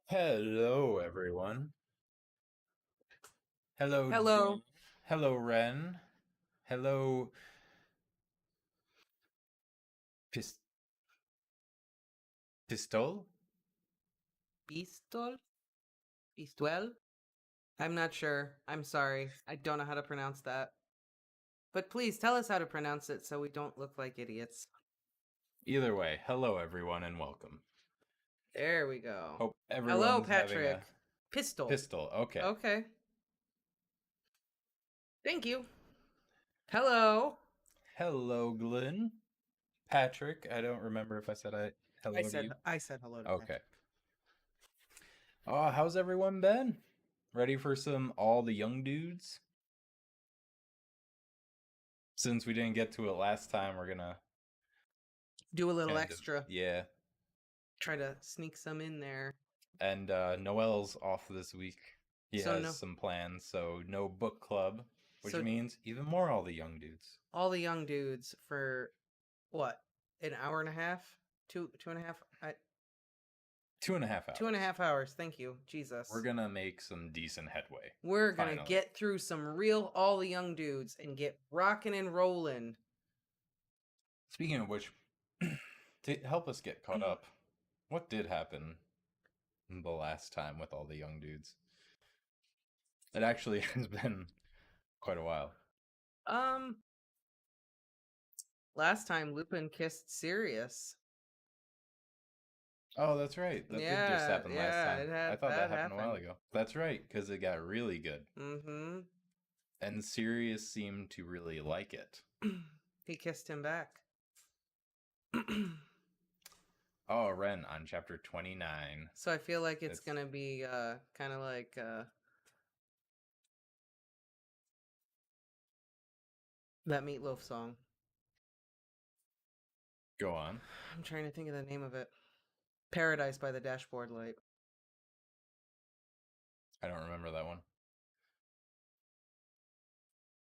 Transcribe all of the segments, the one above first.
Hello, everyone. Hello, Hello. hello, Ren. Hello, Pis- Pistol. Pistol? Pistuel? I'm not sure. I'm sorry. I don't know how to pronounce that. But please tell us how to pronounce it so we don't look like idiots. Either way, hello, everyone, and welcome. There we go. Hope Hello, everyone's having a Patrick. Pistol. pistol. Okay. Okay. Thank you. Hello. Hello, Glenn. Patrick. I don't remember if I said hello to you. I said hello to Okay. Patrick. Oh, how's everyone been? Ready for some all the young dudes? Since we didn't get to it last time, we're gonna Do a little kind of, extra. yeah. Try to sneak some in there. And Noel's off this week. He So has no- some plans, so no book club, which So means even more all the young dudes. all the young dudes for what? An hour and a half? Two and a half? 2.5 hours. 2.5 hours. Thank you. Jesus. We're gonna make some decent headway. We're gonna Finally. get through some real all the young dudes and get rocking and rolling. Speaking of which, to help us get caught up, what did happen the last time with all the young dudes? It actually has been quite a while. Last time Lupin kissed Sirius. Oh, that's right. That did just happen last time. I thought that that happened a while ago. That's right, because it got really good. Mm-hmm. And Sirius seemed to really like it. He kissed him back. Oh, Ren on chapter 29. So I feel like it's gonna be kind of like that Meatloaf song. Go on. I'm trying to think of the name of it. Paradise by the Dashboard Light. I don't remember that one.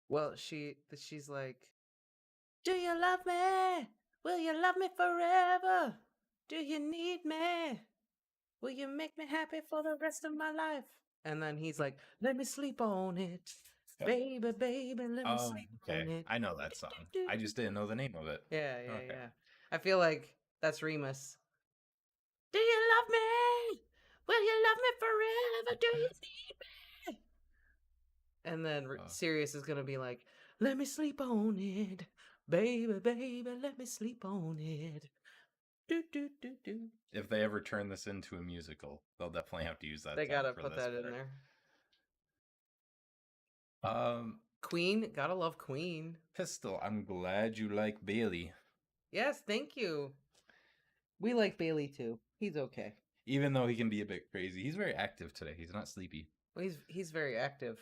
Well, she's like, do you love me? Will you love me forever? Do you need me? Will you make me happy for the rest of my life? And then he's like, let me sleep on it. Yep. Baby, baby, let me sleep on it. I know that song. I just didn't know the name of it. Yeah. I feel like that's Remus. Do you love me? Will you love me forever? Do you need me? And then Sirius is going to be like, let me sleep on it. Baby, baby, let me sleep on it. Do, do, do, do. If they ever turn this into a musical, they'll definitely have to use that. They gotta put that in there. Queen, gotta love Queen. Pistol, I'm glad you like Bailey. Yes, thank you. We like Bailey too. He's okay. Even though he can be a bit crazy, he's very active today. He's not sleepy. Well, he's very active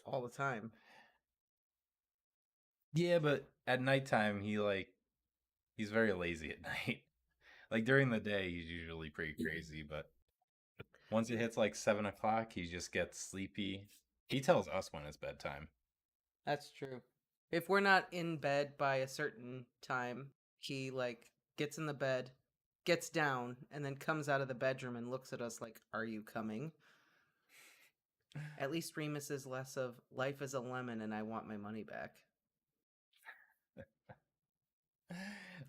all the time. Yeah, but at nighttime he's very lazy at night. Like during the day he's usually pretty crazy, but once it hits like 7 o'clock, he just gets sleepy. He tells us when it's bedtime. That's true. If we're not in bed by a certain time, he like gets in the bed, gets down, and then comes out of the bedroom and looks at us like, "Are you coming?" At least Remus is less of life is a lemon and I want my money back.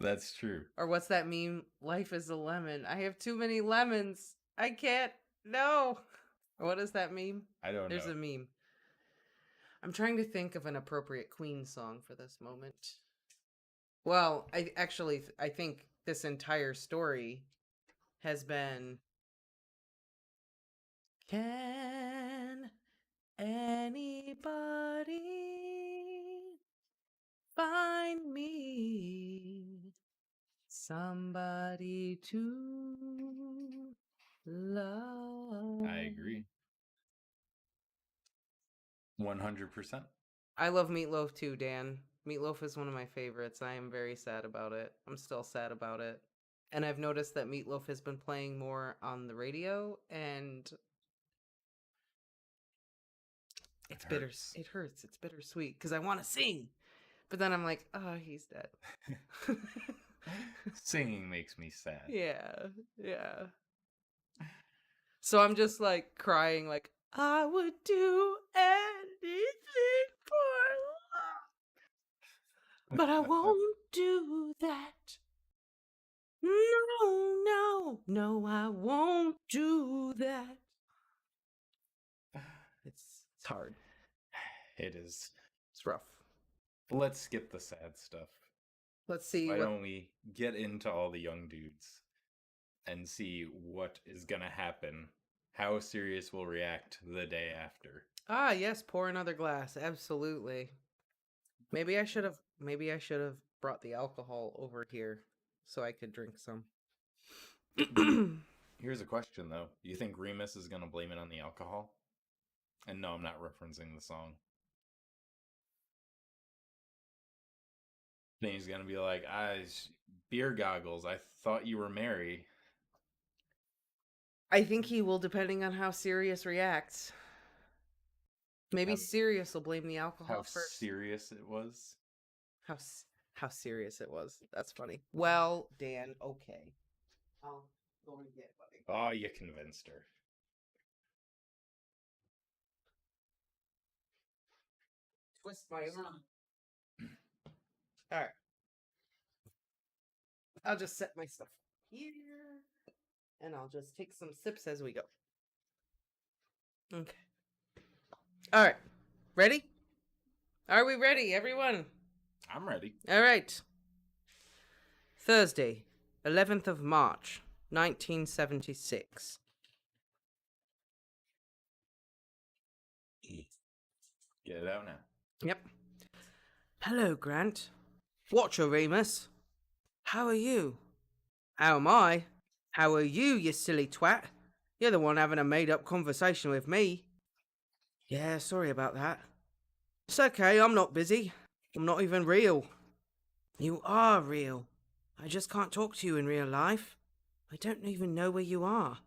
That's true. Or what's that meme? Life is a lemon. I have too many lemons. I can't. No. What is that meme? I don't know. There's a meme. I'm trying to think of an appropriate Queen song for this moment. Well, I think this entire story has been, can anybody find me somebody to love? I agree. 100%. I love Meatloaf too, Dan. Meatloaf is one of my favorites. I am very sad about it. I'm still sad about it. And I've noticed that Meatloaf has been playing more on the radio, and it's bitter. It hurts. It's bittersweet because I want to sing, but then I'm like, oh, he's dead. Singing makes me sad. Yeah. So I'm just like crying, like, I would do anything for love, but I won't do that. No, I won't do that. It's hard. It is. It's rough. Let's skip the sad stuff. Let's see. Why don't we get into all the young dudes and see what is gonna happen? How Sirius will react the day after. Ah, yes, pour another glass. Absolutely. Maybe I should have brought the alcohol over here so I could drink some. Here's a question though. Do you think Remus is gonna blame it on the alcohol? And no, I'm not referencing the song. Then he's gonna be like, beer goggles, I thought you were merry. I think he will, depending on how Sirius reacts. Maybe Sirius will blame the alcohol first. How serious it was? How serious it was. That's funny. Well, Dan, okay. I'll go and get buddy. Oh, you convinced her. Twist my arm. Alright. I'll just set my stuff here. And I'll just take some sips as we go. Okay. Alright. Ready? Are we ready, everyone? I'm ready. Alright. Thursday, 11th of March, 1976. Get it out now. Yep. Hello, Grant. Watcher Remus. How are you? How am I? How are you, you silly twat? You're the one having a made-up conversation with me. Yeah, sorry about that. It's okay, I'm not busy. I'm not even real. You are real. I just can't talk to you in real life. I don't even know where you are.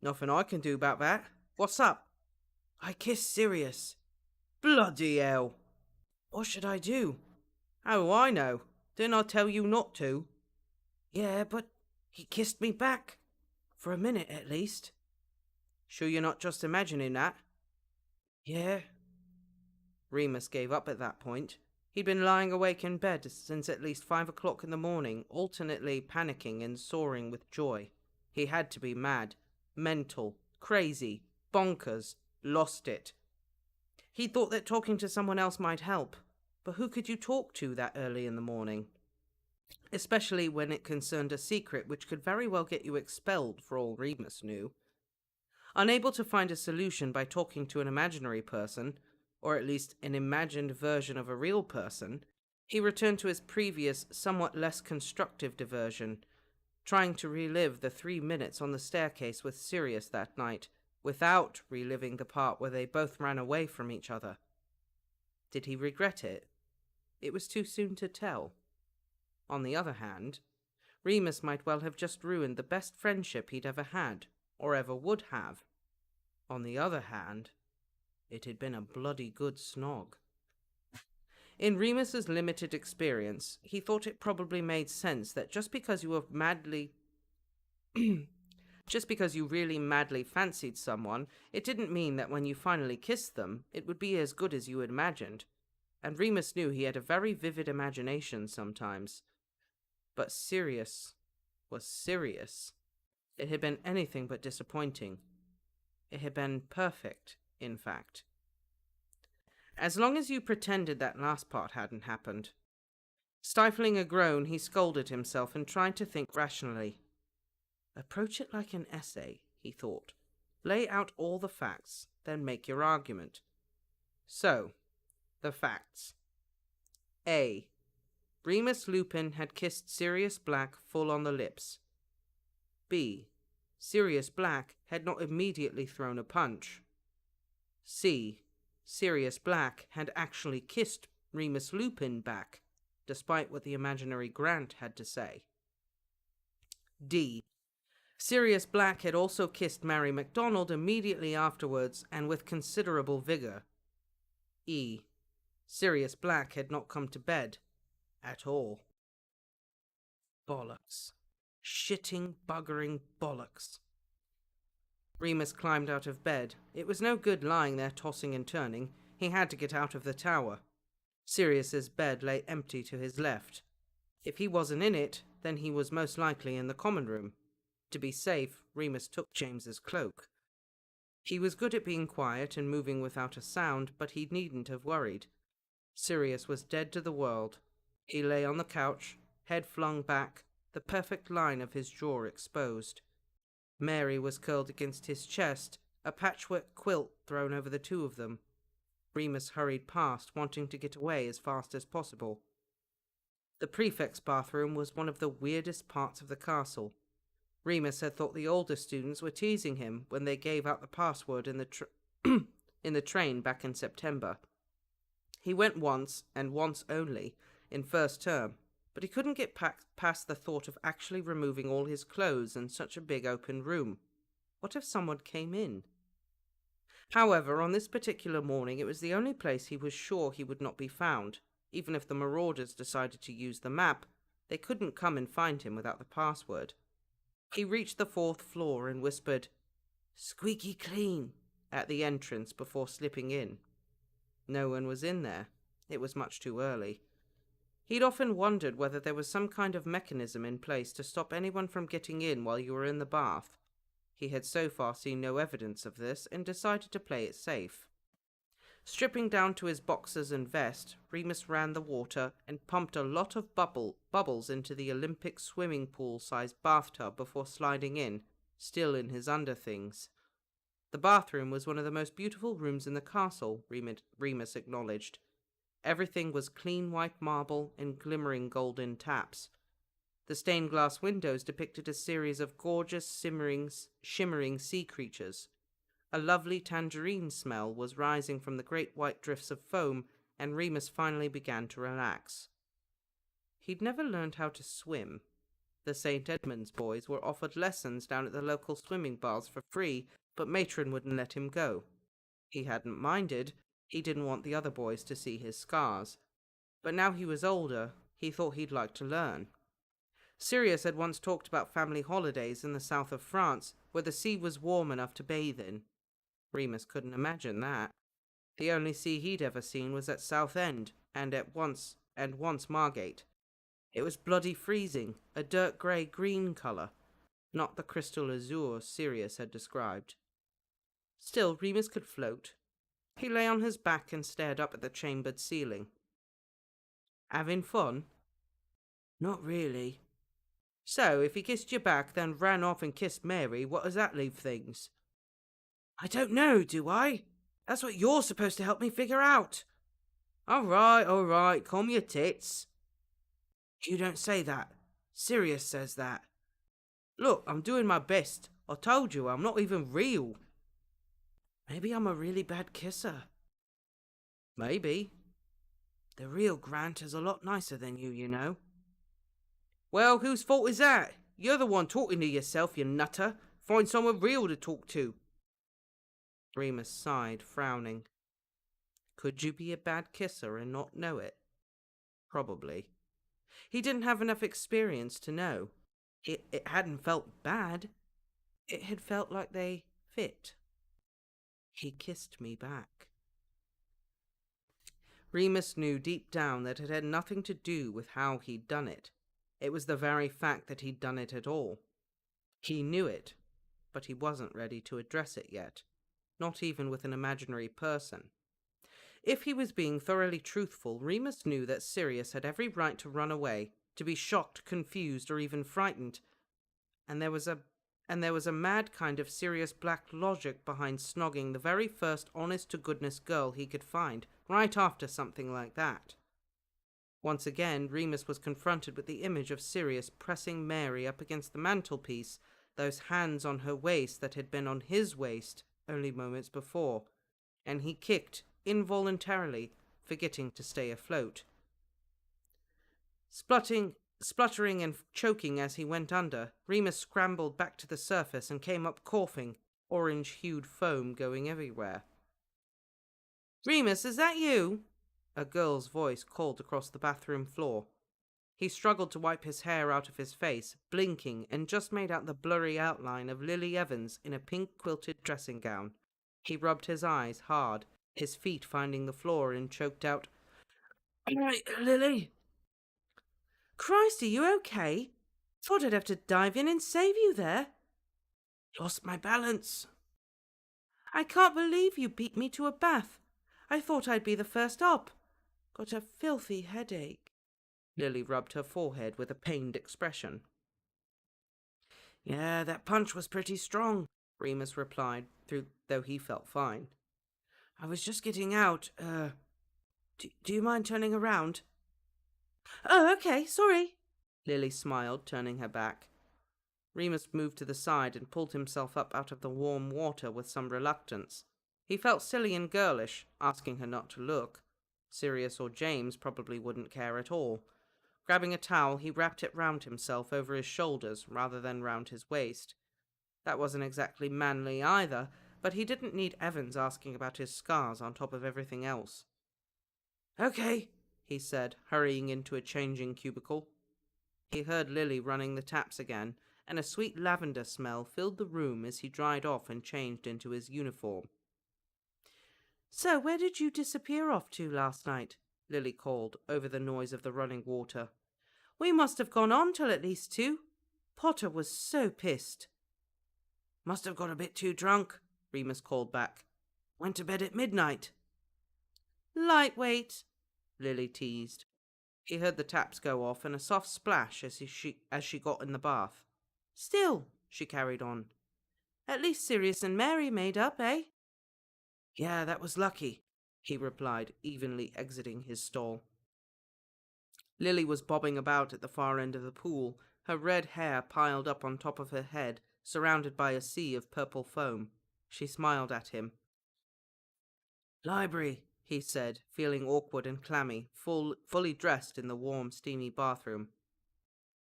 Nothing I can do about that. What's up? I kissed Sirius. Bloody hell. What should I do? How do I know? Didn't I tell you not to? Yeah, but he kissed me back. For a minute, at least. Sure you're not just imagining that? Yeah. Remus gave up at that point. He'd been lying awake in bed since at least 5 o'clock in the morning, alternately panicking and soaring with joy. He had to be mad, mental, crazy, bonkers, lost it. He thought that talking to someone else might help, but who could you talk to that early in the morning? Especially when it concerned a secret which could very well get you expelled for all Remus knew. Unable to find a solution by talking to an imaginary person, or at least an imagined version of a real person, he returned to his previous, somewhat less constructive diversion, trying to relive the 3 minutes on the staircase with Sirius that night, without reliving the part where they both ran away from each other. Did he regret it? It was too soon to tell. On the other hand, Remus might well have just ruined the best friendship he'd ever had, or ever would have. On the other hand, it had been a bloody good snog. In Remus's limited experience, he thought it probably made sense that just because you really madly fancied someone, it didn't mean that when you finally kissed them, it would be as good as you had imagined. And Remus knew he had a very vivid imagination sometimes. But Sirius was Sirius. It had been anything but disappointing. It had been perfect, in fact. As long as you pretended that last part hadn't happened. Stifling a groan, he scolded himself and tried to think rationally. Approach it like an essay, he thought. Lay out all the facts, then make your argument. So, the facts. A. Remus Lupin had kissed Sirius Black full on the lips. B. Sirius Black had not immediately thrown a punch. C. Sirius Black had actually kissed Remus Lupin back, despite what the imaginary Grant had to say. D. Sirius Black had also kissed Mary McDonald immediately afterwards and with considerable vigor. E. Sirius Black had not come to bed at all. Bollocks. Shitting, buggering bollocks. Remus climbed out of bed. It was no good lying there tossing and turning. He had to get out of the tower. Sirius's bed lay empty to his left. If he wasn't in it, then he was most likely in the common room. To be safe, Remus took James's cloak. He was good at being quiet and moving without a sound, but he needn't have worried. Sirius was dead to the world. He lay on the couch, head flung back, the perfect line of his jaw exposed. Mary was curled against his chest, a patchwork quilt thrown over the two of them. Remus hurried past, wanting to get away as fast as possible. The prefect's bathroom was one of the weirdest parts of the castle. Remus had thought the older students were teasing him when they gave out the password in the train back in September. He went once, and once only, in first term, but he couldn't get past the thought of actually removing all his clothes in such a big open room. What if someone came in? However, on this particular morning, it was the only place he was sure he would not be found. Even if the Marauders decided to use the map, they couldn't come and find him without the password. He reached the 4th floor and whispered, "Squeaky clean," at the entrance before slipping in. No one was in there. It was much too early. He'd often wondered whether there was some kind of mechanism in place to stop anyone from getting in while you were in the bath. He had so far seen no evidence of this and decided to play it safe. Stripping down to his boxers and vest, Remus ran the water and pumped a lot of bubbles into the Olympic swimming pool-sized bathtub before sliding in, still in his underthings. The bathroom was one of the most beautiful rooms in the castle, Remus acknowledged. Everything was clean white marble and glimmering golden taps. The stained glass windows depicted a series of gorgeous, shimmering sea creatures. A lovely tangerine smell was rising from the great white drifts of foam, and Remus finally began to relax. He'd never learned how to swim. The St. Edmund's boys were offered lessons down at the local swimming baths for free, but Matron wouldn't let him go. He hadn't minded. He didn't want the other boys to see his scars. But now he was older, he thought he'd like to learn. Sirius had once talked about family holidays in the south of France, where the sea was warm enough to bathe in. Remus couldn't imagine that. The only sea he'd ever seen was at Southend, and once Margate. It was bloody freezing, a dirt grey-green colour, not the crystal azure Sirius had described. Still, Remus could float. He lay on his back and stared up at the chambered ceiling. "Having fun?" "Not really." "So, if he kissed you back, then ran off and kissed Mary, what does that leave things?" "I don't know, do I? That's what you're supposed to help me figure out." All right, calm your tits." "You don't say that. Sirius says that." "Look, I'm doing my best. I told you, I'm not even real." "Maybe I'm a really bad kisser." "Maybe." "The real Grant is a lot nicer than you know." "Well, whose fault is that? You're the one talking to yourself, you nutter. Find someone real to talk to." Remus sighed, frowning. Could you be a bad kisser and not know it? Probably. He didn't have enough experience to know. It hadn't felt bad. It had felt like they fit. He kissed me back. Remus knew deep down that it had nothing to do with how he'd done it. It was the very fact that he'd done it at all. He knew it, but he wasn't ready to address it yet, not even with an imaginary person. If he was being thoroughly truthful, Remus knew that Sirius had every right to run away, to be shocked, confused, or even frightened. And there was a mad kind of serious black logic behind snogging the very first honest-to-goodness girl he could find, right after something like that. Once again, Remus was confronted with the image of Sirius pressing Mary up against the mantelpiece, those hands on her waist that had been on his waist only moments before, and he kicked, involuntarily, forgetting to stay afloat. Spluttering and choking as he went under, Remus scrambled back to the surface and came up coughing, orange-hued foam going everywhere. "Remus, is that you?" A girl's voice called across the bathroom floor. He struggled to wipe his hair out of his face, blinking, and just made out the blurry outline of Lily Evans in a pink quilted dressing gown. He rubbed his eyes hard, his feet finding the floor, and choked out, "All right, Lily." "Christ, are you okay? Thought I'd have to dive in and save you there." "Lost my balance." "I can't believe you beat me to a bath. I thought I'd be the first up. Got a filthy headache." Lily rubbed her forehead with a pained expression. "Yeah, that punch was pretty strong," Remus replied, though he felt fine. "I was just getting out. Do you mind turning around?" "Oh, okay, sorry." Lily smiled, turning her back. Remus moved to the side and pulled himself up out of the warm water with some reluctance. He felt silly and girlish, asking her not to look. Sirius or James probably wouldn't care at all. Grabbing a towel, he wrapped it round himself over his shoulders rather than round his waist. That wasn't exactly manly either, but he didn't need Evans asking about his scars on top of everything else. "Okay," he said, hurrying into a changing cubicle. He heard Lily running the taps again, and a sweet lavender smell filled the room as he dried off and changed into his uniform. "So, where did you disappear off to last night?" Lily called over the noise of the running water. "We must have gone on till at least 2. Potter was so pissed." "Must have got a bit too drunk," Remus called back. "Went to bed at midnight." "Lightweight," Lily teased. He heard the taps go off and a soft splash as she got in the bath. "Still," she carried on, "at least Sirius and Mary made up, eh?" "Yeah, that was lucky," he replied, evenly exiting his stall. Lily was bobbing about at the far end of the pool, her red hair piled up on top of her head, surrounded by a sea of purple foam. She smiled at him. "Library," he said, feeling awkward and clammy, fully dressed in the warm, steamy bathroom.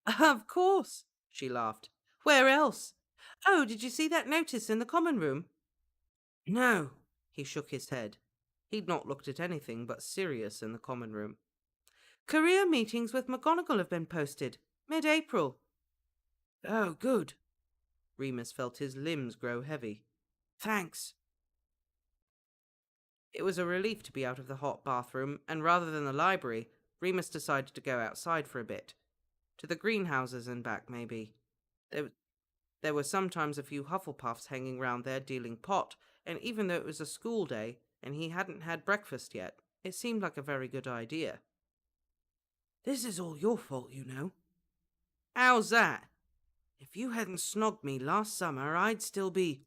"Of course," she laughed. "Where else? Oh, did you see that notice in the common room?" "No." He shook his head. He'd not looked at anything but Sirius in the common room. "Career meetings with McGonagall have been posted. Mid-April." "Oh, good." Remus felt his limbs grow heavy. "Thanks." It was a relief to be out of the hot bathroom, and rather than the library, Remus decided to go outside for a bit. To the greenhouses and back, maybe. There were sometimes a few Hufflepuffs hanging round there dealing pot, and even though it was a school day and he hadn't had breakfast yet, it seemed like a very good idea. "This is all your fault, you know." "How's that?" "If you hadn't snogged me last summer, I'd still be..."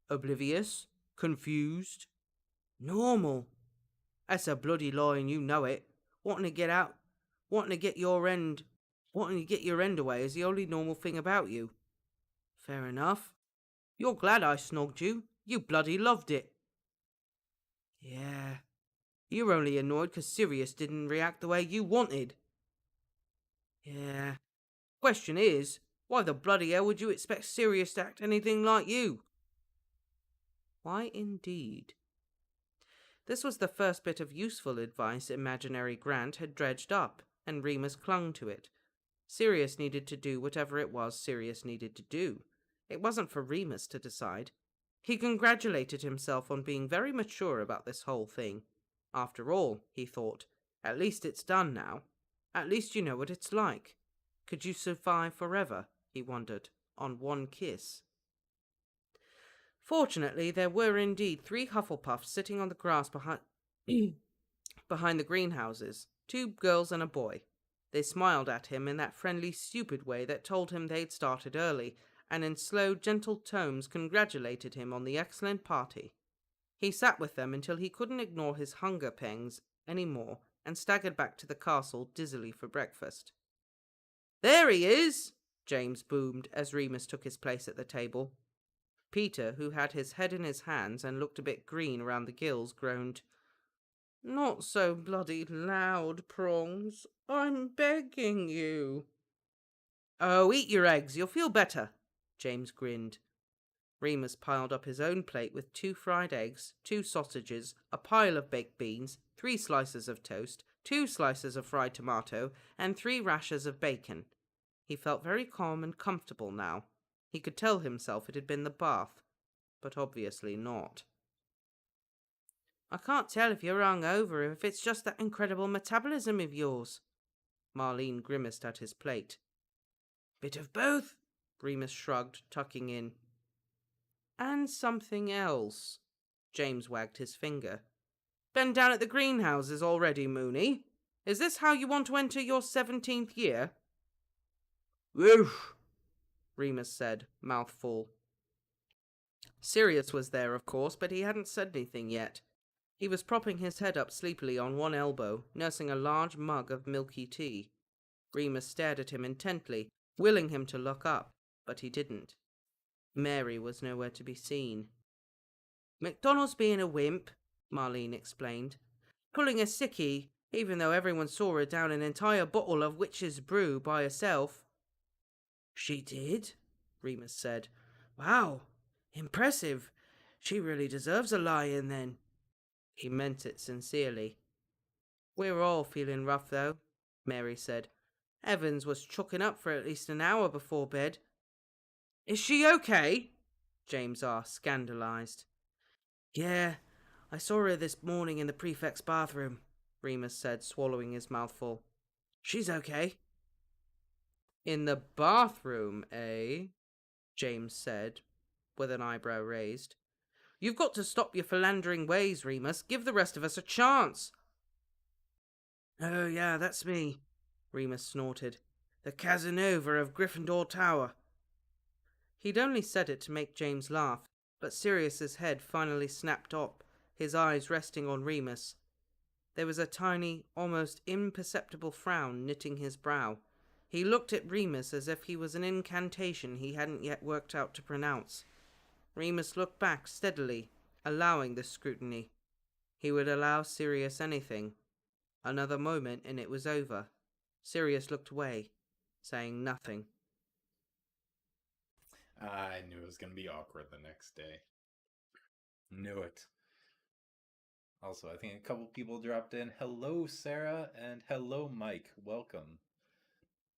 "Oblivious? Confused?" "Normal." "That's a bloody lie and you know it. Wanting to get your end away is the only normal thing about you." "Fair enough." "You're glad I snogged you. You bloody loved it." "Yeah." "You're only annoyed because Sirius didn't react the way you wanted." "Yeah." "Question is, why the bloody hell would you expect Sirius to act anything like you?" Why indeed? This was the first bit of useful advice Imaginary Grant had dredged up, and Remus clung to it. Sirius needed to do whatever it was Sirius needed to do. It wasn't for Remus to decide. He congratulated himself on being very mature about this whole thing. After all, he thought, at least it's done now. At least you know what it's like. Could you survive forever, he wondered, on one kiss? Fortunately, there were indeed 3 Hufflepuffs sitting on the grass behind the greenhouses, 2 girls and a boy. They smiled at him in that friendly, stupid way that told him they'd started early, and in slow, gentle tones congratulated him on the excellent party. He sat with them until he couldn't ignore his hunger pangs any more, and staggered back to the castle dizzily for breakfast. "There he is!" James boomed as Remus took his place at the table. Peter, who had his head in his hands and looked a bit green around the gills, groaned. "Not so bloody loud, Prongs. I'm begging you." "Oh, eat your eggs. You'll feel better." James grinned. Remus piled up his own plate with 2 fried eggs, 2 sausages, a pile of baked beans, 3 slices of toast, 2 slices of fried tomato, and 3 rashers of bacon. He felt very calm and comfortable now. He could tell himself it had been the bath, but obviously not. I can't tell if you're hungover or if it's just that incredible metabolism of yours. Marlene grimaced at his plate. Bit of both, Remus shrugged, tucking in. And something else. James wagged his finger. Been down at the greenhouses already, Mooney? Is this how you want to enter your 17th year? Woof, Remus said, mouth full. Sirius was there, of course, but he hadn't said anything yet. He was propping his head up sleepily on one elbow, nursing a large mug of milky tea. Remus stared at him intently, willing him to look up, but he didn't. Mary was nowhere to be seen. McDonald's being a wimp, Marlene explained. Pulling a sickie, even though everyone saw her down an entire bottle of witch's brew by herself. She did, Remus said. Wow, impressive. She really deserves a lion then. He meant it sincerely. We're all feeling rough, though, Mary said. Evans was chucking up for at least an hour before bed. Is she okay? James asked, scandalized. Yeah, I saw her this morning in the prefect's bathroom, Remus said, swallowing his mouthful. She's okay. In the bathroom, eh? James said, with an eyebrow raised. You've got to stop your philandering ways, Remus. Give the rest of us a chance. Oh, yeah, that's me, Remus snorted. The Casanova of Gryffindor Tower. He'd only said it to make James laugh, but Sirius's head finally snapped up, his eyes resting on Remus. There was a tiny, almost imperceptible frown knitting his brow. He looked at Remus as if he was an incantation he hadn't yet worked out to pronounce. Remus looked back steadily, allowing this scrutiny. He would allow Sirius anything. Another moment and it was over. Sirius looked away, saying nothing. I knew it was going to be awkward the next day. Knew it. Also, I think a couple people dropped in. Hello, Sarah, and hello, Mike. Welcome.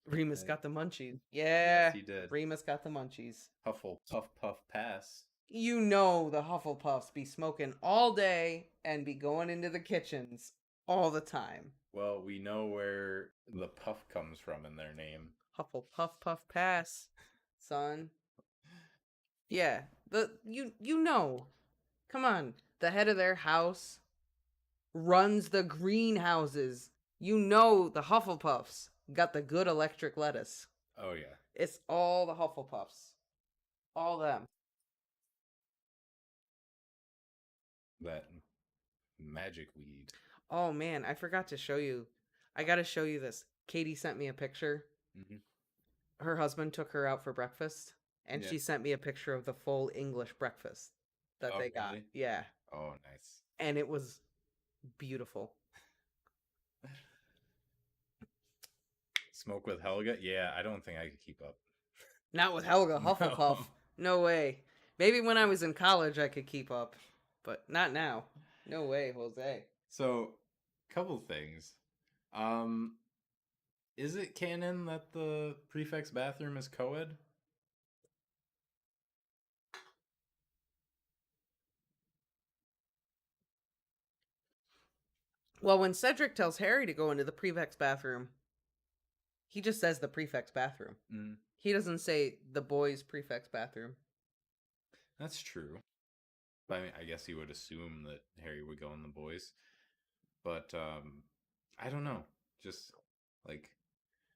Remus got the munchies. Yeah, yes, he did. Remus got the munchies. Hufflepuff puff pass. You know the Hufflepuffs be smoking all day and be going into the kitchens all the time. Well, we know where the puff comes from in their name. Hufflepuff puff pass, son. Yeah, you know. Come on, the head of their house runs the greenhouses. You know the Hufflepuffs got the good electric lettuce. Oh, yeah. It's all the Hufflepuffs. All them. That magic weed. Oh, man, I forgot to show you. I gotta show you this. Katie sent me a picture. Mm-hmm. Her husband took her out for breakfast, and she sent me a picture of the full English breakfast that they got. Really? Yeah. Oh, nice. And it was beautiful. Smoke with Helga? Yeah, I don't think I could keep up. Not with Helga Hufflepuff. No way. Maybe when I was in college I could keep up, but not now. No way, Jose. So, couple things. Is it canon that the prefect's bathroom is co-ed? Well, when Cedric tells Harry to go into the prefect's bathroom, he just says the prefect's bathroom. Mm. He doesn't say the boys' prefect's bathroom. That's true. I mean, I guess he would assume that Harry would go in the boys. But, I don't know. Just, like,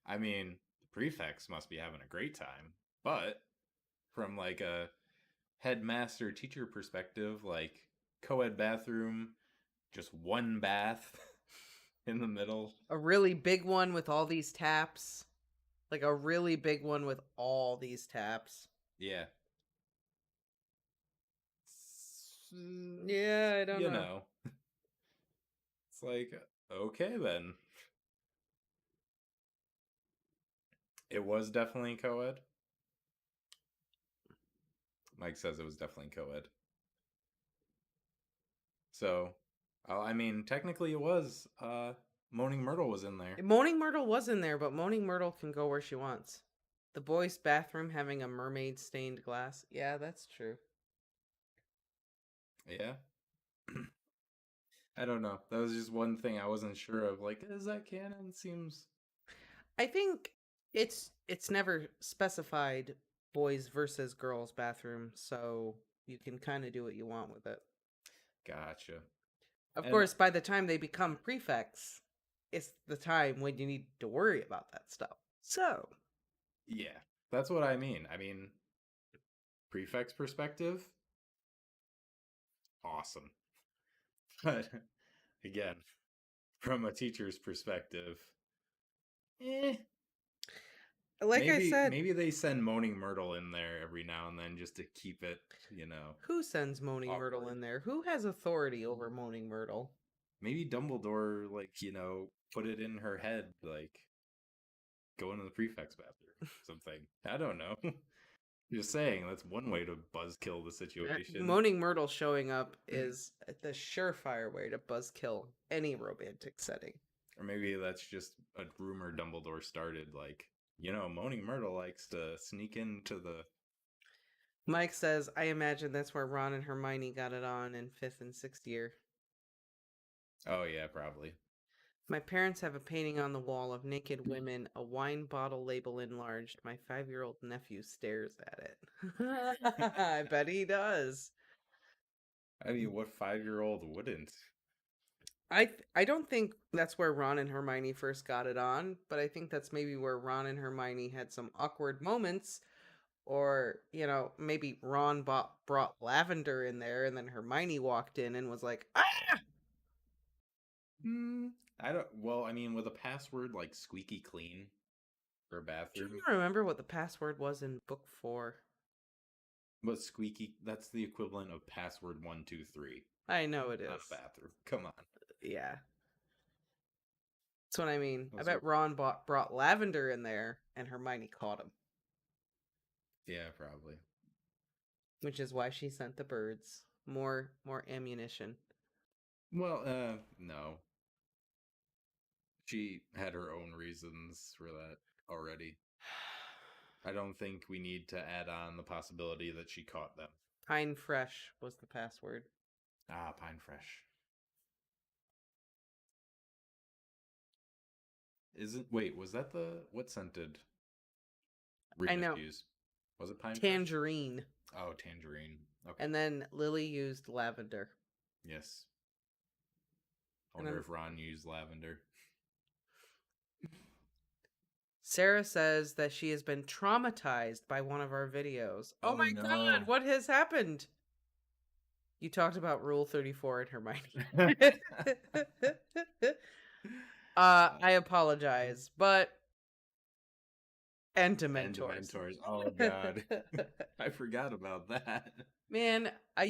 I mean, the prefects must be having a great time. But, from, like, a headmaster teacher perspective, like, co-ed bathroom, just one bath in the middle. A really big one with all these taps. Like a really big one with all these taps. Yeah. Yeah, I don't know. You know. It's like, okay then. It was definitely co-ed. Mike says it was definitely co-ed. So, I mean, technically it was Moaning Myrtle was in there. Moaning Myrtle was in there, but Moaning Myrtle can go where she wants. The boys' bathroom having a mermaid stained glass. Yeah, that's true. Yeah. I don't know. That was just one thing I wasn't sure of. Like, is that canon? Seems. I think it's never specified boys versus girls bathroom, so you can kind of do what you want with it. Gotcha. Of course, by the time they become prefects, it's the time when you need to worry about that stuff. So, yeah, that's what I mean. I mean, prefect's perspective, awesome. But again, from a teacher's perspective, like I said, maybe they send Moaning Myrtle in there every now and then just to keep it, who sends Moaning awkward. Myrtle in there? Who has authority over Moaning Myrtle? Maybe Dumbledore, like, put it in her head, like, go into the prefect's bathroom, something. I don't know. Just saying, that's one way to buzzkill the situation. Moaning Myrtle showing up is the surefire way to buzzkill any romantic setting. Or maybe that's just a rumor Dumbledore started, like, Moaning Myrtle likes to sneak into the... Mike says, I imagine that's where Ron and Hermione got it on in 5th and 6th year. Oh, yeah, probably. My parents have a painting on the wall of naked women, a wine bottle label enlarged. My 5-year-old nephew stares at it. I bet he does. I mean, what 5-year-old wouldn't? I don't think that's where Ron and Hermione first got it on, but I think that's maybe where Ron and Hermione had some awkward moments, or, maybe Ron brought lavender in there, and then Hermione walked in and was like, ah! I don't. Well, I mean, with a password like squeaky clean for a bathroom. Do you remember what the password was in book 4? But squeaky, that's the equivalent of password 123. I know it is. Not a bathroom. Come on. Yeah. That's what I mean. I bet Ron brought lavender in there, and Hermione caught him. Yeah, probably. Which is why she sent the birds. More ammunition. Well, no. She had her own reasons for that already. I don't think we need to add on the possibility that she caught them. Pine Fresh was the password. Ah, Pine Fresh. Wait, was that what scented Remus I know. use? Was it Pine Tangerine. Fresh? Oh, tangerine. Okay. And then Lily used lavender. Yes. I wonder if Ron used lavender. Sarah says that she has been traumatized by one of our videos. Oh my God, what has happened? You talked about Rule 34 and Hermione. I apologize, but... And Dementors. Oh God. I forgot about that. Man, I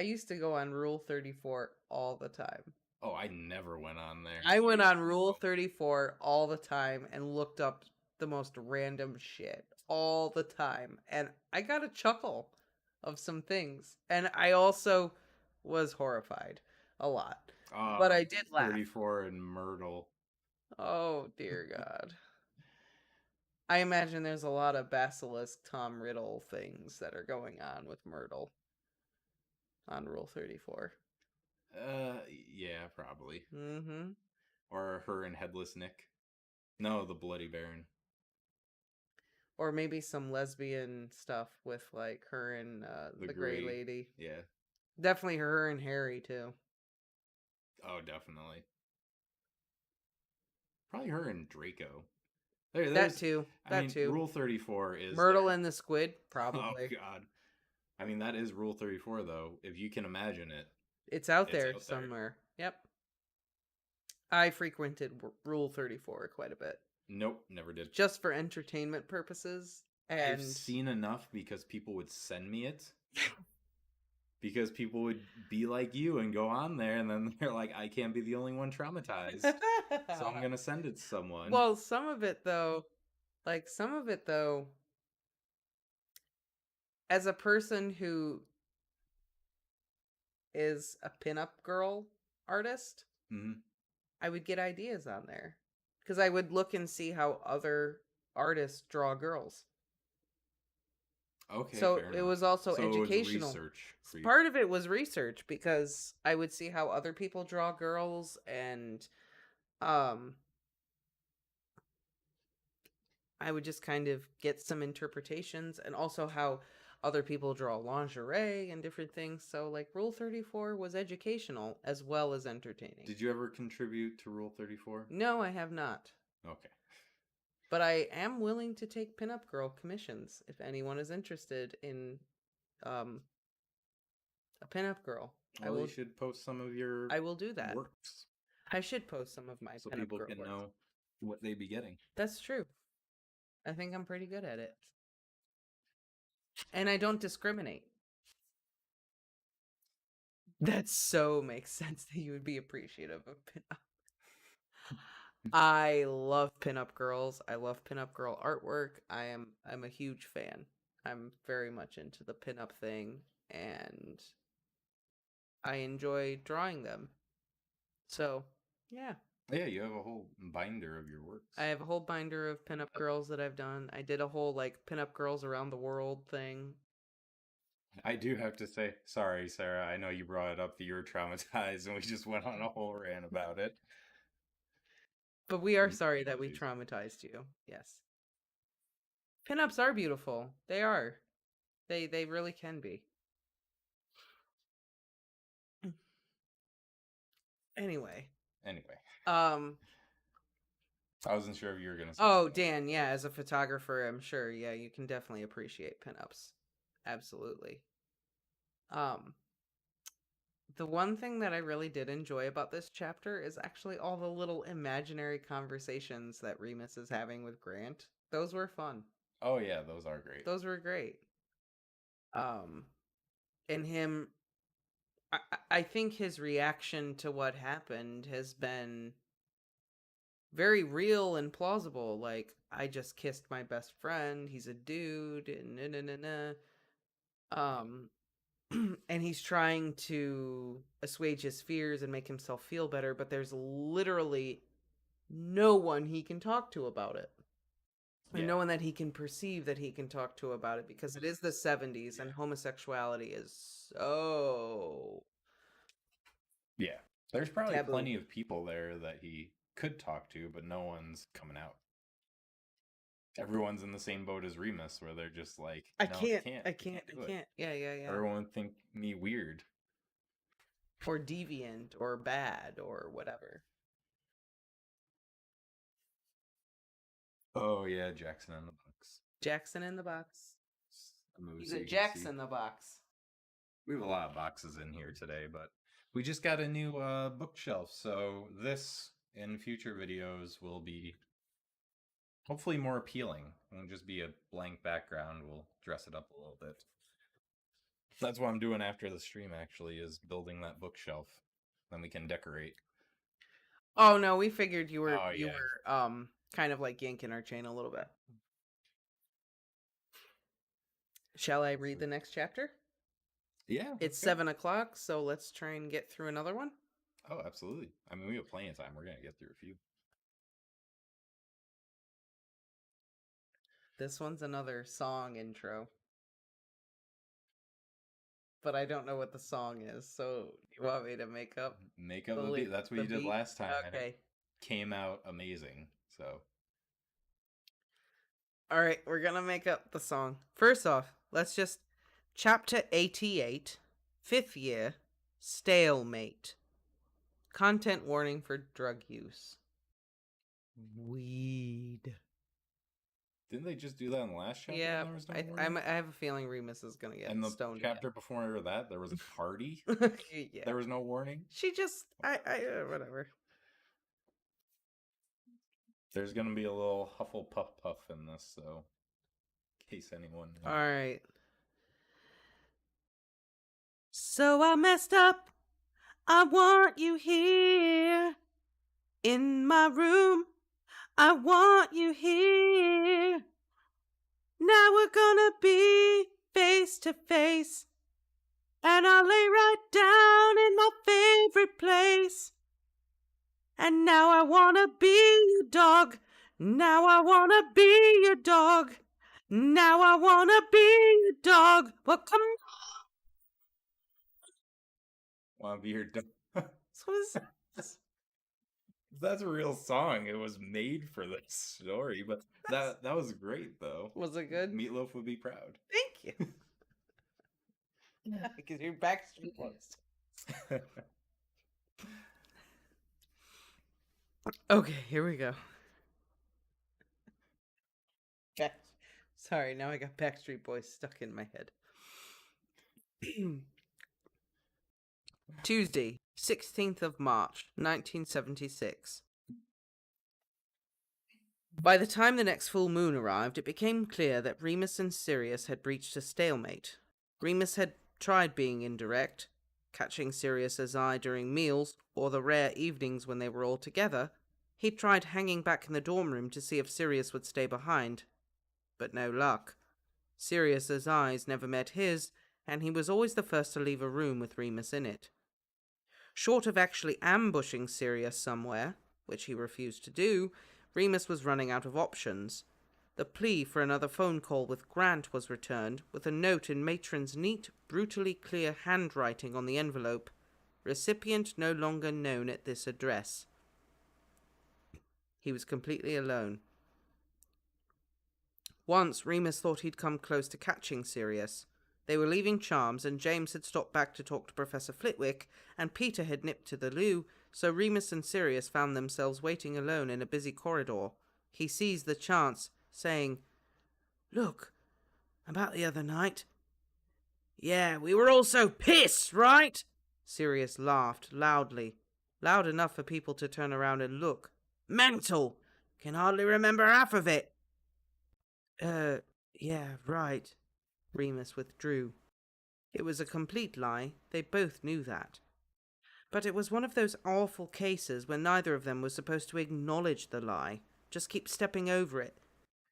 used to go on Rule 34 all the time. Oh, I never went on there. I went on Rule 34 all the time and looked up the most random shit all the time. And I got a chuckle of some things. And I also was horrified a lot. But I did laugh. 34 and Myrtle. Oh, dear God. I imagine there's a lot of Basilisk Tom Riddle things that are going on with Myrtle on Rule 34. Yeah, probably. Mm-hmm. Or her and Headless Nick. No, the Bloody Baron. Or maybe some lesbian stuff with, like, her and the Grey Lady. Yeah. Definitely her and Harry, too. Oh, definitely. Probably her and Draco. That too. Rule 34 is... Myrtle and the Squid? Probably. Oh, God. I mean, that is Rule 34, though. If you can imagine it. It's out there somewhere. Yep. I frequented Rule 34 quite a bit. Nope, never did. Just for entertainment purposes. And I've seen enough because people would send me it. Because people would be like you and go on there, and then they're like, I can't be the only one traumatized. So I'm going to send it to someone. Well, some of it, though, as a person who is a pinup girl artist, mm-hmm. I would get ideas on there. Because I would look and see how other artists draw girls. Okay, So fair it enough. was also So it was educational. research for you. Part of it was research because I would see how other people draw girls, and I would just kind of get some interpretations, and also how other people draw lingerie and different things. So like Rule 34 was educational as well as entertaining. Did you ever contribute to Rule 34? No, I have not. Okay. But I am willing to take pinup girl commissions if anyone is interested in a pinup girl. Well, you should post some of your I will do that. works I should post some of my so pinup people girl can works. know what they be getting. That's true. I think I'm pretty good at it. And I don't discriminate. That so makes sense that you would be appreciative of pinup. I love pinup girls. I love pinup girl artwork. I'm a huge fan. I'm very much into the pinup thing, and I enjoy drawing them. So, yeah. Yeah, you have a whole binder of your works. I have a whole binder of pinup girls that I've done. I did a whole like pinup girls around the world thing. I do have to say, sorry, Sarah, I know you brought it up that you were traumatized and we just went on a whole rant about it. But we are sorry that we traumatized you. Yes. Pinups are beautiful. They are. They really can be. Anyway. I wasn't sure if you were gonna say Oh, Dan, yeah, as a photographer, I'm sure, yeah, you can definitely appreciate pinups. Absolutely. The one thing that I really did enjoy about this chapter is actually all the little imaginary conversations that Remus is having with Grant. Those were fun. Oh yeah, those are great. Those were great. And him, I think his reaction to what happened has been very real and plausible. Like, I just kissed my best friend. He's a dude. And he's trying to assuage his fears and make himself feel better, but there's literally no one he can talk to about it. And no one that he can perceive that he can talk to about it, because it is the 70s and homosexuality is so... Yeah. There's probably taboo. Plenty of people there that he could talk to, but no one's coming out. Everyone's in the same boat as Remus, where they're just like, I can't. Yeah. Everyone think me weird. Or deviant, or bad, or whatever. Oh yeah, Jackson in the Box. Jackson in the Box. He's a Jackson in the Box. We have a lot of boxes in here today, but we just got a new bookshelf, so this in future videos will be hopefully more appealing. It won't just be a blank background. We'll dress it up a little bit. That's what I'm doing after the stream, actually, is building that bookshelf. Then we can decorate. Oh no, we figured you were kind of like yanking our chain a little bit. Shall I read the next chapter? Yeah. It's 7 o'clock, so let's try and get through another one. Oh, absolutely. I mean, we have plenty of time. We're going to get through a few. This one's another song intro. But I don't know what the song is, so you want me to make up? Make up the beat. That's what you did last time. Okay. And it came out amazing, so... Alright, we're gonna make up the song. First off, let's just... Chapter 88, 5th year, Stalemate. Content warning for drug use. Weed. Didn't they just do that in the last chapter? Yeah, There was no I have a feeling Remus is gonna get and the stoned. chapter before that, there was a party? Yeah. There was no warning? She just... whatever. There's gonna be a little Hufflepuff in this, so... In case anyone... Alright. So I messed up. I want you here. In my room. I want you here. Now we're gonna be face to face. And I'll lay right down in my favorite place. And now I wanna be your dog. Now I wanna be your dog. Now I wanna be your dog. Well, come on. Wanna be your dog? This That's a real song. It was made for this story, but that was great though. was it good? Meatloaf would be proud. Thank you. Because you're Backstreet Boys. Okay, here we go. Sorry, now I got Backstreet Boys stuck in my head. Tuesday, 16th of March, 1976. By the time the next full moon arrived, it became clear that Remus and Sirius had reached a stalemate. Remus had tried being indirect, catching Sirius's eye during meals or the rare evenings when they were all together. He tried hanging back in the dorm room to see if Sirius would stay behind. But no luck. Sirius's eyes never met his, and he was always the first to leave a room with Remus in it. Short of actually ambushing Sirius somewhere, which he refused to do, Remus was running out of options. The plea for another phone call with Grant was returned, with a note in Matron's neat, brutally clear handwriting on the envelope. Recipient no longer known at this address. He was completely alone. Once, Remus thought he'd come close to catching Sirius. They were leaving Charms, and James had stopped back to talk to Professor Flitwick, and Peter had nipped to the loo, so Remus and Sirius found themselves waiting alone in a busy corridor. He seized the chance, saying, "Look, about the other night." "Yeah, we were all so pissed, right?" Sirius laughed, loudly. Loud enough for people to turn around and look. "Mental! Can hardly remember half of it." Yeah, right." Remus withdrew. It was a complete lie. They both knew that. But it was one of those awful cases where neither of them was supposed to acknowledge the lie, just keep stepping over it.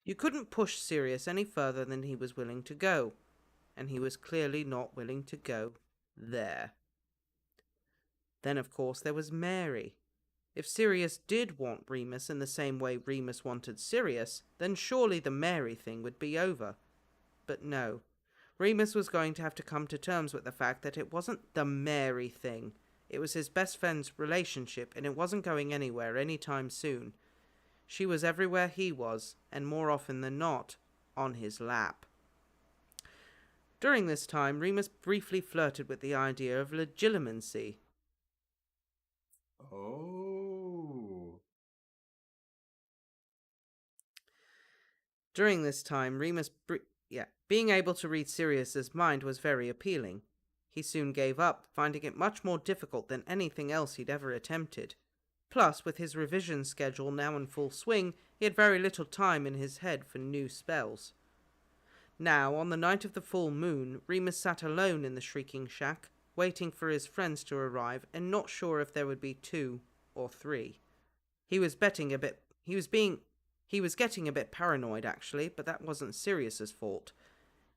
You couldn't push Sirius any further than he was willing to go, and he was clearly not willing to go there. Then, of course, there was Mary. If Sirius did want Remus in the same way Remus wanted Sirius, then surely the Mary thing would be over. But no. Remus was going to have to come to terms with the fact that it wasn't the Mary thing. It was his best friend's relationship, and it wasn't going anywhere anytime soon. She was everywhere he was, and more often than not, on his lap. During this time, Remus briefly flirted with the idea of legitimacy. Oh. During this time, being able to read Sirius's mind was very appealing. He soon gave up, finding it much more difficult than anything else he'd ever attempted. Plus, with his revision schedule now in full swing, he had very little time in his head for new spells. Now, on the night of the full moon, Remus sat alone in the Shrieking Shack, waiting for his friends to arrive and not sure if there would be 2 or 3. He was getting a bit paranoid, actually, but that wasn't Sirius's fault.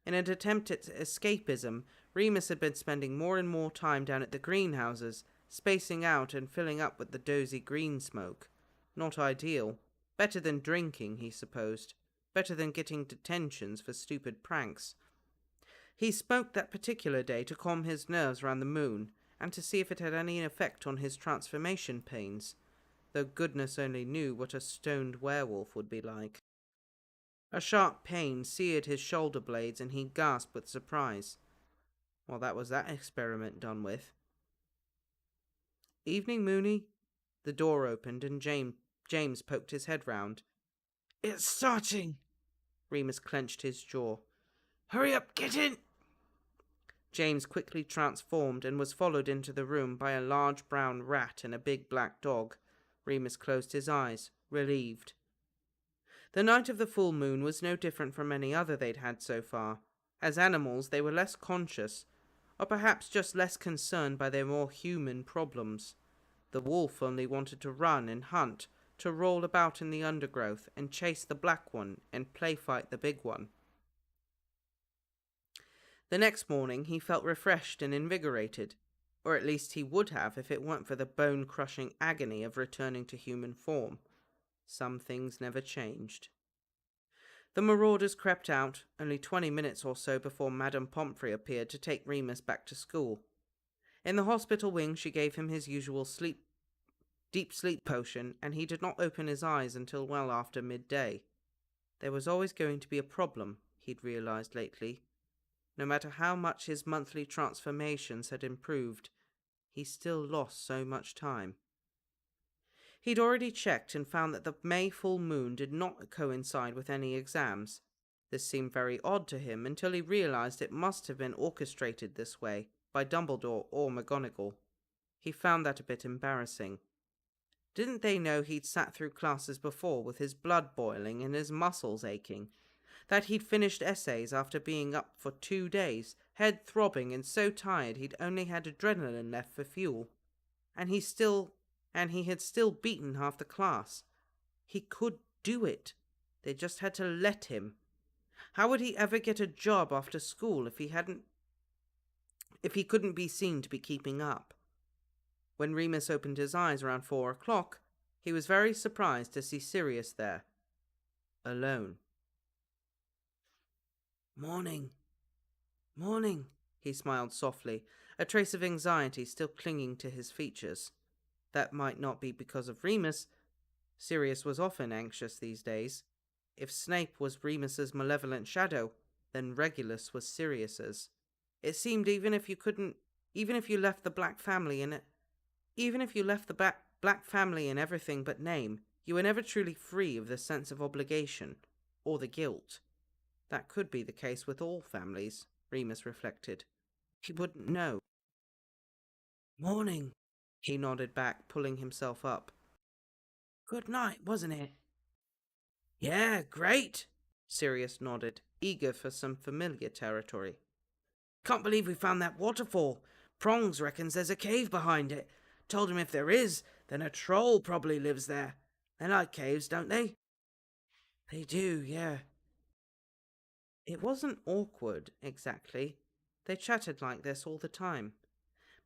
In an attempt at escapism, Remus had been spending more and more time down at the greenhouses, spacing out and filling up with the dozy green smoke. Not ideal. Better than drinking, he supposed. Better than getting detentions for stupid pranks. He smoked that particular day to calm his nerves around the moon, and to see if it had any effect on his transformation pains, though goodness only knew what a stoned werewolf would be like. A sharp pain seared his shoulder blades, and he gasped with surprise. Well, that was that experiment done with. "Evening, Moony." The door opened, and James poked his head round. "It's starting." Remus clenched his jaw. "Hurry up, get in." James quickly transformed and was followed into the room by a large brown rat and a big black dog. Remus closed his eyes, relieved. The night of the full moon was no different from any other they'd had so far. As animals, they were less conscious, or perhaps just less concerned by their more human problems. The wolf only wanted to run and hunt, to roll about in the undergrowth and chase the black one and play fight the big one. The next morning he felt refreshed and invigorated. Or at least he would have if it weren't for the bone-crushing agony of returning to human form. Some things never changed. The Marauders crept out, only 20 minutes or so before Madame Pomfrey appeared to take Remus back to school. In the hospital wing, she gave him his usual deep sleep potion, and he did not open his eyes until well after midday. There was always going to be a problem, he'd realized lately. No matter how much his monthly transformations had improved, he still lost so much time. He'd already checked and found that the May full moon did not coincide with any exams. This seemed very odd to him until he realized it must have been orchestrated this way by Dumbledore or McGonagall. He found that a bit embarrassing. Didn't they know he'd sat through classes before with his blood boiling and his muscles aching? That he'd finished essays after being up for 2 days, head throbbing and so tired he'd only had adrenaline left for fuel. And he had still beaten half the class. He could do it. They just had to let him. How would he ever get a job after school if he couldn't be seen to be keeping up? When Remus opened his eyes around 4 o'clock, he was very surprised to see Sirius there, alone. "Morning, morning," he smiled softly, a trace of anxiety still clinging to his features. That might not be because of Remus. Sirius was often anxious these days. If Snape was Remus's malevolent shadow, then Regulus was Sirius's. It seemed even if you left the Black family in everything but name, you were never truly free of the sense of obligation, or the guilt. That could be the case with all families, Remus reflected. He wouldn't know. "Morning," he nodded back, pulling himself up. "Good night, wasn't it?" "Yeah, great," Sirius nodded, eager for some familiar territory. "Can't believe we found that waterfall. Prongs reckons there's a cave behind it. Told him if there is, then a troll probably lives there. They like caves, don't they?" "They do, yeah." It wasn't awkward, exactly. They chatted like this all the time.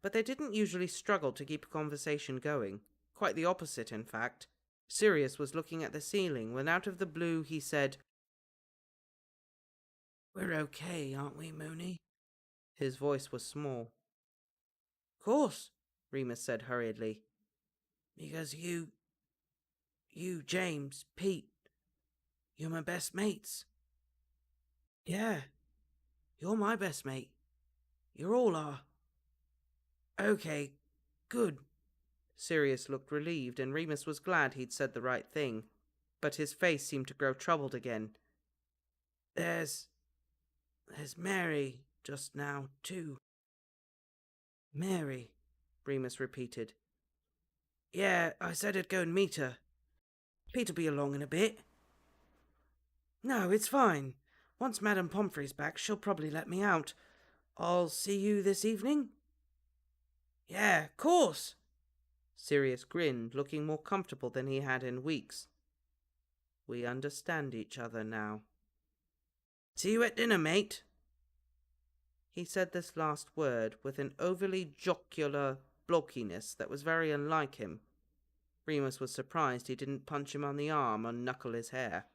But they didn't usually struggle to keep a conversation going. Quite the opposite, in fact. Sirius was looking at the ceiling when out of the blue he said, "We're okay, aren't we, Moony?" His voice was small. "Course," Remus said hurriedly. "Because you, James, Pete, you're my best mates." "Yeah, you're my best mate. You all are." "Okay, good." Sirius looked relieved, and Remus was glad he'd said the right thing. But his face seemed to grow troubled again. There's Mary just now, too." "Mary," Remus repeated. "Yeah, I said I'd go and meet her. Pete'll be along in a bit." "No, it's fine. Once Madame Pomfrey's back, she'll probably let me out. I'll see you this evening?" "Yeah, course." Sirius grinned, looking more comfortable than he had in weeks. "We understand each other now." "See you at dinner, mate." He said this last word with an overly jocular blockiness that was very unlike him. Remus was surprised he didn't punch him on the arm or knuckle his hair.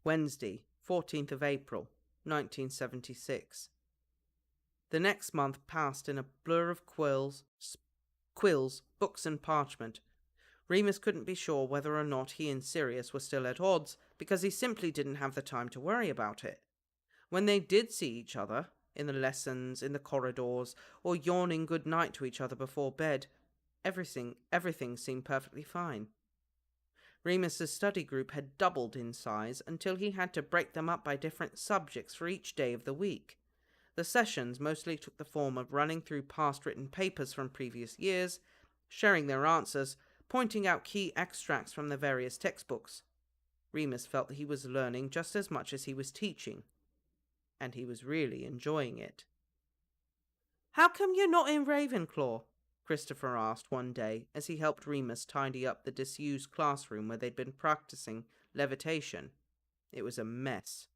Wednesday, 14th of April, 1976. The next month passed in a blur of quills, books and parchment. Remus couldn't be sure whether or not he and Sirius were still at odds, because he simply didn't have the time to worry about it. When they did see each other, in the lessons, in the corridors, or yawning good night to each other before bed, everything seemed perfectly fine. Remus's study group had doubled in size until he had to break them up by different subjects for each day of the week. The sessions mostly took the form of running through past written papers from previous years, sharing their answers, pointing out key extracts from the various textbooks. Remus felt that he was learning just as much as he was teaching, and he was really enjoying it. "How come you're not in Ravenclaw?" Christopher asked one day as he helped Remus tidy up the disused classroom where they'd been practicing levitation. It was a mess.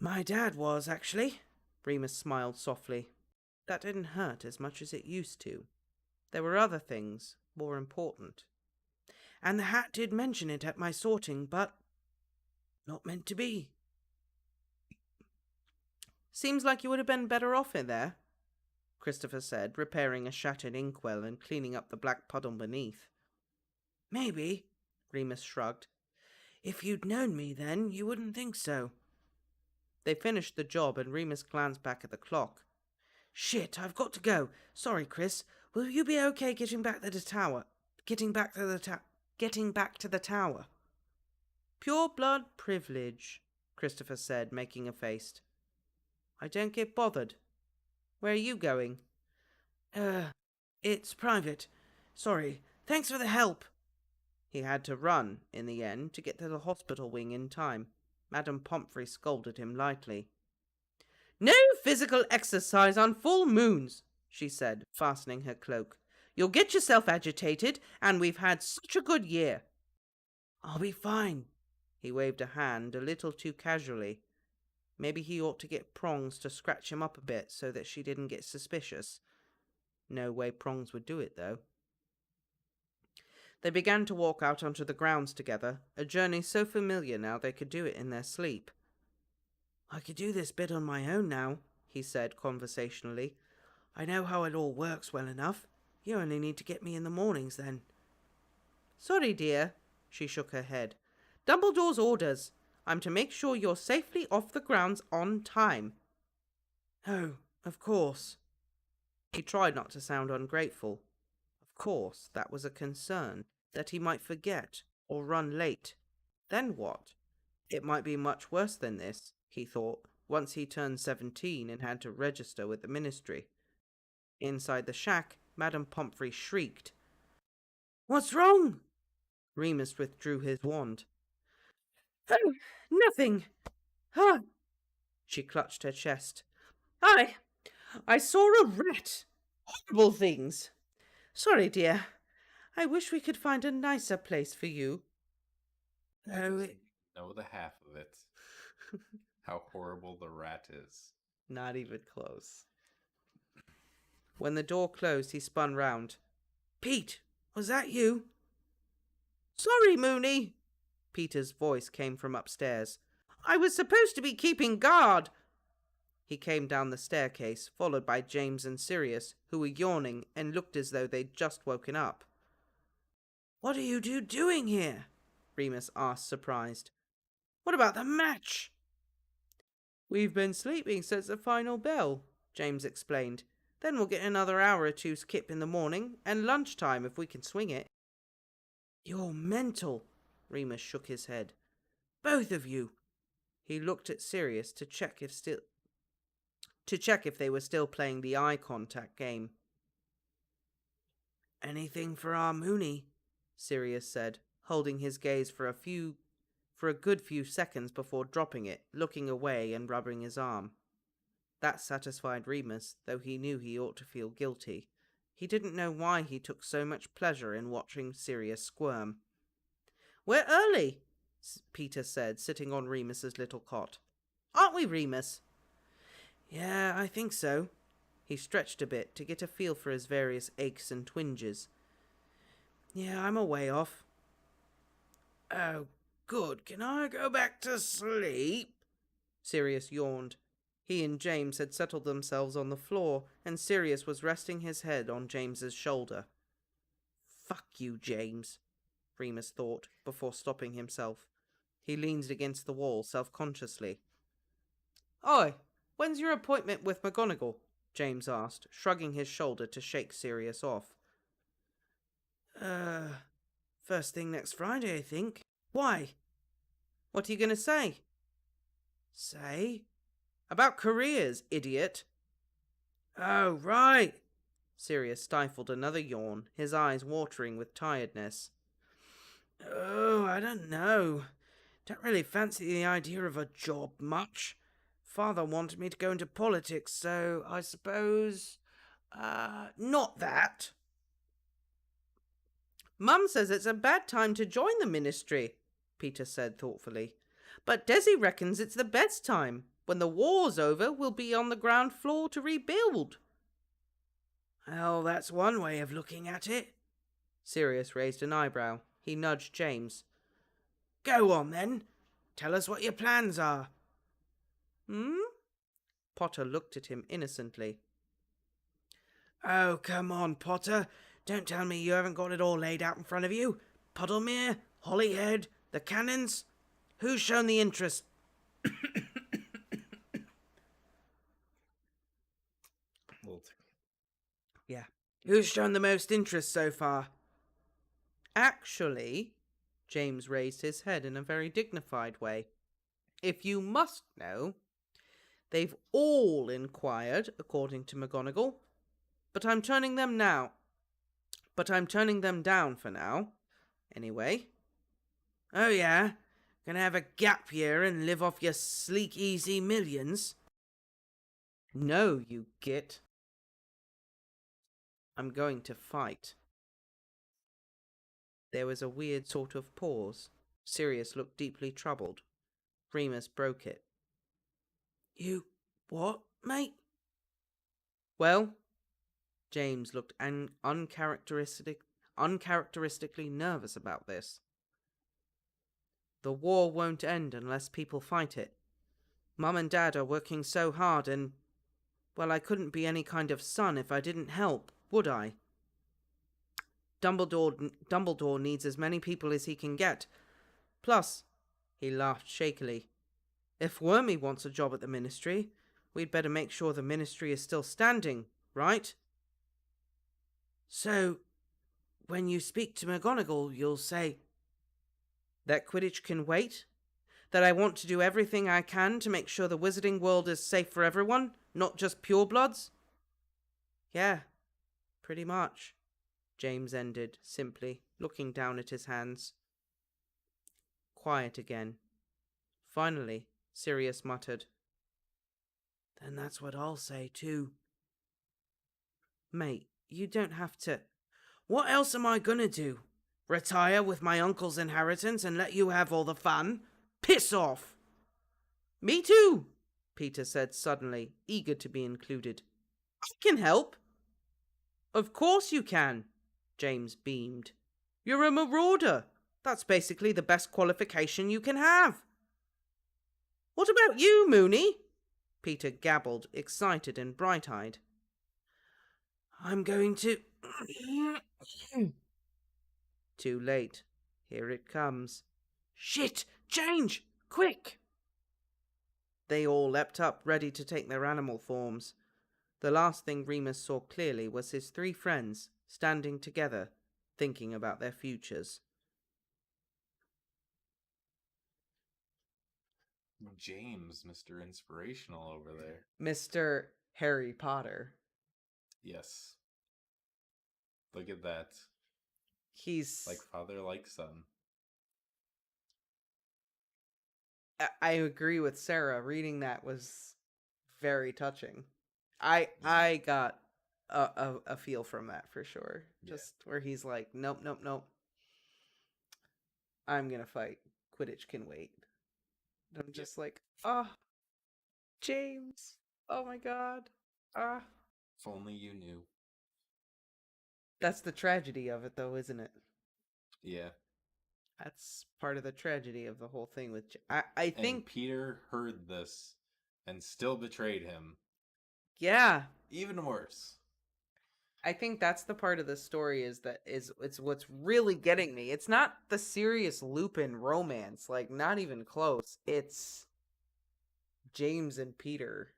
"My dad was, actually," Remus smiled softly. That didn't hurt as much as it used to. There were other things more important. And the hat did mention it at my sorting, but not meant to be. Seems like you would have been better off in there, Christopher said, repairing a shattered inkwell and cleaning up the black puddle beneath. Maybe, Remus shrugged. If you'd known me then, you wouldn't think so. They finished the job and Remus glanced back at the clock. Shit, I've got to go. Sorry, Chris. Will you be okay getting back to the tower? Getting back to the tower. Pure blood privilege, Christopher said, making a face. I don't get bothered. Where are you going? It's private. Sorry. Thanks for the help. He had to run, in the end, to get to the hospital wing in time. Madame Pomfrey scolded him lightly. No physical exercise on full moons, she said, fastening her cloak. You'll get yourself agitated, and we've had such a good year. I'll be fine. He waved a hand a little too casually. Maybe he ought to get Prongs to scratch him up a bit so that she didn't get suspicious. No way Prongs would do it, though. They began to walk out onto the grounds together, a journey so familiar now they could do it in their sleep. I could do this bit on my own now, he said conversationally. I know how it all works well enough. You only need to get me in the mornings then. Sorry, dear, she shook her head. Dumbledore's orders. I'm to make sure you're safely off the grounds on time. Oh, of course. He tried not to sound ungrateful. Of course, that was a concern, that he might forget or run late. Then what? It might be much worse than this, he thought, once he turned 17 and had to register with the ministry. Inside the shack, Madame Pomfrey shrieked. What's wrong? Remus withdrew his wand. Oh, nothing. Ah. She clutched her chest. I saw a rat. Horrible things. Sorry, dear. I wish we could find a nicer place for you. I know the half of it. How horrible the rat is. Not even close. When the door closed, he spun round. Pete, was that you? Sorry, Mooney. Peter's voice came from upstairs. I was supposed to be keeping guard. He came down the staircase, followed by James and Sirius, who were yawning and looked as though they'd just woken up. What are you two doing here? Remus asked, surprised. What about the match? We've been sleeping since the final bell, James explained. Then we'll get another hour or two's kip in the morning, and lunchtime if we can swing it. You're mental, Remus shook his head. Both of you. He looked at Sirius to check if they were still playing the eye contact game. Anything for our Mooney, Sirius said, holding his gaze for a good few seconds before dropping it, looking away and rubbing his arm. That satisfied Remus, though he knew he ought to feel guilty. He didn't know why he took so much pleasure in watching Sirius squirm. We're early, Peter said, sitting on Remus's little cot. Aren't we, Remus? Yeah, I think so. He stretched a bit to get a feel for his various aches and twinges. Yeah, I'm a way off. Oh, good. Can I go back to sleep? Sirius yawned. He and James had settled themselves on the floor, and Sirius was resting his head on James's shoulder. Fuck you, James, Remus thought, before stopping himself. He leaned against the wall self-consciously. Oi, when's your appointment with McGonagall? James asked, shrugging his shoulder to shake Sirius off. First thing next Friday, I think. Why? What are you going to say? Say? About careers, idiot. Oh, right. Sirius stifled another yawn, his eyes watering with tiredness. Oh, I don't know. Don't really fancy the idea of a job much. Father wanted me to go into politics, so I suppose... not that. Mum says it's a bad time to join the ministry, Peter said thoughtfully. But Desi reckons it's the best time. When the war's over, we'll be on the ground floor to rebuild. Well, that's one way of looking at it. Sirius raised an eyebrow. He nudged James. Go on, then. Tell us what your plans are. Potter looked at him innocently. Oh, come on, Potter. Don't tell me you haven't got it all laid out in front of you. Puddlemere, Holyhead, the cannons. Who's shown the interest? Yeah. Who's shown the most interest so far? Actually, James raised his head in a very dignified way. If you must know, they've all inquired, according to McGonagall. But I'm turning them down for now. Anyway. Oh yeah? Gonna have a gap year and live off your sleek, easy millions? No, you git. I'm going to fight. There was a weird sort of pause. Sirius looked deeply troubled. Remus broke it. You what, mate? Well, James looked uncharacteristically nervous about this. The war won't end unless people fight it. Mum and Dad are working so hard and, well, I couldn't be any kind of son if I didn't help, would I? Dumbledore needs as many people as he can get. Plus, he laughed shakily, if Wormy wants a job at the Ministry, we'd better make sure the Ministry is still standing, right? So, when you speak to McGonagall, you'll say that Quidditch can wait? That I want to do everything I can to make sure the wizarding world is safe for everyone, not just purebloods? Yeah, pretty much, James ended simply, looking down at his hands. Quiet again. Finally, Sirius muttered, Then that's what I'll say too. Mate, you don't have to. What else am I gonna do? Retire with my uncle's inheritance and let you have all the fun? Piss off! Me too, Peter said suddenly, eager to be included. I can help. Of course you can, James beamed. You're a Marauder. That's basically the best qualification you can have. What about you, Moony? Peter gabbled, excited and bright-eyed. I'm going to... Too late. Here it comes. Shit! Change! Quick! They all leapt up, ready to take their animal forms. The last thing Remus saw clearly was his three friends, standing together, thinking about their futures. James, Mr. Inspirational over there. Mr. Harry Potter. Yes. Look at that. He's... like father, like son. I agree with Sarah. Reading that was very touching. I got a feel from that for sure. Just where he's like, nope. I'm gonna fight. Quidditch can wait. I'm just like, James. Oh my god. If only you knew. That's the tragedy of it, though, isn't it? Yeah. That's part of the tragedy of the whole thing with... I think... And Peter heard this and still betrayed him. Yeah. Even worse. I think that's the part of the story it's what's really getting me. It's not the serious Lupin romance, like, not even close. It's James and Peter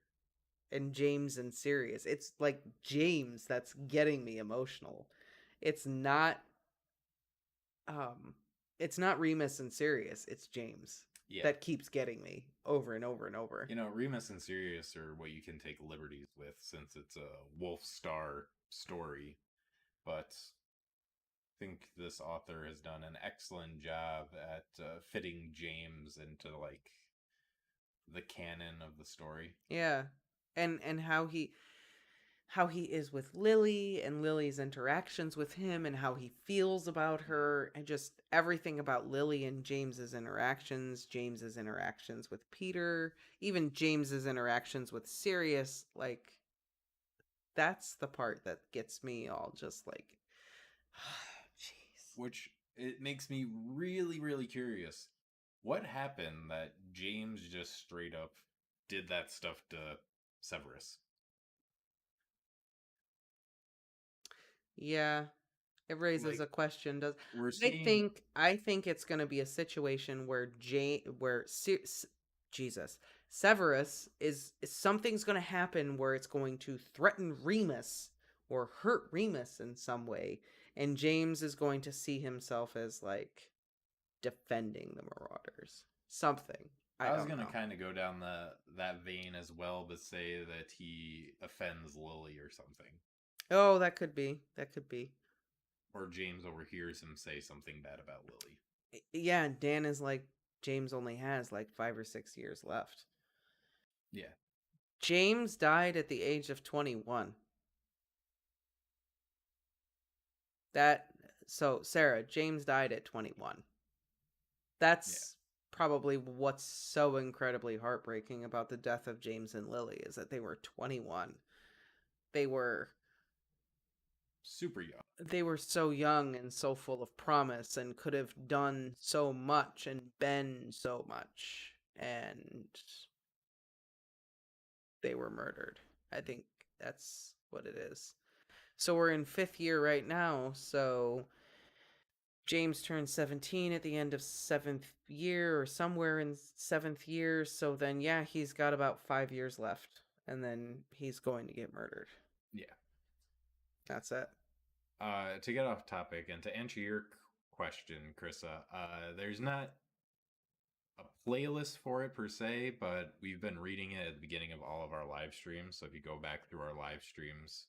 and James and Sirius. It's like James that's getting me emotional. It's not Remus and Sirius, it's James. Yeah. That keeps getting me over and over and over. You know, Remus and Sirius are what you can take liberties with since it's a Wolf Star story. But I think this author has done an excellent job at fitting James into, like, the canon of the story. Yeah. And how he... how he is with Lily and Lily's interactions with him and how he feels about her and just everything about Lily and James's interactions with Peter, even James's interactions with Sirius, like that's the part that gets me all just like jeez. Which it makes me really, really curious. What happened that James just straight up did that stuff to Severus? Yeah, it raises Like, a question. Does we're seeing. I think it's going to be a situation where Jesus Severus is something's going to happen where it's going to threaten Remus or hurt Remus in some way, and James is going to see himself as like defending the Marauders. Something. I I was don't gonna know. kind of go down that vein as well, but say that he offends Lily or something, Oh, that could be. That could be. or James overhears him say something bad about Lily. Yeah, Dan is like James only has like 5 or 6 years left. Yeah, James died at the age of 21. That so Sarah, James died at 21. yeah, That's probably what's so incredibly heartbreaking about the death of James and Lily is that they were 21. They were super young. they were so young and so full of promise and could have done so much and been so much, and they were murdered. I think that's what it is. So we're in 5th year right now, so James turned 17 at the end of 7th year or somewhere in 7th year. So then, yeah, he's got about 5 years left. And then he's going to get murdered. Yeah. That's it. To get off topic and to answer your question, Krissa, there's not a playlist for it per se, but we've been reading it at the beginning of all of our live streams. So if you go back through our live streams,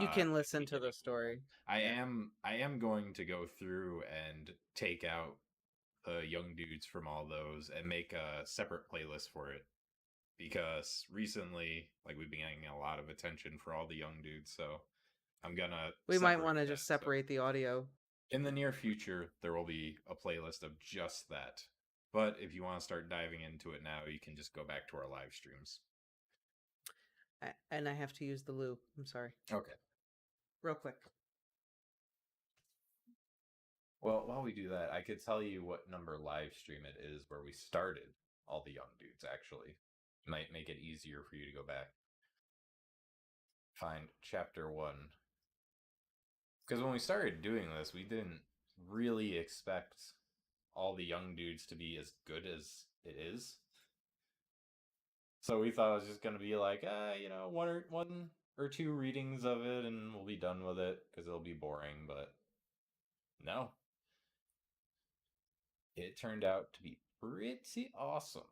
You can at the listen to the beginning, story. I Yeah. am going to go through and take out the young dudes from all those and make a separate playlist for it, because recently, like, we've been getting a lot of attention for all the young dudes, so I'm gonna We might separate want to that. just So separate the audio. in the near future, there will be a playlist of just that. But if you want to start diving into it now, you can just go back to our live streams. And I have to use the loo. I'm sorry. Okay. Real quick. Well, while we do that, I could tell you what number live stream it is where we started all the young dudes, actually. Might make it easier for you to go back. Find chapter 1. Because when we started doing this, we didn't really expect all the young dudes to be as good as it is. So we thought it was just going to be like, one or two readings of it and we'll be done with it because it'll be boring. But no, it turned out to be pretty awesome.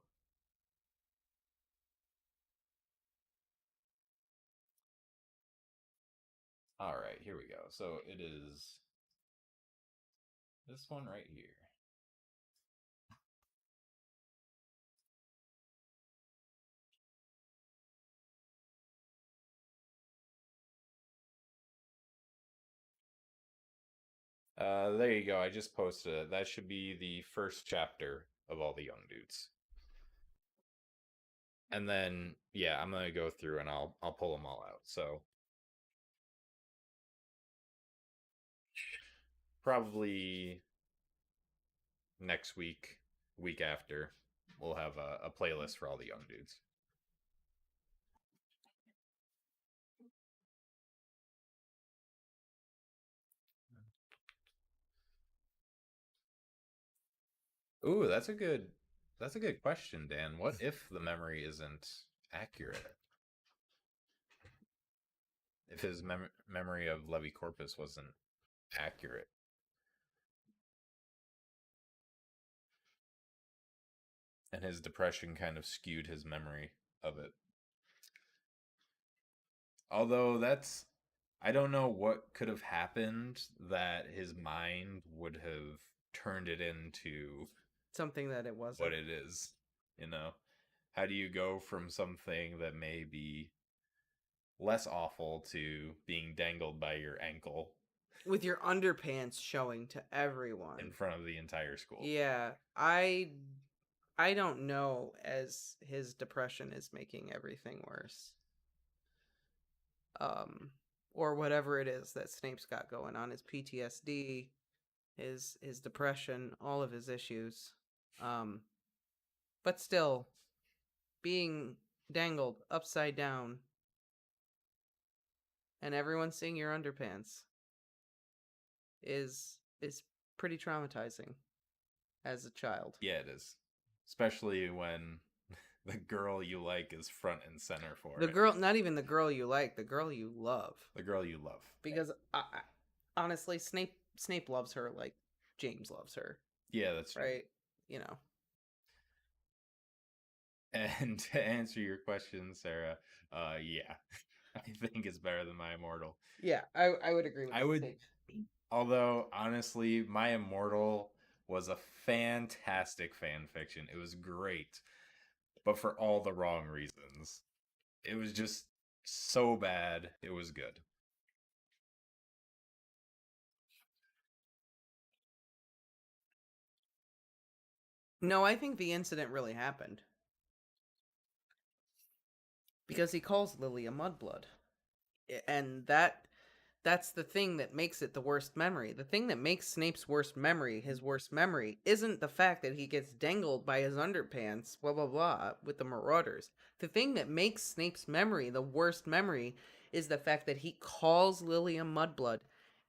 All right, here we go. So it is this one right here. There you go. I just posted it. That should be the first chapter of all the young dudes. And then, yeah, I'm gonna go through and I'll pull them all out. So probably next week after, we'll have a playlist for all the young dudes. Ooh, that's a good question, Dan. What if the memory isn't accurate? If his memory of Levi Corpus wasn't accurate? And his depression kind of skewed his memory of it. Although I don't know what could have happened that his mind would have turned it into Something that it wasn't. what it is, you know? How do you go from something that may be less awful to being dangled by your ankle with your underpants showing to everyone in front of the entire school. Yeah, I don't know, as his depression is making everything worse. Or whatever it is that Snape's got going on, his PTSD, his depression, all of his issues. But still, being dangled upside down and everyone seeing your underpants is pretty traumatizing as a child. Yeah, it is. Especially when the girl you like is front and center for The it. girl, not even the girl you like, the girl you love. The girl you love. Because honestly, Snape loves her like James loves her. Yeah, that's true. Right? You know. And to answer your question, Sarah, yeah, I think it's better than My Immortal. Yeah, I would agree with that. I would, although honestly, My Immortal was a fantastic fan fiction. It was great, but for all the wrong reasons. It was just so bad. It was good. No, I think the incident really happened. Because he calls Lily a mudblood. And that's the thing that makes it the worst memory. The thing that makes Snape's worst memory his worst memory isn't the fact that he gets dangled by his underpants, blah blah blah, with the Marauders. The thing that makes Snape's memory the worst memory is the fact that he calls Lily a mudblood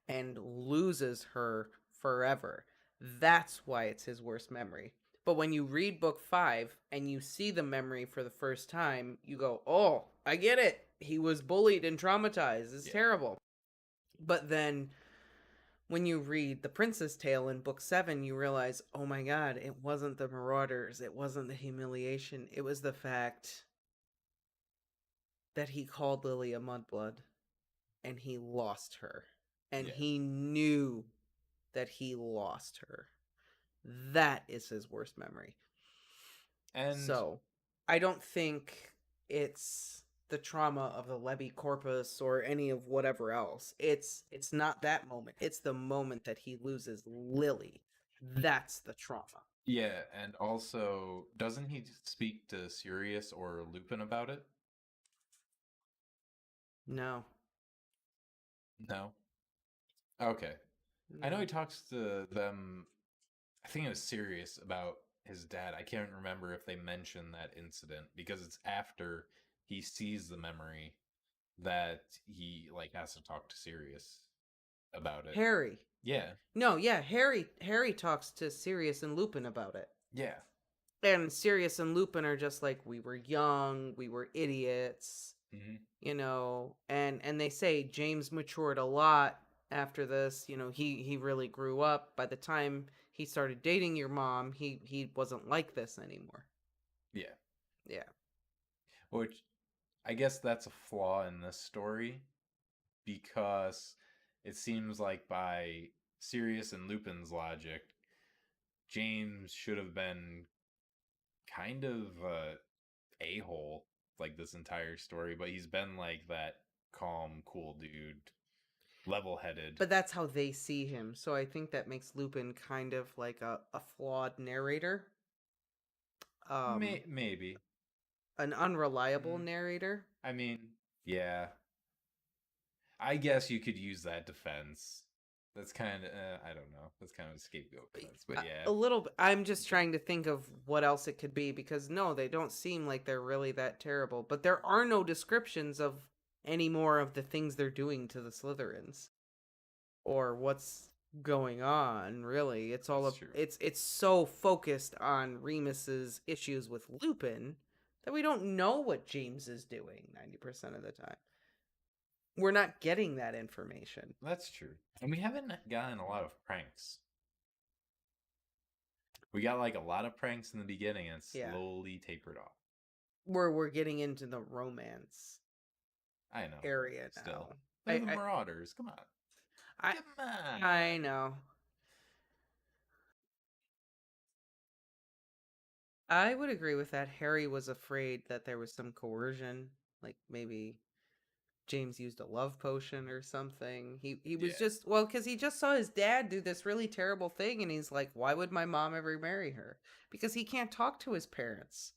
and loses her forever. That's why it's his worst memory. But when you read book 5 and you see the memory for the first time, you go, "Oh, I get it. He was bullied and traumatized. It's terrible." But then when you read The Prince's Tale in book 7, you realize, oh my god, it wasn't the Marauders. It wasn't the humiliation. It was the fact that he called Lily a mudblood and he lost her. And he knew that he lost her. That is his worst memory. And so I don't think it's the trauma of the Levi Corpus or any of whatever else. It's not that moment. It's the moment that he loses Lily. That's the trauma. Yeah, and also, doesn't he speak to Sirius or Lupin about it? No. No. Okay. No. I know he talks to them. I think it was Sirius about his dad. I can't remember if they mention that incident because it's after he sees the memory that he like has to talk to Sirius about it. Harry. Yeah. No, yeah, Harry talks to Sirius and Lupin about it. Yeah. And Sirius and Lupin are just like, we were young, we were idiots. Mm-hmm. You know, and they say James matured a lot after this. You know, he really grew up. By the time he started dating your mom, he wasn't like this anymore. Yeah. Yeah. Which I guess that's a flaw in this story because it seems like by Sirius and Lupin's logic, James should have been kind of a-hole like this entire story, but he's been like that calm, cool dude, level-headed. But that's how they see him. So I think that makes Lupin kind of like a flawed narrator. Maybe. An unreliable narrator. I mean, yeah. I guess you could use that defense. That's kind of, I don't know. That's kind of a scapegoat defense, but yeah. A little bit. I'm just trying to think of what else it could be because no, they don't seem like they're really that terrible. But there are no descriptions of any more of the things they're doing to the Slytherins or what's going on. Really, it's all it's so focused on Remus's issues with Lupin that we don't know what James is doing 90% of the time. We're not getting that information. That's true. And we haven't gotten a lot of pranks. We got like a lot of pranks in the beginning and slowly tapered off. We're getting into the romance area now. Still. They're the Marauders. Come on. Come on. I know. I would agree with that. Harry was afraid that there was some coercion, like maybe James used a love potion or something. He was Yeah. just, well, because he just saw his dad do this really terrible thing, and he's like, why would my mom ever marry her? Because he can't talk to his parents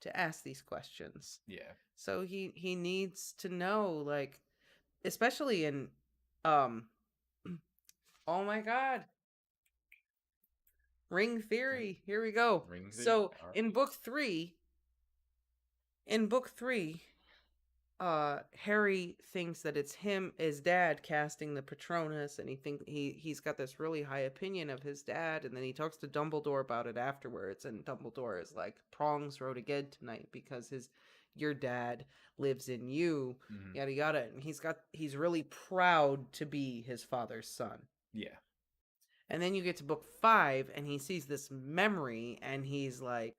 to ask these questions. Yeah. So he needs to know, like, especially in um oh my god, ring theory. Here we go. Ring theory? So All right. in book 3, Harry thinks that it's his dad casting the Patronus, and he's got this really high opinion of his dad, and then he talks to Dumbledore about it afterwards, and Dumbledore is like, prongs rode again tonight because your dad lives in you, yada yada, and he's really proud to be his father's son. Yeah. And then you get to book 5, and he sees this memory, and he's like,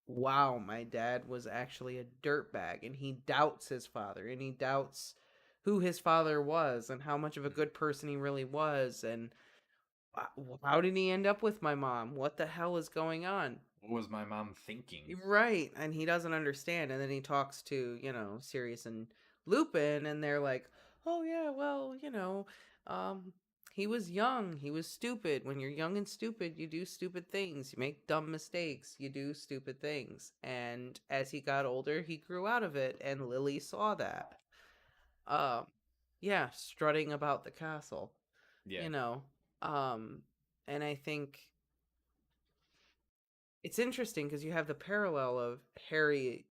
wow, my dad was actually a dirtbag, and he doubts his father, and he doubts who his father was and how much of a good person he really was, and how did he end up with my mom? What the hell is going on? What was my mom thinking? Right, and he doesn't understand, and then he talks to, Sirius and Lupin, and they're like, oh yeah, well, he was young, he was stupid. When you're young and stupid, you do stupid things, you make dumb mistakes, you do stupid things. And as he got older, he grew out of it, and Lily saw that. Yeah, strutting about the castle. Yeah. And I think it's interesting because you have the parallel of Harry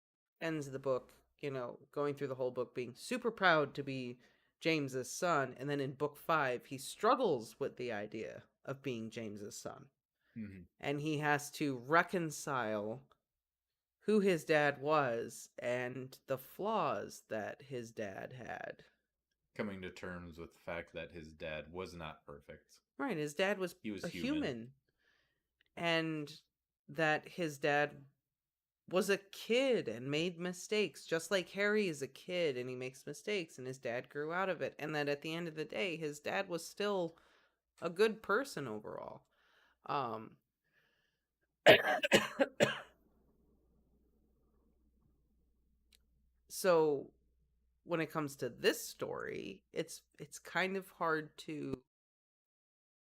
ends the book, going through the whole book being super proud to be James's son, and then in book 5 he struggles with the idea of being James's son. And he has to reconcile who his dad was and the flaws that his dad had. Coming to terms with the fact that his dad was not perfect. Right, his dad was a human. And that his dad was a kid and made mistakes, just like Harry is a kid and he makes mistakes, and his dad grew out of it, and that at the end of the day his dad was still a good person overall. So when it comes to this story, it's kind of hard to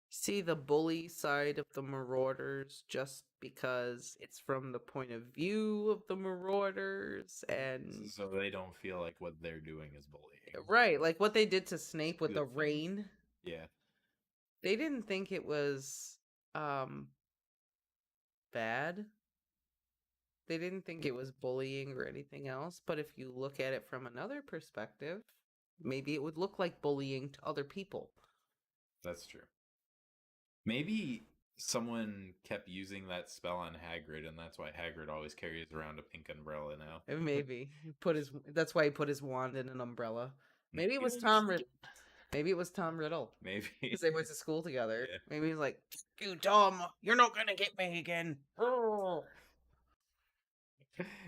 see the bully side of the Marauders just because it's from the point of view of the Marauders, and so they don't feel like what they're doing is bullying. Right, like what they did to Snape with the rain. Yeah. They didn't think it was bad. They didn't think it was bullying or anything else, but if you look at it from another perspective, maybe it would look like bullying to other people. That's true. Maybe someone kept using that spell on Hagrid, and that's why Hagrid always carries around a pink umbrella now. Maybe that's why he put his wand in an umbrella. Maybe it was Tom Riddle. Maybe it was Tom Riddle. Maybe because they went to school together. Yeah. Maybe he's like, "You Tom, you're not gonna get me again."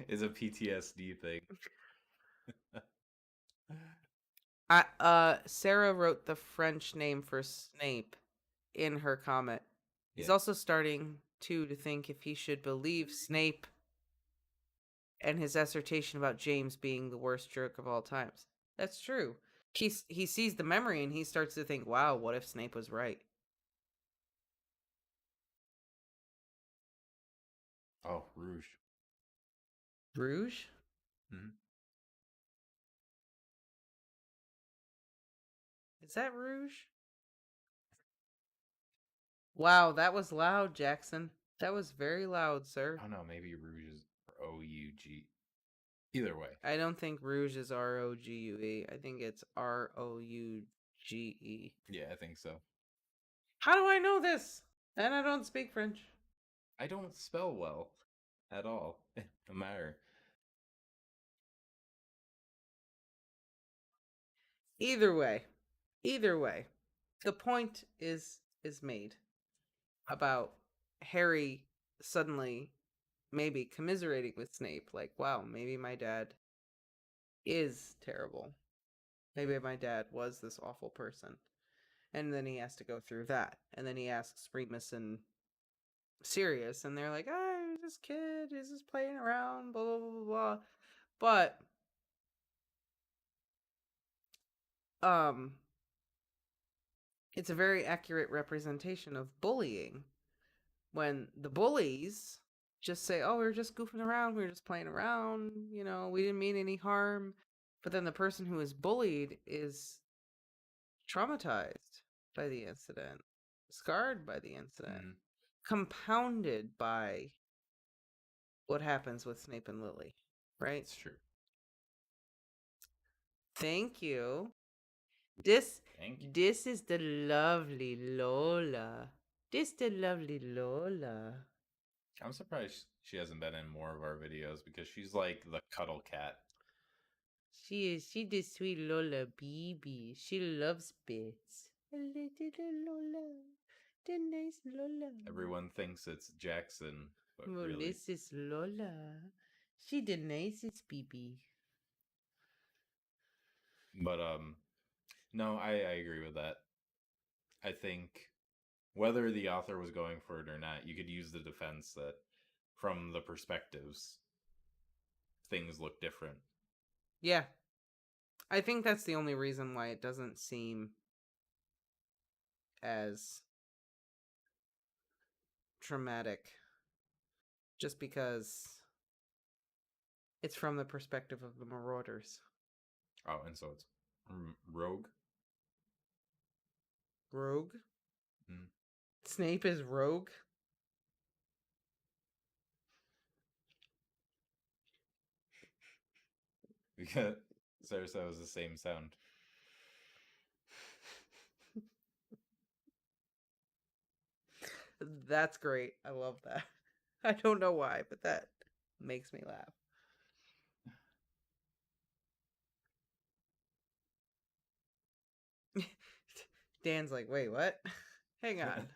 Is a PTSD thing. Sarah wrote the French name for Snape in her comment. He's also starting to think if he should believe Snape and his assertion about James being the worst jerk of all times. That's true. He sees the memory and he starts to think, wow, what if Snape was right? Oh, Rouge. Rouge? Mm-hmm. Is that Rouge? Wow, that was loud, Jackson. That was very loud, sir. Oh no, maybe Rouge is Roug. Either way. I don't think Rouge is Rogue. I think it's Rouge. Yeah, I think so. How do I know this? And I don't speak French. I don't spell well at all. No matter. Either way, the point is made about Harry suddenly maybe commiserating with Snape, like, wow, maybe my dad is terrible. Maybe my dad was this awful person. And then he has to go through that. And then he asks Remus and Sirius, and they're like, oh, he's this kid, he's just playing around, blah, blah, blah, blah. But it's a very accurate representation of bullying when the bullies just say, oh, we were just goofing around, we were just playing around, we didn't mean any harm. But then the person who is bullied is traumatized by the incident, scarred by the incident, compounded by what happens with Snape and Lily, right? It's true. Thank you. This is the lovely Lola. The lovely Lola. I'm surprised she hasn't been in more of our videos because she's like the cuddle cat. She is. She the sweet Lola baby. She loves bits. A little Lola. The nice Lola. Everyone thinks it's Jackson, but well, really, this is Lola. She the nicest baby. But no, I agree with that. I think whether the author was going for it or not, you could use the defense that from the perspectives, things look different. Yeah. I think that's the only reason why it doesn't seem as traumatic. Just because it's from the perspective of the Marauders. Oh, and so it's rogue? Rogue? Snape is rogue? Because Sarah said it was the same sound. That's great. I love that. I don't know why, but that makes me laugh. Dan's like, wait, what? Hang on.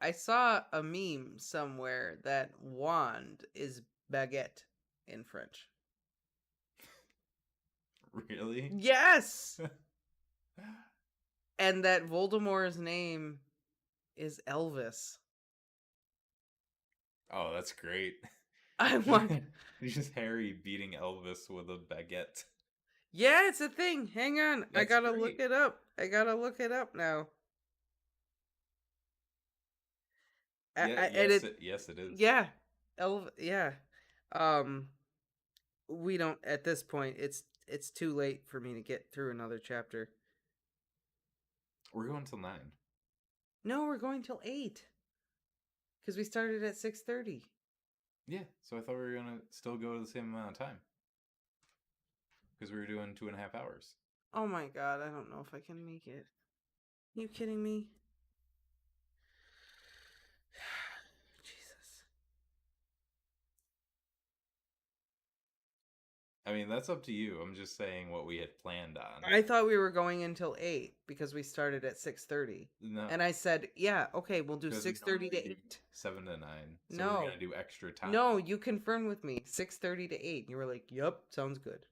I saw a meme somewhere that wand is baguette in French. Really? Yes! And that Voldemort's name is Elvis. Oh, that's great. I want. He's just Harry beating Elvis with a baguette. Yeah, it's a thing. Hang on. That's I gotta great. look it up. I gotta look it up now. Yes, it is. Yeah. Yeah. We don't at this point. It's too late for me to get through another chapter. We're going till 9. No, we're going till 8. Because we started at 6:30. Yeah, so I thought we were gonna still go to the same amount of time. Because we were doing 2.5 hours. Oh my god, I don't know if I can make it. Are you kidding me? Jesus. I mean, that's up to you. I'm just saying what we had planned on. I thought we were going until 8 because we started at 6:30. No. And I said, yeah, okay, we'll do 6:30 to 8. 7 to 9. So No. we're going to do extra time. No, you confirmed with me. 6:30 to 8. You were like, yep, sounds good.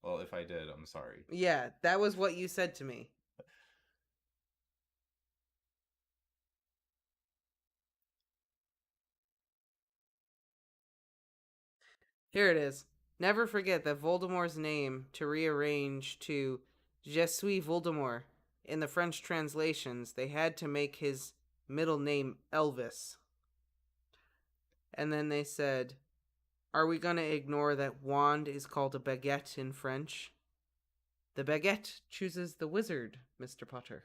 Well, if I did, I'm sorry. Yeah, that was what you said to me. Here it is. Never forget that Voldemort's name to rearrange to Je suis Voldemort. In the French translations, they had to make his middle name Elvis. And then they said, are we going to ignore that wand is called a baguette in French? The baguette chooses the wizard, Mr. Potter.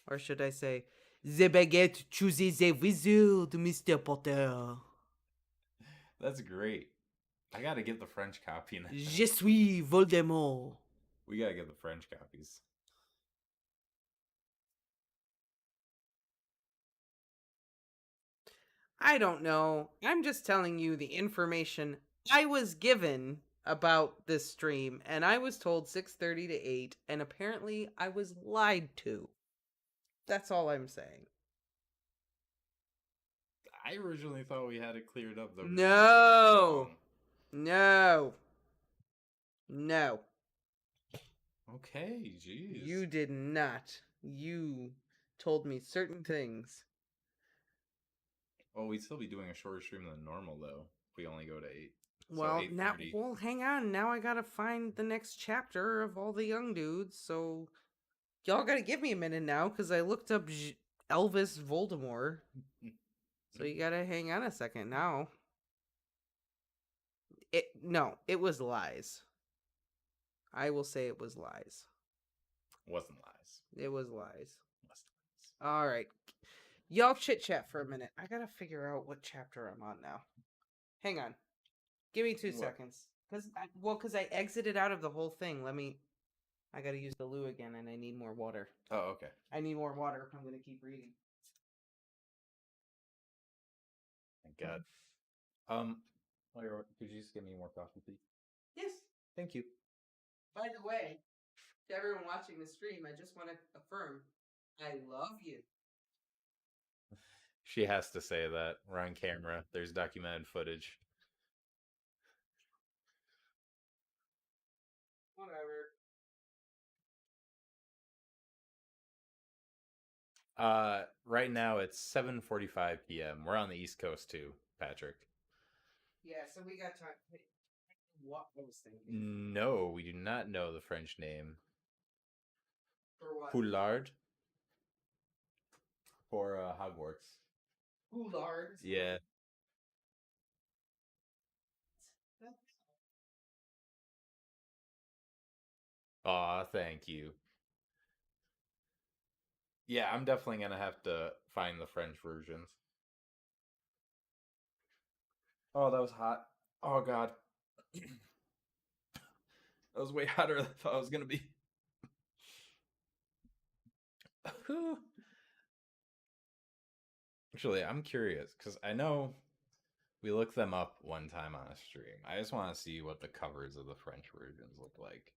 Or should I say, the baguette chooses a wizard, Mr. Potter. That's great. I gotta get the French copy now. Je suis Voldemort. We gotta get the French copies. I don't know. I'm just telling you the information I was given about this stream, and I was told 6:30 to 8, and apparently I was lied to. That's all I'm saying. I originally thought we had it cleared up. No. No. No. Okay, jeez. You did not. You told me certain things. Well, we'd still be doing a shorter stream than normal, though, if we only go to 8. Well, so now, 8:30. well, hang on. Now I gotta find the next chapter of all the young dudes. So y'all gotta give me a minute now, because I looked up Elvis Voldemort. So you gotta hang on a second now. It was lies. I will say it was lies. Wasn't lies. It was lies. Wasn't lies. All right. Y'all chit chat for a minute. I gotta figure out what chapter I'm on now. Hang on. Give me 2 seconds. Because I exited out of the whole thing. I gotta use the loo again, and I need more water. Oh, okay. I need more water if I'm gonna keep reading. Thank God. Could you just give me more coffee, please? Yes. Thank you. By the way, to everyone watching the stream, I just want to affirm, I love you. She has to say that. We're on camera. There's documented footage. Whatever. Right now it's 7:45 p.m. We're on the East Coast too, Patrick. Yeah, so we got time. What I was thinking. No, we do not know the French name. For what? Poulard. For Hogwarts. Poulard. Yeah. Aw, thank you. Yeah, I'm definitely gonna have to find the French versions. Oh, that was hot. Oh God. That was way hotter than I thought it was gonna be. Actually, I'm curious because I know we looked them up one time on a stream. I just want to see what the covers of the French versions look like.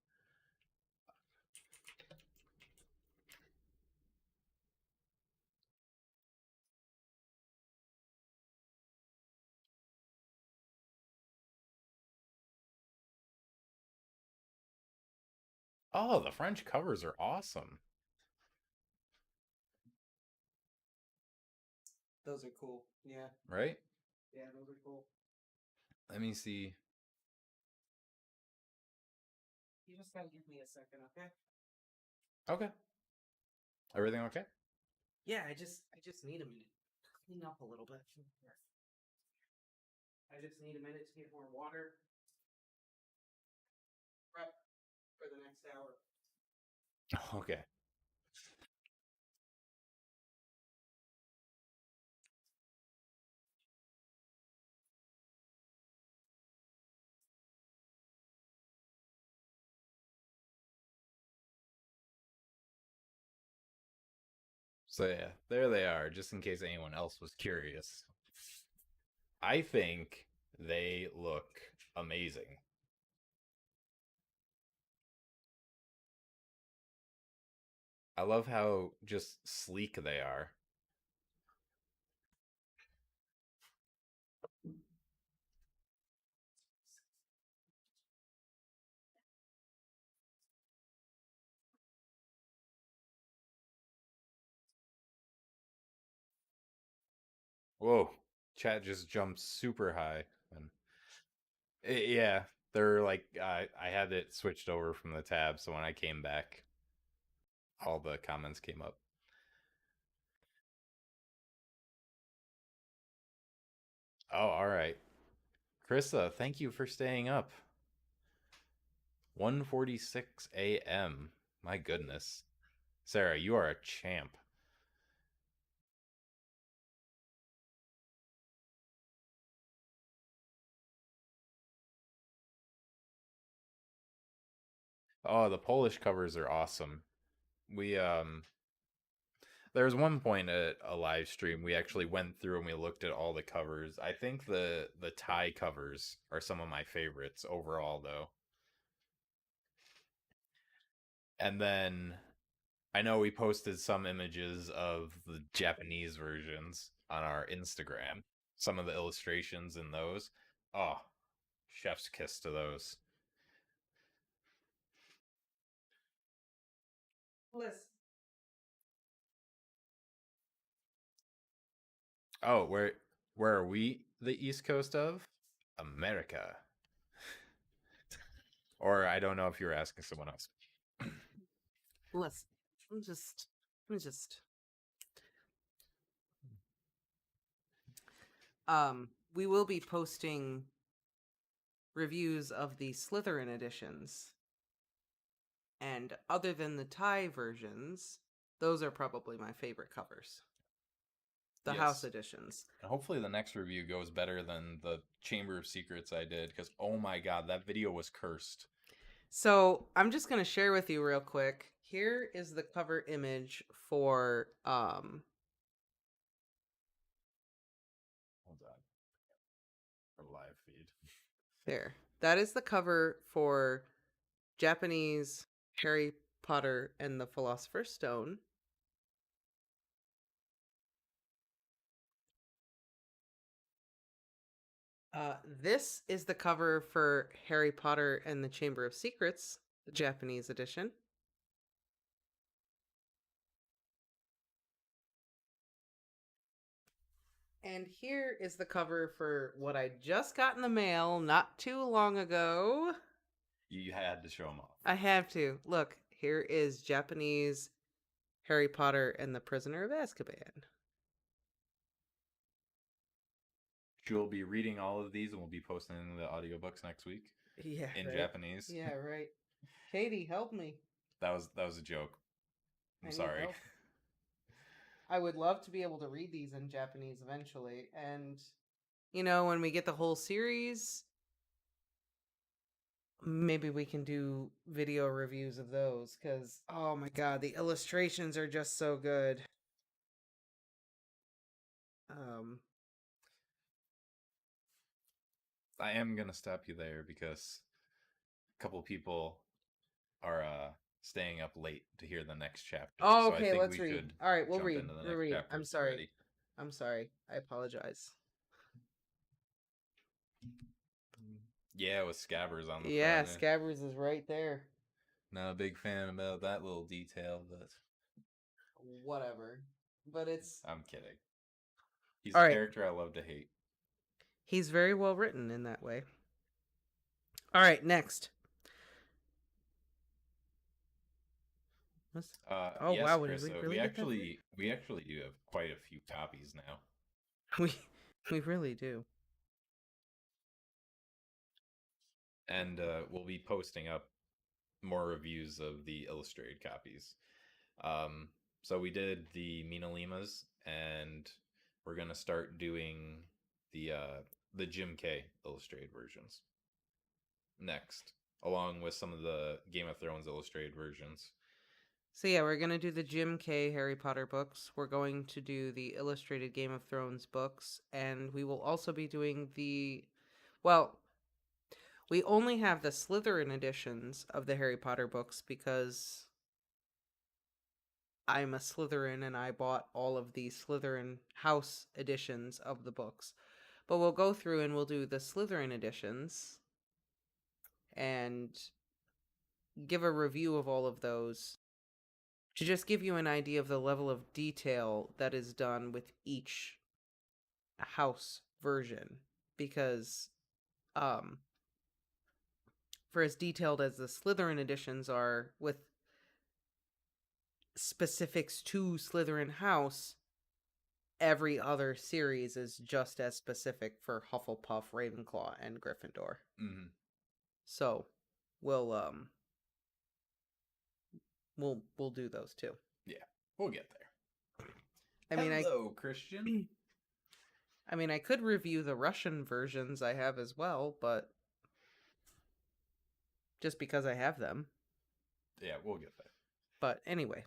Oh, the French covers are awesome. Those are cool. Yeah. Right? Yeah, those are cool. Let me see. You just gotta give me a second, okay? Okay. Everything okay? Yeah, I just need a minute. Clean up a little bit. I just need a minute to get more water. Prep for the next hour. Okay. So yeah, there they are, just in case anyone else was curious. I think they look amazing. I love how just sleek they are. Whoa, chat just jumped super high. And yeah, they're like, I had it switched over from the tab, so when I came back, all the comments came up. Oh, all right. Krista, thank you for staying up. 1:46 a.m. My goodness. Sarah, you are a champ. Oh, the Polish covers are awesome. We there was one point at a live stream we actually went through and we looked at all the covers. I think the Thai covers are some of my favorites overall though. And then I know we posted some images of the Japanese versions on our Instagram. Some of the illustrations in those. Oh, chef's kiss to those. Listen. Oh, where are we the East Coast of? America. Or I don't know if you were asking someone else. Let me just. We will be posting reviews of the Slytherin editions. And other than the Thai versions, those are probably my favorite covers. The house editions. And hopefully the next review goes better than the Chamber of Secrets I did, because oh my god, that video was cursed. So I'm just going to share with you real quick. Here is the cover image for Hold on. Our live feed. There. That is the cover for Japanese Harry Potter and the Philosopher's Stone. This is the cover for Harry Potter and the Chamber of Secrets, the Japanese edition. And here is the cover for what I just got in the mail not too long ago. You had to show them off. I have to. Look, here is Japanese Harry Potter and the Prisoner of Azkaban. She'll be reading all of these and we'll be posting the audiobooks next week. Yeah, in right. Japanese. Yeah, right. Katie, help me. That was a joke. I'm sorry. I would love to be able to read these in Japanese eventually. And, you know, when we get the whole series, maybe we can do video reviews of those. Because, oh my god, the illustrations are just so good. I am going to stop you there because a couple people are staying up late to hear the next chapter. Oh, okay, so let's read. All right, we'll read. We'll read. I'm sorry. Already. I'm sorry. I apologize. Yeah, with Scabbers on the front. Yeah, Scabbers is right there. Not a big fan about that little detail, but whatever. But it's... I'm kidding. He's a character I love to hate. He's very well written in that way. All right, next. Yes, wow, Chris, we actually do have quite a few copies now. We really do. And we'll be posting up more reviews of the illustrated copies. So we did the Mina Limas, and we're gonna start doing the Jim K illustrated versions next, along with some of the Game of Thrones illustrated versions. So yeah, we're going to do the Jim K Harry Potter books. We're going to do the illustrated Game of Thrones books. And we will also be doing the... Well, we only have the Slytherin editions of the Harry Potter books because I'm a Slytherin and I bought all of the Slytherin house editions of the books. But we'll go through and we'll do the Slytherin editions and give a review of all of those to just give you an idea of the level of detail that is done with each house version. Because, for as detailed as the Slytherin editions are with specifics to Slytherin house, every other series is just as specific for Hufflepuff, Ravenclaw, and Gryffindor. Mm-hmm. So, we'll do those too. Yeah, we'll get there. Hello, Christian. I mean, I could review the Russian versions I have as well, but just because I have them. Yeah, we'll get there. But anyway.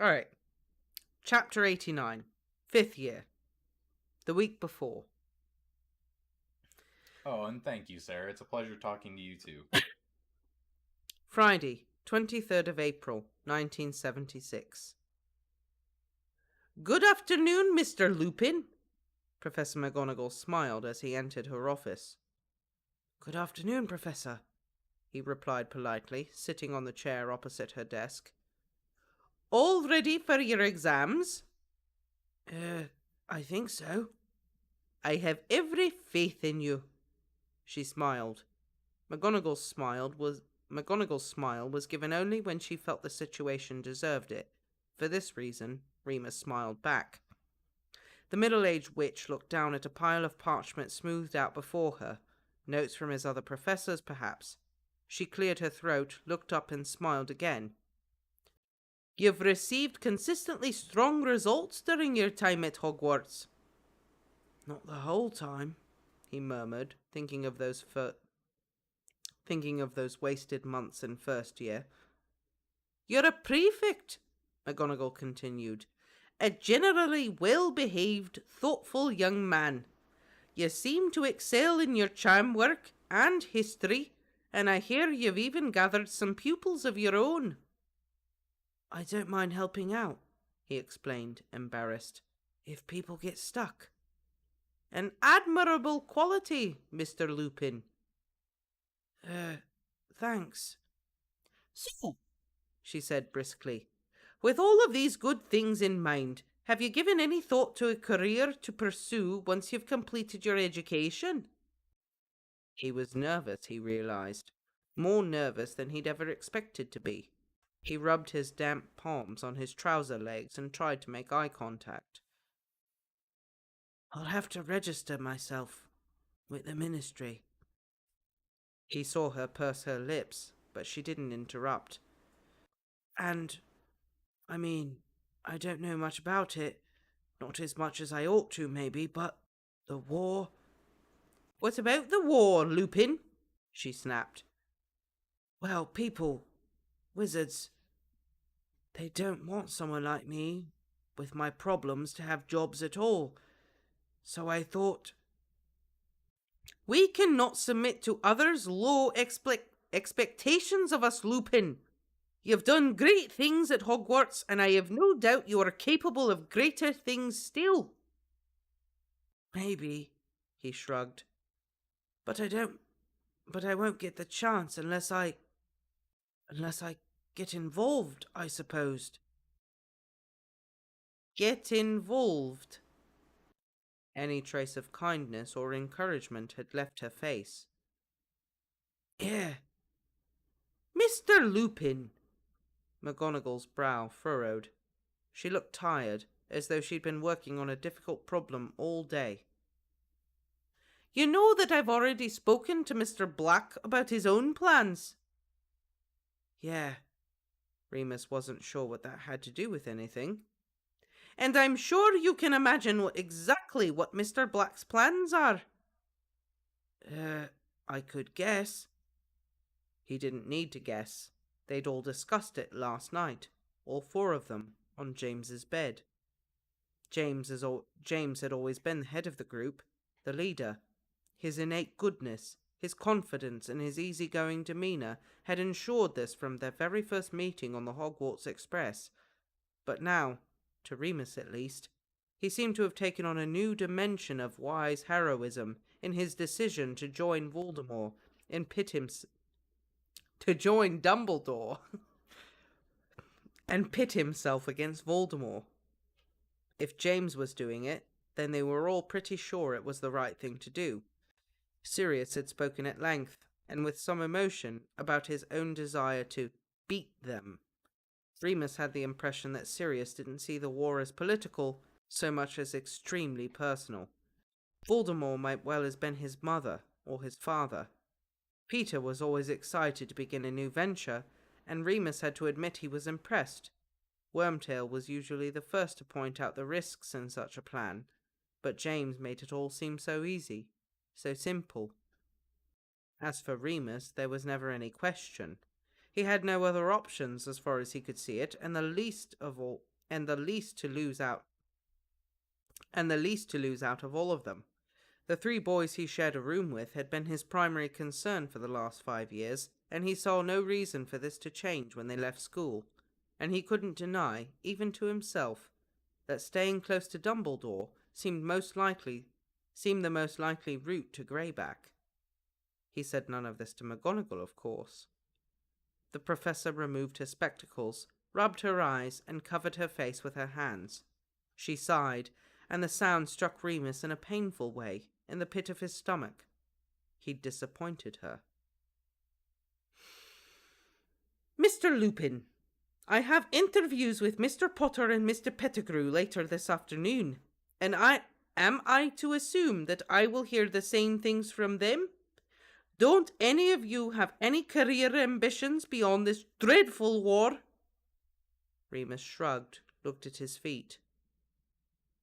All right. Chapter 89. 5th year. The week before. Oh, and thank you, Sarah. It's a pleasure talking to you too. Friday, 23rd of April, 1976. Good afternoon, Mr. Lupin. Professor McGonagall smiled as he entered her office. Good afternoon, Professor, he replied politely, sitting on the chair opposite her desk. All ready for your exams? I think so. I have every faith in you. She smiled. McGonagall's smile McGonagall's smile was given only when she felt the situation deserved it. For this reason, Remus smiled back. The middle-aged witch looked down at a pile of parchment smoothed out before her. Notes from his other professors, perhaps. She cleared her throat, looked up and smiled again. You've received consistently strong results during your time at Hogwarts. Not the whole time, he murmured, thinking of those wasted months in first year. You're a prefect, McGonagall continued. A generally well-behaved, thoughtful young man. You seem to excel in your charm work and history, and I hear you've even gathered some pupils of your own. I don't mind helping out, he explained, embarrassed, if people get stuck. An admirable quality, Mr. Lupin. Thanks. So, she said briskly, with all of these good things in mind, have you given any thought to a career to pursue once you've completed your education? He was nervous, he realized, more nervous than he'd ever expected to be. He rubbed his damp palms on his trouser legs and tried to make eye contact. I'll have to register myself with the ministry. He saw her purse her lips, but she didn't interrupt. And, I don't know much about it. Not as much as I ought to, maybe, but the war... What about the war, Lupin? She snapped. Well, people, wizards, they don't want someone like me, with my problems, to have jobs at all. So I thought... We cannot submit to others' low expectations of us, Lupin. You've done great things at Hogwarts, and I have no doubt you are capable of greater things still. Maybe, he shrugged. But I won't get the chance unless I get involved, I suppose. Get involved? Any trace of kindness or encouragement had left her face. Yeah. Mr. Lupin. McGonagall's brow furrowed. She looked tired, as though she'd been working on a difficult problem all day. You know that I've already spoken to Mr. Black about his own plans. Yeah. Remus wasn't sure what that had to do with anything. And I'm sure you can imagine exactly what Mr. Black's plans are. I could guess. He didn't need to guess. They'd all discussed it last night, all four of them, on James's bed. James had always been the head of the group, the leader. His innate goodness, his confidence and his easygoing demeanour had ensured this from their very first meeting on the Hogwarts Express. But now, to Remus at least, he seemed to have taken on a new dimension of wise heroism in his decision to join Voldemort and join Dumbledore and pit himself against Voldemort. If James was doing it, then they were all pretty sure it was the right thing to do. Sirius had spoken at length, and with some emotion, about his own desire to beat them. Remus had the impression that Sirius didn't see the war as political, so much as extremely personal. Voldemort might well have been his mother or his father. Peter was always excited to begin a new venture, and Remus had to admit he was impressed. Wormtail was usually the first to point out the risks in such a plan, but James made it all seem so easy, so simple. As for Remus, there was never any question. He had no other options as far as he could see it, and the least to lose out of all of them. The three boys he shared a room with had been his primary concern for the last 5 years, and he saw no reason for this to change when they left school, and he couldn't deny, even to himself, that staying close to Dumbledore seemed the most likely route to Greyback. He said none of this to McGonagall, of course. The professor removed her spectacles, rubbed her eyes, and covered her face with her hands. She sighed, and the sound struck Remus in a painful way, in the pit of his stomach. He'd disappointed her. Mr. Lupin, I have interviews with Mr. Potter and Mr. Pettigrew later this afternoon, and am I to assume that I will hear the same things from them? Don't any of you have any career ambitions beyond this dreadful war? Remus shrugged, looked at his feet.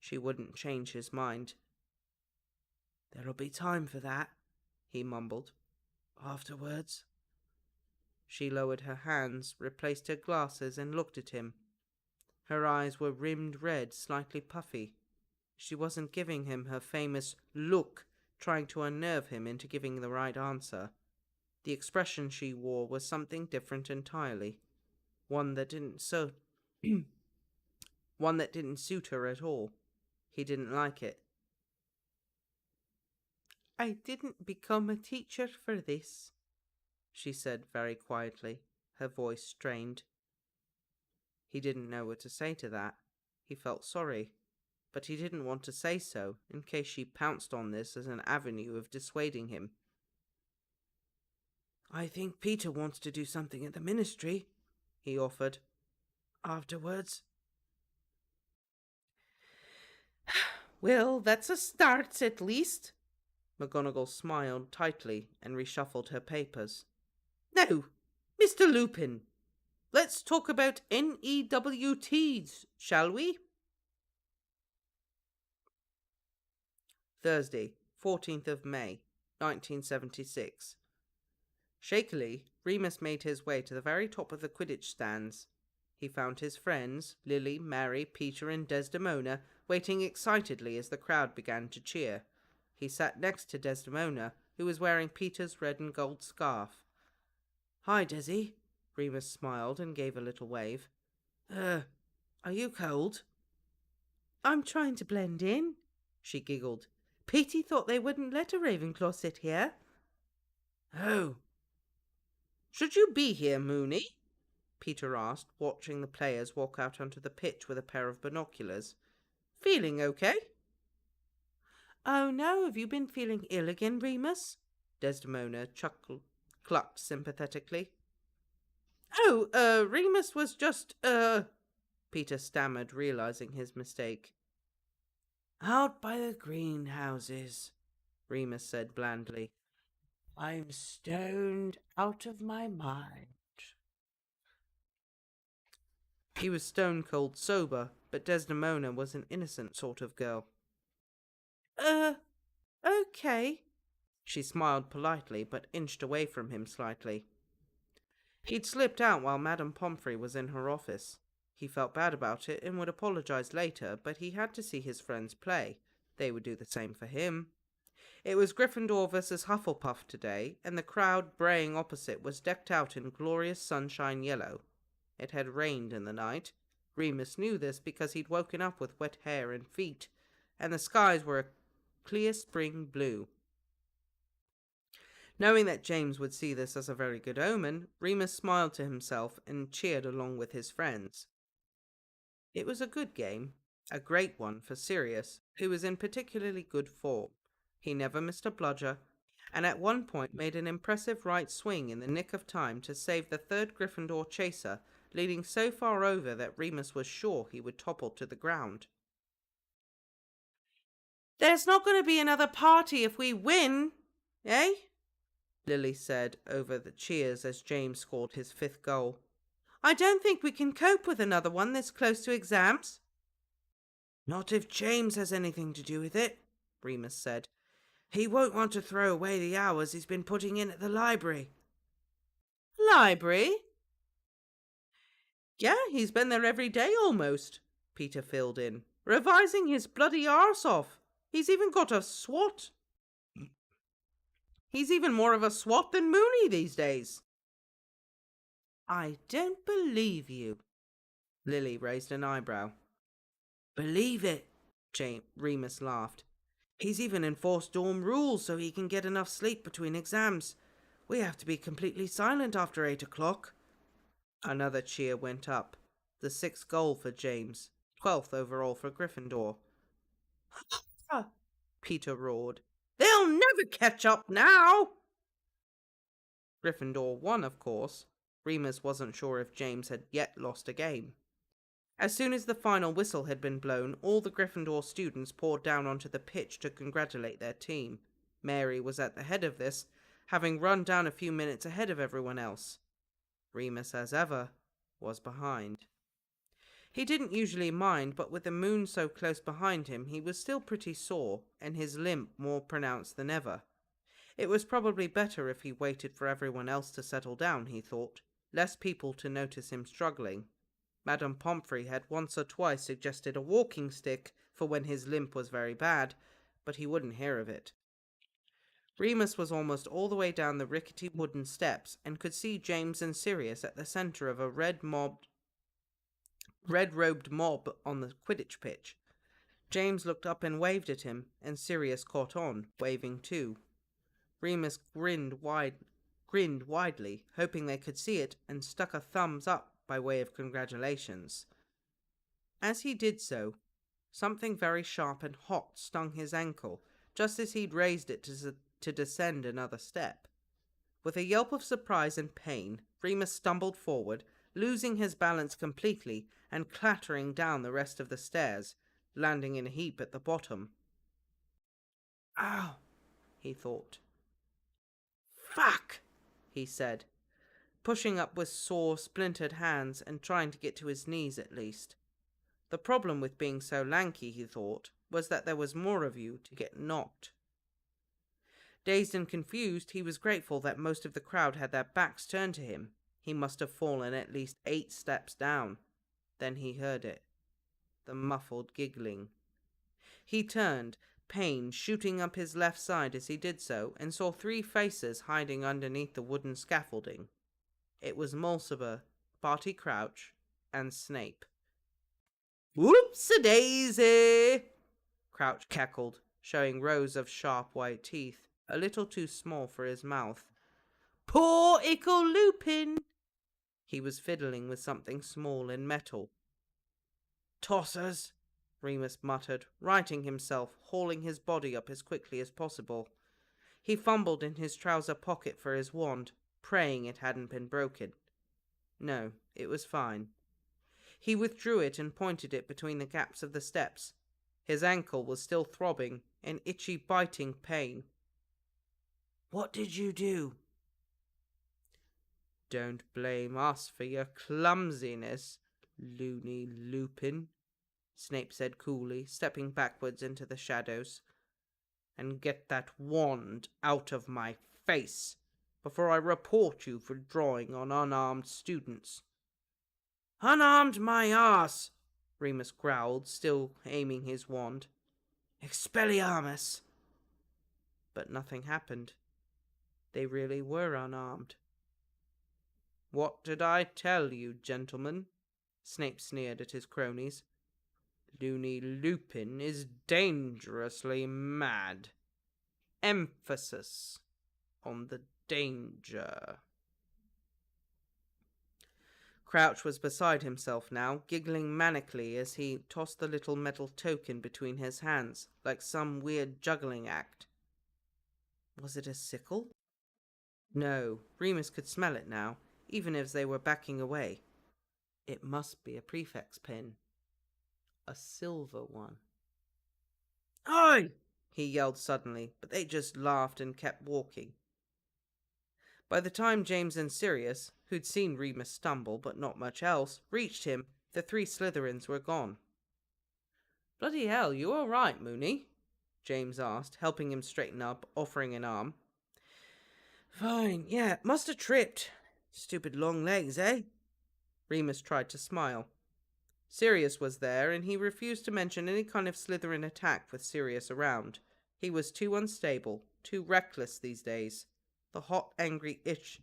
She wouldn't change his mind. There'll be time for that, he mumbled. Afterwards. She lowered her hands, replaced her glasses, and looked at him. Her eyes were rimmed red, slightly puffy. She wasn't giving him her famous look, trying to unnerve him into giving the right answer. The expression she wore was something different entirely, one that didn't suit her at all. He didn't like it. I didn't become a teacher for this, she said very quietly, her voice strained. He didn't know what to say to that. He felt sorry, but he didn't want to say so in case she pounced on this as an avenue of dissuading him. I think Peter wants to do something at the ministry, he offered. Afterwards. Well, that's a start, at least. McGonagall smiled tightly and reshuffled her papers. Now, Mr. Lupin, let's talk about NEWTs, shall we? Thursday, 14th of May, 1976. Shakily, Remus made his way to the very top of the Quidditch stands. He found his friends, Lily, Mary, Peter, and Desdemona, waiting excitedly as the crowd began to cheer. He sat next to Desdemona, who was wearing Peter's red and gold scarf. Hi, Desi. Remus smiled and gave a little wave. Are you cold? I'm trying to blend in, she giggled. Petey thought they wouldn't let a Ravenclaw sit here. Oh. Should you be here, Moony? Peter asked, watching the players walk out onto the pitch with a pair of binoculars. Feeling okay? Oh no, have you been feeling ill again, Remus? Desdemona clucked sympathetically. Oh, Remus was just, Peter stammered, realizing his mistake. Out by the greenhouses, Remus said blandly. I'm stoned out of my mind. He was stone cold sober, but Desdemona was an innocent sort of girl. Okay. She smiled politely, but inched away from him slightly. He'd slipped out while Madame Pomfrey was in her office. He felt bad about it and would apologize later, but he had to see his friends play. They would do the same for him. It was Gryffindor versus Hufflepuff today, and the crowd braying opposite was decked out in glorious sunshine yellow. It had rained in the night. Remus knew this because he'd woken up with wet hair and feet, and the skies were a clear spring blue. Knowing that James would see this as a very good omen, Remus smiled to himself and cheered along with his friends. It was a good game, a great one for Sirius, who was in particularly good form. He never missed a bludger, and at one point made an impressive right swing in the nick of time to save the third Gryffindor chaser, leaning so far over that Remus was sure he would topple to the ground. There's not going to be another party if we win, eh? Lily said over the cheers as James scored his 5th goal. I don't think we can cope with another one this close to exams. Not if James has anything to do with it, Remus said. He won't want to throw away the hours he's been putting in at the library. Library? Yeah, he's been there every day almost, Peter filled in, revising his bloody arse off. He's even got a SWAT. He's even more of a SWAT than Moony these days. I don't believe you. Lily raised an eyebrow. Believe it, Remus laughed. He's even enforced dorm rules so he can get enough sleep between exams. We have to be completely silent after 8 o'clock. Another cheer went up. The 6th goal for James, 12th overall for Gryffindor. Peter roared. They'll never catch up now! Gryffindor won, of course, Remus wasn't sure if James had yet lost a game. As soon as the final whistle had been blown, all the Gryffindor students poured down onto the pitch to congratulate their team. Mary was at the head of this, having run down a few minutes ahead of everyone else. Remus, as ever, was behind. He didn't usually mind, but with the moon so close behind him, he was still pretty sore, and his limp more pronounced than ever. It was probably better if he waited for everyone else to settle down, he thought. Less people to notice him struggling. Madame Pomfrey had once or twice suggested a walking stick for when his limp was very bad, but he wouldn't hear of it. Remus was almost all the way down the rickety wooden steps and could see James and Sirius at the centre of a red-robed mob on the Quidditch pitch. James looked up and waved at him, and Sirius caught on, waving too. Remus grinned widely, hoping they could see it, and stuck a thumbs up by way of congratulations. As he did so, something very sharp and hot stung his ankle, just as he'd raised it to descend another step. With a yelp of surprise and pain, Remus stumbled forward, losing his balance completely and clattering down the rest of the stairs, landing in a heap at the bottom. "Ow," he thought. "Fuck," he said, pushing up with sore, splintered hands and trying to get to his knees at least. The problem with being so lanky, he thought, was that there was more of you to get knocked. Dazed and confused, he was grateful that most of the crowd had their backs turned to him. He must have fallen at least 8 steps down. Then he heard it. The muffled giggling. He turned, pain shooting up his left side as he did so, and saw 3 faces hiding underneath the wooden scaffolding. It was Mulciber, Barty Crouch, and Snape. "Whoops-a-daisy!" Crouch cackled, showing rows of sharp white teeth, a little too small for his mouth. "Poor ickle Lupin!" He was fiddling with something small and metal. "Tossers!" Remus muttered, righting himself, hauling his body up as quickly as possible. He fumbled in his trouser pocket for his wand, praying it hadn't been broken. No, it was fine. He withdrew it and pointed it between the gaps of the steps. His ankle was still throbbing, an itchy, biting pain. "What did you do?" "Don't blame us for your clumsiness, loony Lupin," Snape said coolly, stepping backwards into the shadows. "And get that wand out of my face before I report you for drawing on unarmed students." "Unarmed my arse!" Remus growled, still aiming his wand. "Expelliarmus!" But nothing happened. They really were unarmed. "What did I tell you, gentlemen?" Snape sneered at his cronies. "Loony Lupin is dangerously mad. Emphasis on the danger." Crouch was beside himself now, giggling manically as he tossed the little metal token between his hands, like some weird juggling act. Was it a sickle? No, Remus could smell it now, even as they were backing away. It must be a prefect's pin. A silver one. "Oi!" he yelled suddenly, but they just laughed and kept walking. By the time James and Sirius, who'd seen Remus stumble but not much else, reached him, the 3 Slytherins were gone. "Bloody hell, you all right, Moony?" James asked, helping him straighten up, offering an arm. "Fine, yeah, must have tripped. Stupid long legs, eh?" Remus tried to smile. Sirius was there, and he refused to mention any kind of Slytherin attack with Sirius around. He was too unstable, too reckless these days. The hot, angry itch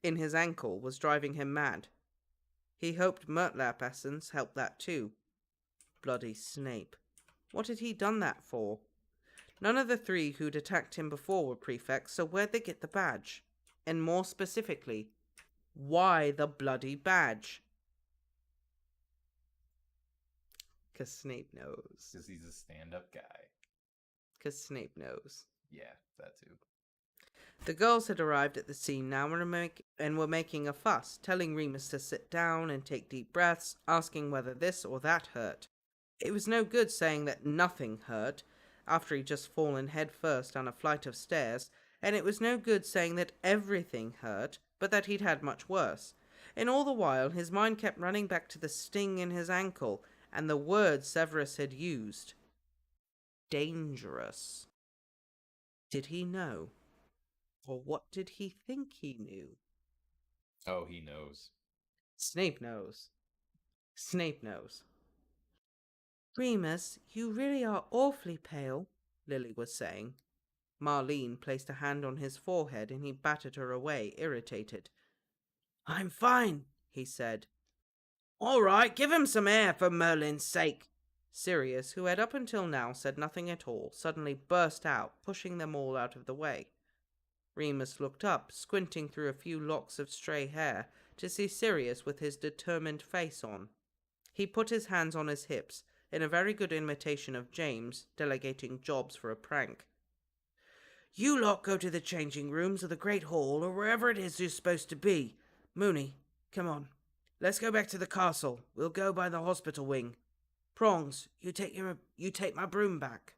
in his ankle was driving him mad. He hoped Murtlap essence helped that too. Bloody Snape. What had he done that for? None of the 3 who'd attacked him before were prefects, so where'd they get the badge? And more specifically, why the bloody badge? 'Cause Snape knows. Because he's a stand-up guy. 'Cause Snape knows. Yeah, that too. The girls had arrived at the scene now and were making a fuss, telling Remus to sit down and take deep breaths, asking whether this or that hurt. It was no good saying that nothing hurt, after he'd just fallen head first down a flight of stairs, and it was no good saying that everything hurt, but that he'd had much worse. And all the while his mind kept running back to the sting in his ankle and the words Severus had used. Dangerous. Did he know? Or what did he think he knew? Oh, he knows. Snape knows. Snape knows. Remus, you really are awfully pale, Lily was saying. Marlene placed a hand on his forehead and he battered her away, irritated. I'm fine, he said. All right, give him some air for Merlin's sake. Sirius, who had up until now said nothing at all, suddenly burst out, pushing them all out of the way. Remus looked up, squinting through a few locks of stray hair, to see Sirius with his determined face on. He put his hands on his hips, in a very good imitation of James, delegating jobs for a prank. You lot go to the changing rooms or the Great Hall or wherever it is you're supposed to be. Moony, come on. Let's go back to the castle. We'll go by the hospital wing. Prongs, you take my broom back.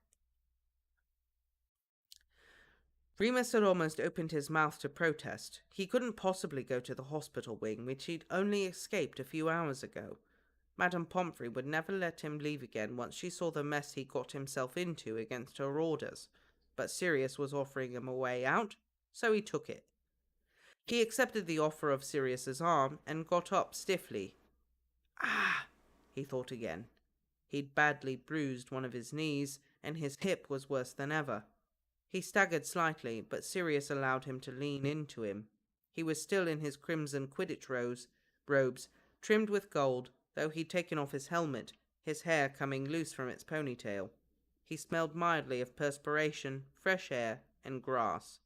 Remus had almost opened his mouth to protest. He couldn't possibly go to the hospital wing, which he'd only escaped a few hours ago. Madame Pomfrey would never let him leave again once she saw the mess he got himself into against her orders. But Sirius was offering him a way out, so he took it. He accepted the offer of Sirius's arm and got up stiffly. Ah, he thought again. He'd badly bruised one of his knees, and his hip was worse than ever. He staggered slightly, but Sirius allowed him to lean into him. He was still in his crimson Quidditch robes, trimmed with gold, though he'd taken off his helmet, his hair coming loose from its ponytail. He smelled mildly of perspiration, fresh air, and grass.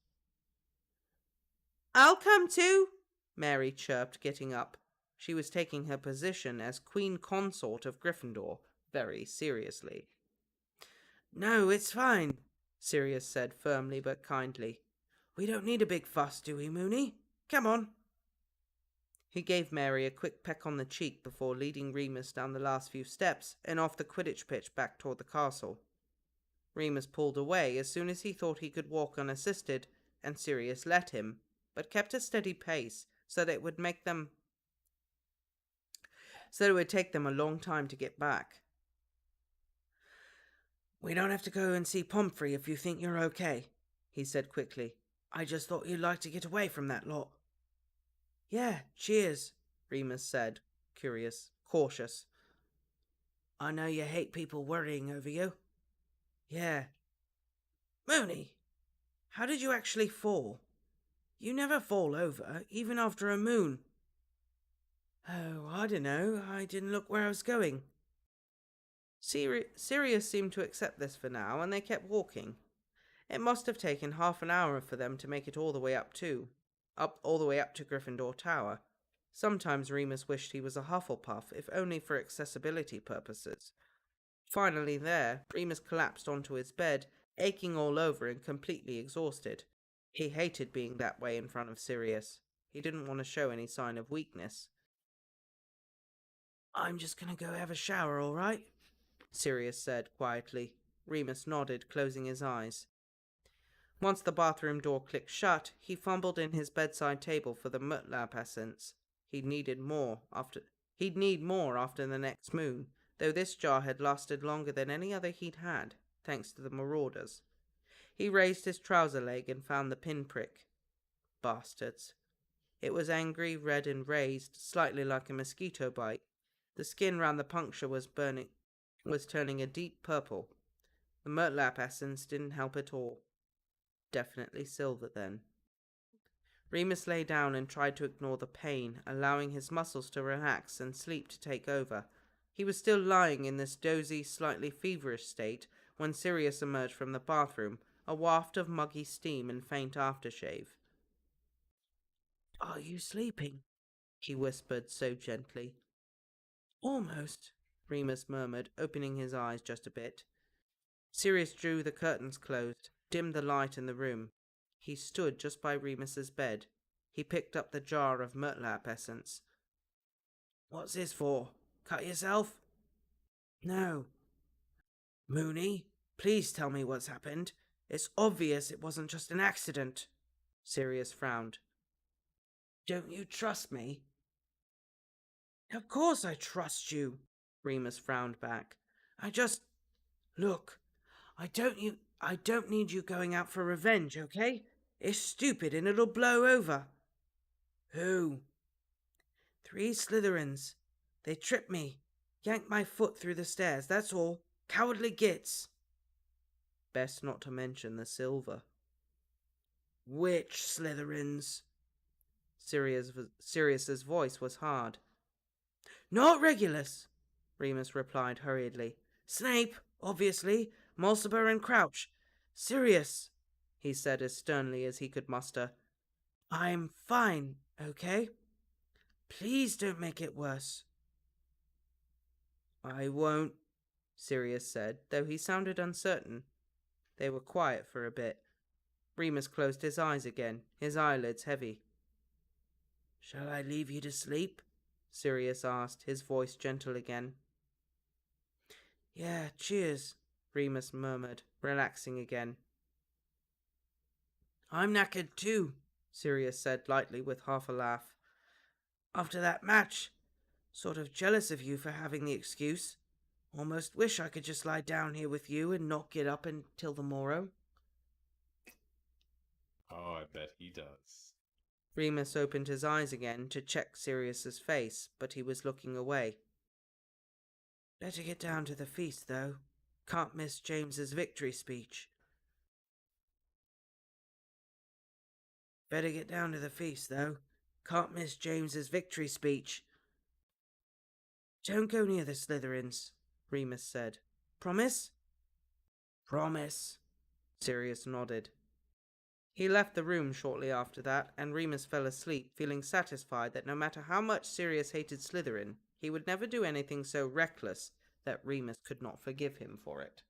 I'll come too, Mary chirped, getting up. She was taking her position as Queen Consort of Gryffindor, very seriously. No, it's fine, Sirius said firmly but kindly. We don't need a big fuss, do we, Moony? Come on. He gave Mary a quick peck on the cheek before leading Remus down the last few steps and off the Quidditch pitch back toward the castle. Remus pulled away as soon as he thought he could walk unassisted, and Sirius let him, but kept a steady pace so that it would take them a long time to get back. We don't have to go and see Pomfrey if you think you're okay, he said quickly. I just thought you'd like to get away from that lot. Yeah, cheers, Remus said, cautious. I know you hate people worrying over you. Yeah. Moony, how did you actually fall? You never fall over, even after a moon. Oh, I don't know. I didn't look where I was going. Sirius seemed to accept this for now, and they kept walking. It must have taken half an hour for them to make it all the way up to Gryffindor Tower. Sometimes Remus wished he was a Hufflepuff, if only for accessibility purposes. Finally there, Remus collapsed onto his bed, aching all over and completely exhausted. He hated being that way in front of Sirius. He didn't want to show any sign of weakness. I'm just going to go have a shower, all right? Sirius said quietly. Remus nodded, closing his eyes. Once the bathroom door clicked shut, he fumbled in his bedside table for the mutlap essence. He'd need more after the next moon, though this jar had lasted longer than any other he'd had, thanks to the Marauders. He raised his trouser leg and found the pinprick. Bastards. It was angry, red and raised, slightly like a mosquito bite. The skin round the puncture was turning a deep purple. The mutlap essence didn't help at all. Definitely silver, then. Remus lay down and tried to ignore the pain, allowing his muscles to relax and sleep to take over. He was still lying in this dozy, slightly feverish state when Sirius emerged from the bathroom, a waft of muggy steam and faint aftershave. Are you sleeping? He whispered so gently. Almost, Remus murmured, opening his eyes just a bit. Sirius drew the curtains closed, dimmed the light in the room. He stood just by Remus's bed. He picked up the jar of murtlap essence. What's this for? Cut yourself? No. Moony, please tell me what's happened. It's obvious it wasn't just an accident. Sirius frowned. Don't you trust me? Of course I trust you, Remus frowned back. Look, I don't need you going out for revenge, okay? It's stupid and it'll blow over. Who? 3 Slytherins. They tripped me, yanked my foot through the stairs, that's all. Cowardly gits. Best not to mention the silver. Which Slytherins? Sirius's voice was hard. Not Regulus, Remus replied hurriedly. Snape, obviously, Mulciber and Crouch. Sirius, he said as sternly as he could muster. I'm fine, okay? Please don't make it worse. I won't, Sirius said, though he sounded uncertain. They were quiet for a bit. Remus closed his eyes again, his eyelids heavy. Shall I leave you to sleep? Sirius asked, his voice gentle again. Yeah, cheers, Remus murmured, relaxing again. I'm knackered too, Sirius said lightly with half a laugh. After that match, sort of jealous of you for having the excuse. Almost wish I could just lie down here with you and not get up until the morrow. Oh, I bet he does. Remus opened his eyes again to check Sirius's face, but he was looking away. Better get down to the feast, though. Can't miss James's victory speech. Better get down to the feast, though. Can't miss James's victory speech. Don't go near the Slytherins, Remus said. Promise? Promise, Sirius nodded. He left the room shortly after that, and Remus fell asleep, feeling satisfied that no matter how much Sirius hated Slytherin, he would never do anything so reckless that Remus could not forgive him for it.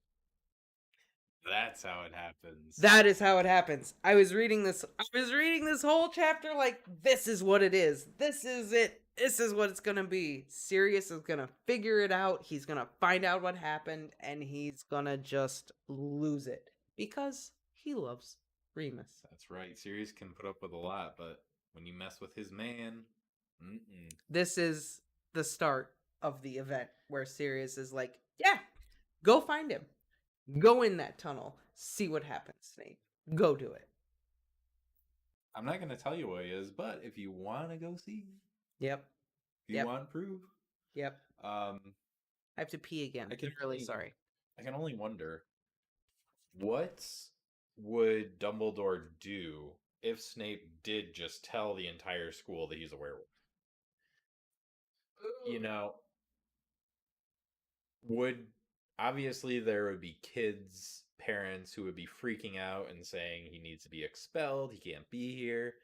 That's how it happens. That is how it happens. I was reading this whole chapter like, this is what it is. This is it. This is what it's gonna be. Sirius is gonna figure it out. He's gonna find out what happened, and he's gonna just lose it. Because he loves Remus. That's right. Sirius can put up with a lot, but when you mess with his man, This is the start of the event where Sirius is like, yeah, go find him. Go in that tunnel. See what happens, Snape. Go do it. I'm not going to tell you what he is, but if you want to go see, Yep. if you want proof, Yep. I have to pee again. I'm really sorry. I can only wonder, what would Dumbledore do if Snape did just tell the entire school that he's a werewolf? You know, obviously there would be kids, parents who would be freaking out and saying he needs to be expelled, he can't be here.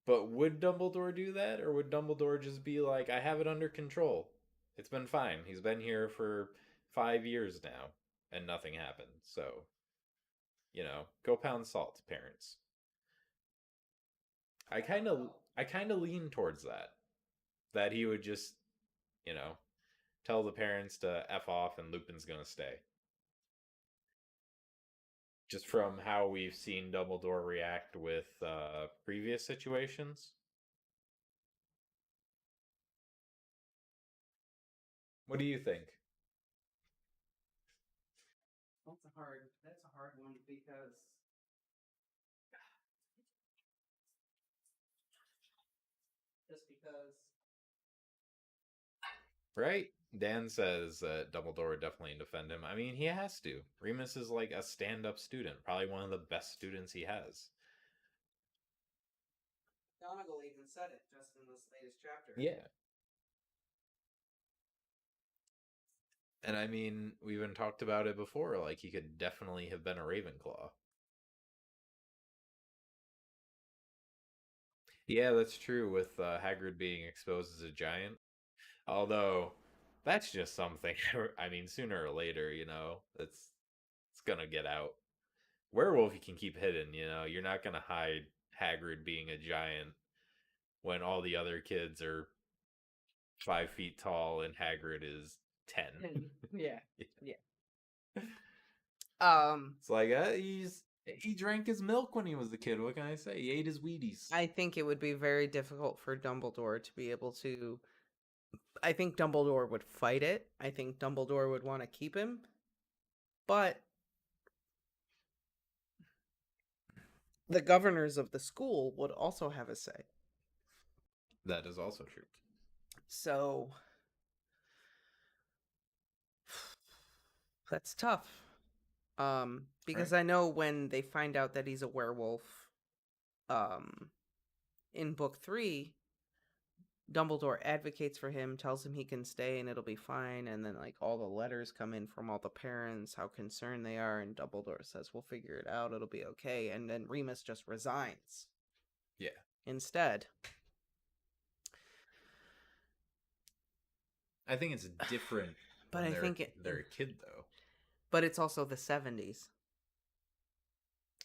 But would Dumbledore do that? Or would Dumbledore just be like, I have it under control. It's been fine. He's been here for 5 years now, and nothing happened. So, go pound salt, parents. I kind of lean towards that. That he would just, tell the parents to F off and Lupin's gonna stay. Just from how we've seen Dumbledore react with previous situations. What do you think? That's a hard one because Right? Dan says Dumbledore would definitely defend him. I mean, he has to. Remus is like a stand-up student. Probably one of the best students he has. McGonagall even said it just in this latest chapter. Yeah. And I mean, we even talked about it before. Like, he could definitely have been a Ravenclaw. Yeah, that's true with Hagrid being exposed as a giant. Although, that's just something, I mean, sooner or later, it's gonna get out. werewolf you can keep hidden. You're not gonna hide Hagrid being a giant when all the other kids are 5 feet tall and Hagrid is 10. Yeah. Yeah. Yeah. It's like he drank his milk when he was a kid. What can I say? He ate his Wheaties. I think it would be very difficult for Dumbledore to be able to. I think Dumbledore would fight it. I think Dumbledore would want to keep him. But the governors of the school would also have a say. That is also true. So that's tough. Because Right. I know when they find out that he's a werewolf, in book 3, Dumbledore advocates for him, tells him he can stay and it'll be fine, and then like all the letters come in from all the parents, how concerned they are, and Dumbledore says, "We'll figure it out, it'll be okay," and then Remus just resigns. Yeah. Instead. I think it's different But when I think they're a kid though. But it's also the 70s.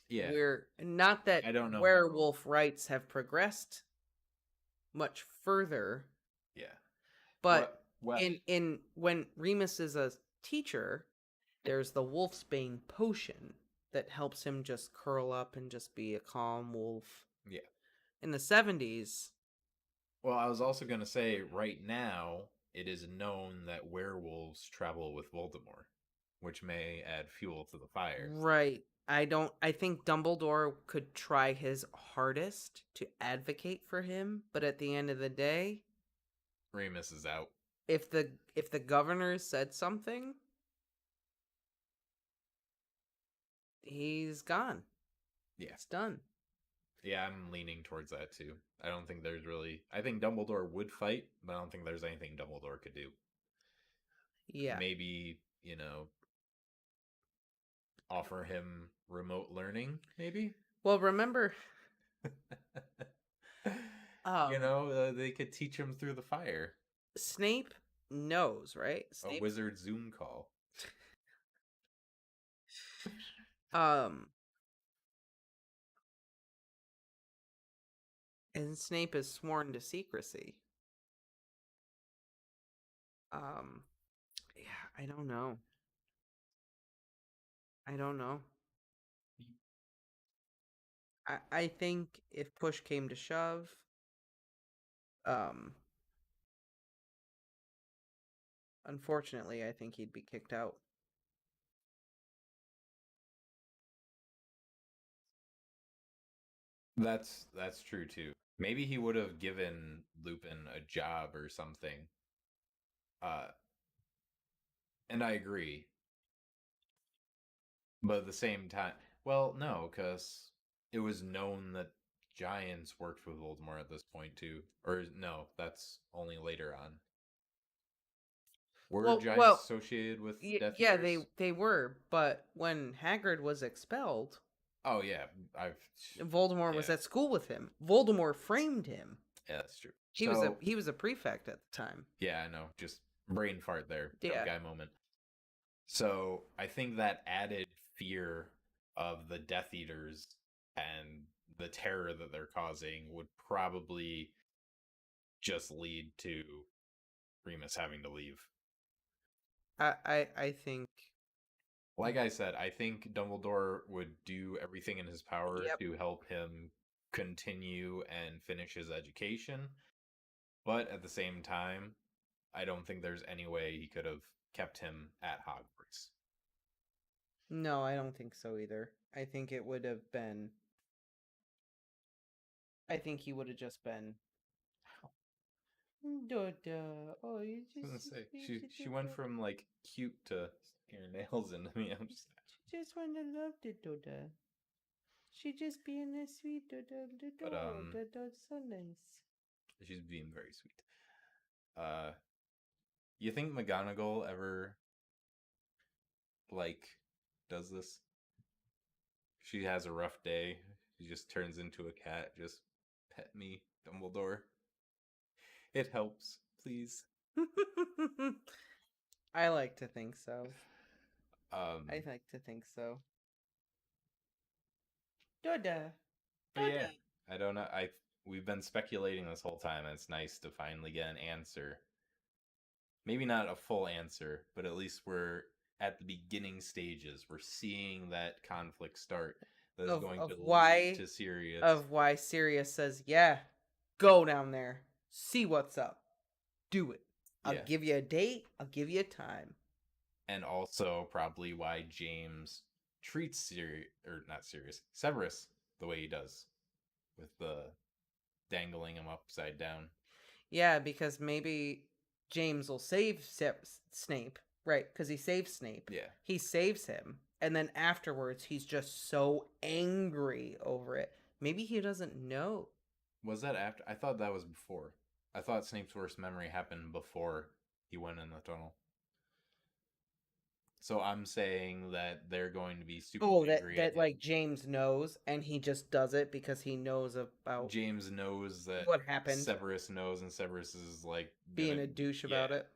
Yeah. We're not that I don't know. werewolf rights have progressed much further. Yeah. But Well, in when Remus is a teacher, there's the Wolfsbane potion that helps him just curl up and just be a calm wolf. Yeah. In the 70s. Well, I was also going to say right now it is known that werewolves travel with Voldemort, which may add fuel to the fire. Right. I think Dumbledore could try his hardest to advocate for him, but at the end of the day, Remus is out. If the governor said something, he's gone. Yeah. It's done. Yeah, I'm leaning towards that too. I don't think there's really. I think Dumbledore would fight, but I don't think there's anything Dumbledore could do. Yeah. Maybe, offer him remote learning, maybe? Well, remember. They could teach him through the fire. Snape knows, right? A wizard Zoom call. And Snape is sworn to secrecy. Yeah, I don't know. I think if push came to shove, unfortunately, I think he'd be kicked out. That's true too. Maybe he would have given Lupin a job or something. And I agree. But at the same time, well, no, because it was known that giants worked with Voldemort at this point too. Or no, that's only later on. Were giants associated with Death yeah, Eaters? they were, but when Hagrid was expelled, oh yeah, Voldemort was at school with him. Voldemort framed him. Yeah, that's true. He was a prefect at the time. Yeah, I know. Just brain fart there. Yeah. Guy moment. So I think that added fear of the Death Eaters and the terror that they're causing would probably just lead to Remus having to leave. I think, like I said, I think Dumbledore would do everything in his power to help him continue and finish his education. But at the same time, I don't think there's any way he could have kept him at Hogwarts. No, I don't think so either. I think it would have been. I think he would have just been. Doda. Oh, you just. Say, she went from like cute to your nails into me. I'm just. She just want to love the Doda. She just being a sweet Doda. Doda's so nice. She's being very sweet. You think McGonagall ever does this? She has a rough day. She just turns into a cat. Just pet me, Dumbledore. It helps, please. I like to think so. I like to think so. Doda. But yeah, I don't know. We've been speculating this whole time, and it's nice to finally get an answer. Maybe not a full answer, but at least we're at the beginning stages. We're seeing that conflict start that is going to lead to Sirius. Of why Sirius says, yeah, go down there. See what's up. Do it. I'll give you a date. I'll give you a time. And also probably why James treats Severus the way he does, with the dangling him upside down. Yeah, because maybe James will save Snape, right? Because he saves Snape. Yeah. He saves him. And then afterwards, he's just so angry over it. Maybe he doesn't know. Was that after? I thought that was before. I thought Snape's worst memory happened before he went in the tunnel. So I'm saying that they're going to be super angry. That like James knows, and he just does it because he knows about. James knows that what happened. Severus knows, and Severus is like being a douche about it.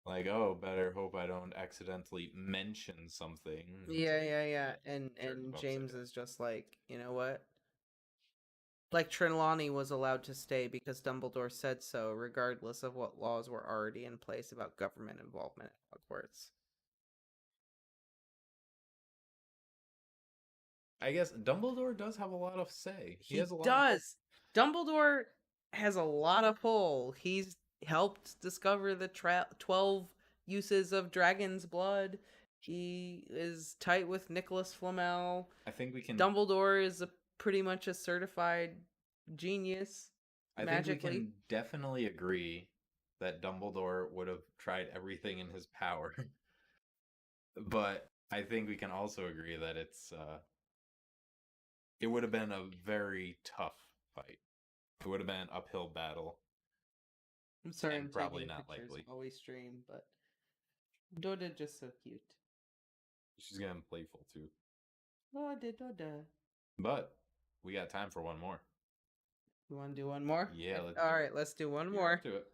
Like, oh, better hope I don't accidentally mention something. Yeah. And James is just like, you know what? Like Trelawney was allowed to stay because Dumbledore said so, regardless of what laws were already in place about government involvement at Hogwarts. I guess Dumbledore does have a lot of say. He does. Dumbledore has a lot of pull. He's helped discover the 12 uses of dragon's blood. He is tight with Nicholas Flamel. I think we can. Dumbledore is pretty much a certified genius. I think we can definitely agree that Dumbledore would have tried everything in his power. But I think we can also agree that it would have been a very tough fight. It would have been an uphill battle. I'm sorry, I'm probably not likely. Always stream, but Doda just so cute. She's getting playful too. Doda. But we got time for one more. You want to do one more? Yeah. Let's do one more. Do it.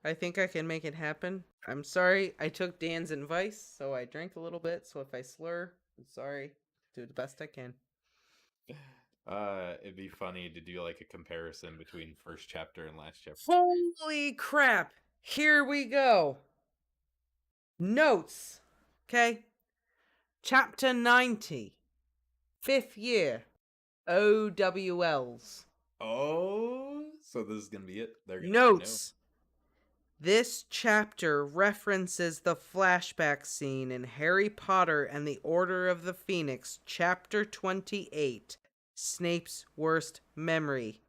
I think I can make it happen. I'm sorry. I took Dan's advice, so I drank a little bit. So if I slur, I'm sorry. Do the best I can. It'd be funny to do like a comparison between first chapter and last chapter. Holy crap! Here we go. Notes. Okay. Chapter 90. 5th year. OWLs. Oh, so this is gonna be it. Notes. This chapter references the flashback scene in Harry Potter and the Order of the Phoenix, Chapter 28, Snape's Worst Memory.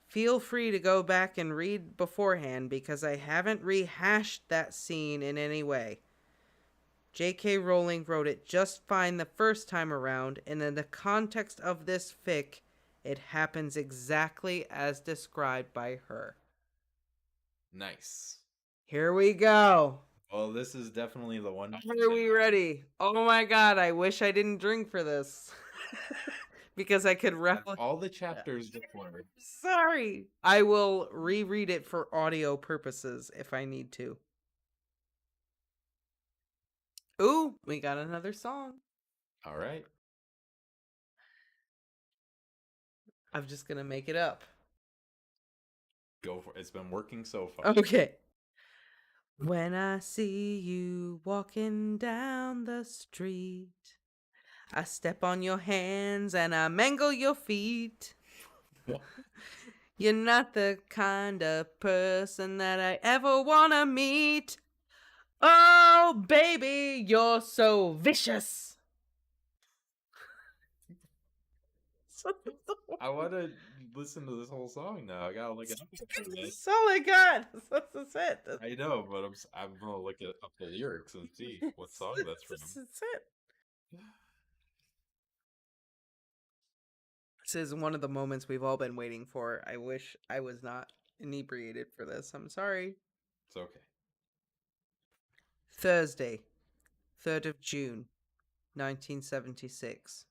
Feel free to go back and read beforehand because I haven't rehashed that scene in any way. J.K. Rowling wrote it just fine the first time around, and in the context of this fic, it happens exactly as described by her. Nice. Here we go. Well, this is definitely the one. Are we ready? Oh my god, I wish I didn't drink for this. Because I could all the chapters before. Sorry. I will reread it for audio purposes if I need to. Ooh, we got another song. All right. I'm just going to make it up. Go for it. It's been working so far. Okay. When I see you walking down the street, I step on your hands and I mangle your feet. You're not the kind of person that I ever want to meet. Oh, baby, you're so vicious. I want to listen to this whole song now. I gotta look it up. That's all I got. That's it. I know, but I'm gonna look up the lyrics and see what song that's from. That's it. This is one of the moments we've all been waiting for. I wish I was not inebriated for this. I'm sorry. It's okay. Thursday, 3rd of June, 1976.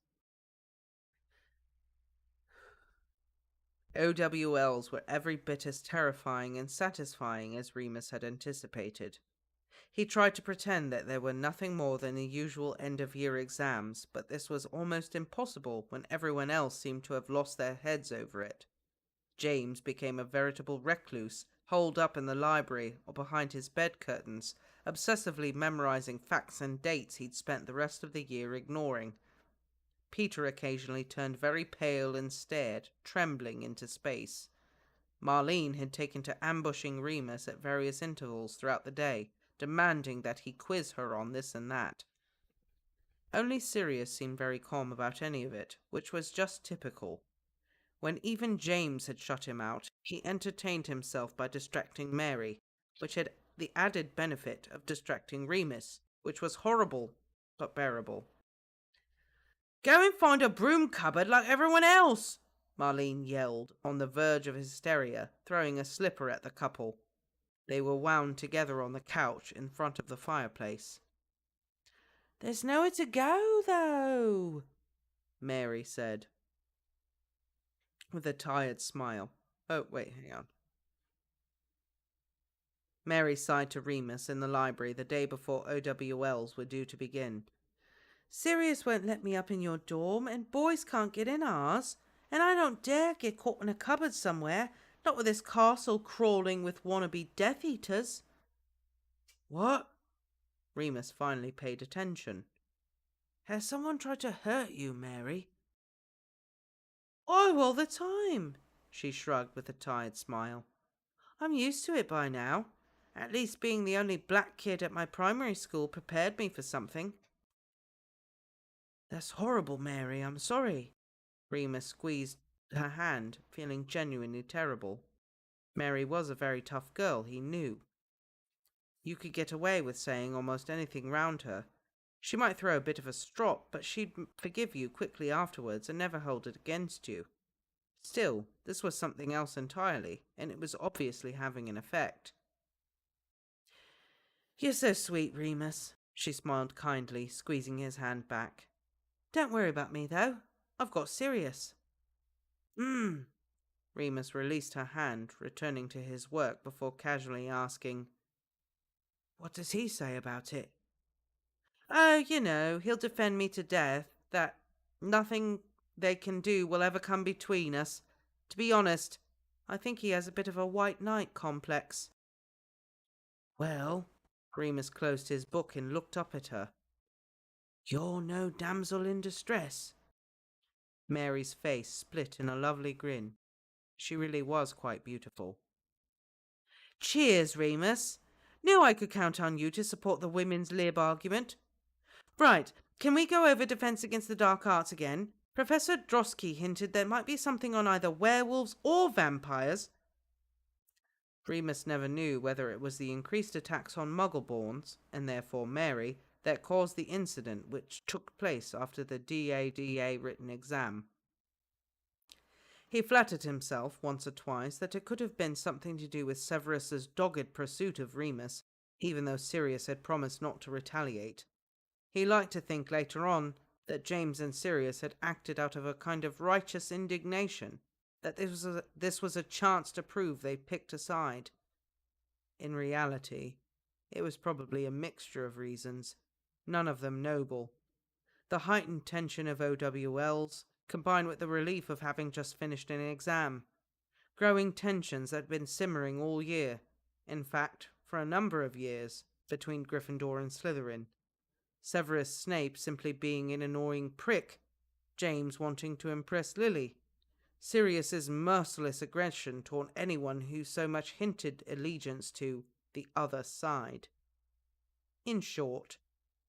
OWLs were every bit as terrifying and satisfying as Remus had anticipated. He tried to pretend that there were nothing more than the usual end-of-year exams, but this was almost impossible when everyone else seemed to have lost their heads over it. James became a veritable recluse, holed up in the library or behind his bed curtains, obsessively memorizing facts and dates he'd spent the rest of the year ignoring. Peter occasionally turned very pale and stared, trembling, into space. Marlene had taken to ambushing Remus at various intervals throughout the day, demanding that he quiz her on this and that. Only Sirius seemed very calm about any of it, which was just typical. When even James had shut him out, he entertained himself by distracting Mary, which had the added benefit of distracting Remus, which was horrible, but bearable. "Go and find a broom cupboard like everyone else!" Marlene yelled, on the verge of hysteria, throwing a slipper at the couple. They were wound together on the couch in front of the fireplace. "There's nowhere to go, though," Mary said, with a tired smile. Oh, wait, hang on. Mary sighed to Remus in the library the day before OWLs were due to begin. "Sirius won't let me up in your dorm, and boys can't get in ours, and I don't dare get caught in a cupboard somewhere, not with this castle crawling with wannabe Death Eaters." "What?" Remus finally paid attention. "Has someone tried to hurt you, Mary?" "Oh, all the time," she shrugged with a tired smile. "I'm used to it by now. At least being the only black kid at my primary school prepared me for something." "That's horrible, Mary. I'm sorry." Remus squeezed her hand, feeling genuinely terrible. Mary was a very tough girl, he knew. You could get away with saying almost anything round her. She might throw a bit of a strop, but she'd forgive you quickly afterwards and never hold it against you. Still, this was something else entirely, and it was obviously having an effect. "You're so sweet, Remus," she smiled kindly, squeezing his hand back. "Don't worry about me, though. I've got Sirius." Remus released her hand, returning to his work before casually asking, "What does he say about it?" "Oh, he'll defend me to death, that nothing they can do will ever come between us. To be honest, I think he has a bit of a white knight complex." "Well," Remus closed his book and looked up at her. "You're no damsel in distress." Mary's face split in a lovely grin. She really was quite beautiful. "Cheers, Remus. Knew I could count on you to support the women's lib argument. Right, can we go over Defense Against the Dark Arts again? Professor Drosky hinted there might be something on either werewolves or vampires." Remus never knew whether it was the increased attacks on Muggleborns, and therefore Mary, that caused the incident which took place after the DADA written exam. He flattered himself once or twice that it could have been something to do with Severus's dogged pursuit of Remus, even though Sirius had promised not to retaliate. He liked to think later on that James and Sirius had acted out of a kind of righteous indignation, that this was a chance to prove they picked a side. In reality, it was probably a mixture of reasons, none of them noble. The heightened tension of OWLs, combined with the relief of having just finished an exam. Growing tensions that had been simmering all year, in fact, for a number of years, between Gryffindor and Slytherin. Severus Snape simply being an annoying prick, James wanting to impress Lily, Sirius's merciless aggression toward anyone who so much hinted allegiance to the other side. In short,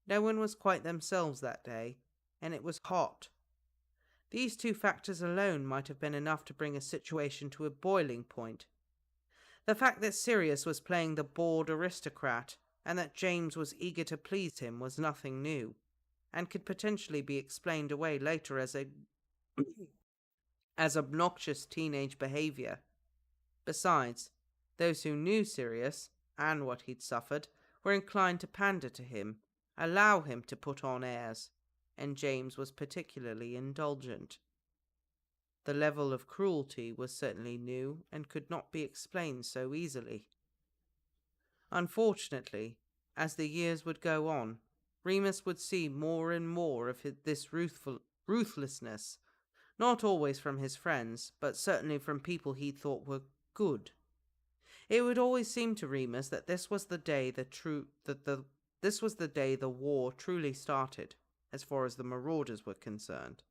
no one was quite themselves that day, and it was hot. These two factors alone might have been enough to bring a situation to a boiling point. The fact that Sirius was playing the bored aristocrat, and that James was eager to please him, was nothing new, and could potentially be explained away later as obnoxious teenage behavior. Besides, those who knew Sirius, and what he'd suffered, were inclined to pander to him, allow him to put on airs, and James was particularly indulgent. The level of cruelty was certainly new and could not be explained so easily. Unfortunately, As the years would go on, Remus would see more and more of this ruthlessness, not always from his friends, but certainly from people he thought were good. It would always seem to Remus that this was the day this was the day the war truly started, as far as the Marauders were concerned.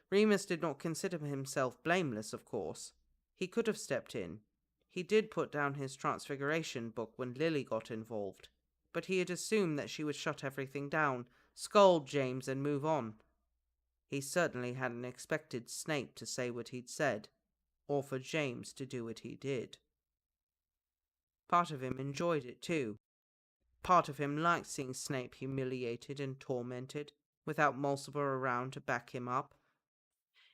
Remus did not consider himself blameless, of course. He could have stepped in. He did put down his Transfiguration book when Lily got involved, but he had assumed that she would shut everything down, scold James and move on. He certainly hadn't expected Snape to say what he'd said, or for James to do what he did. Part of him enjoyed it too. Part of him liked seeing Snape humiliated and tormented, without Mulciber around to back him up.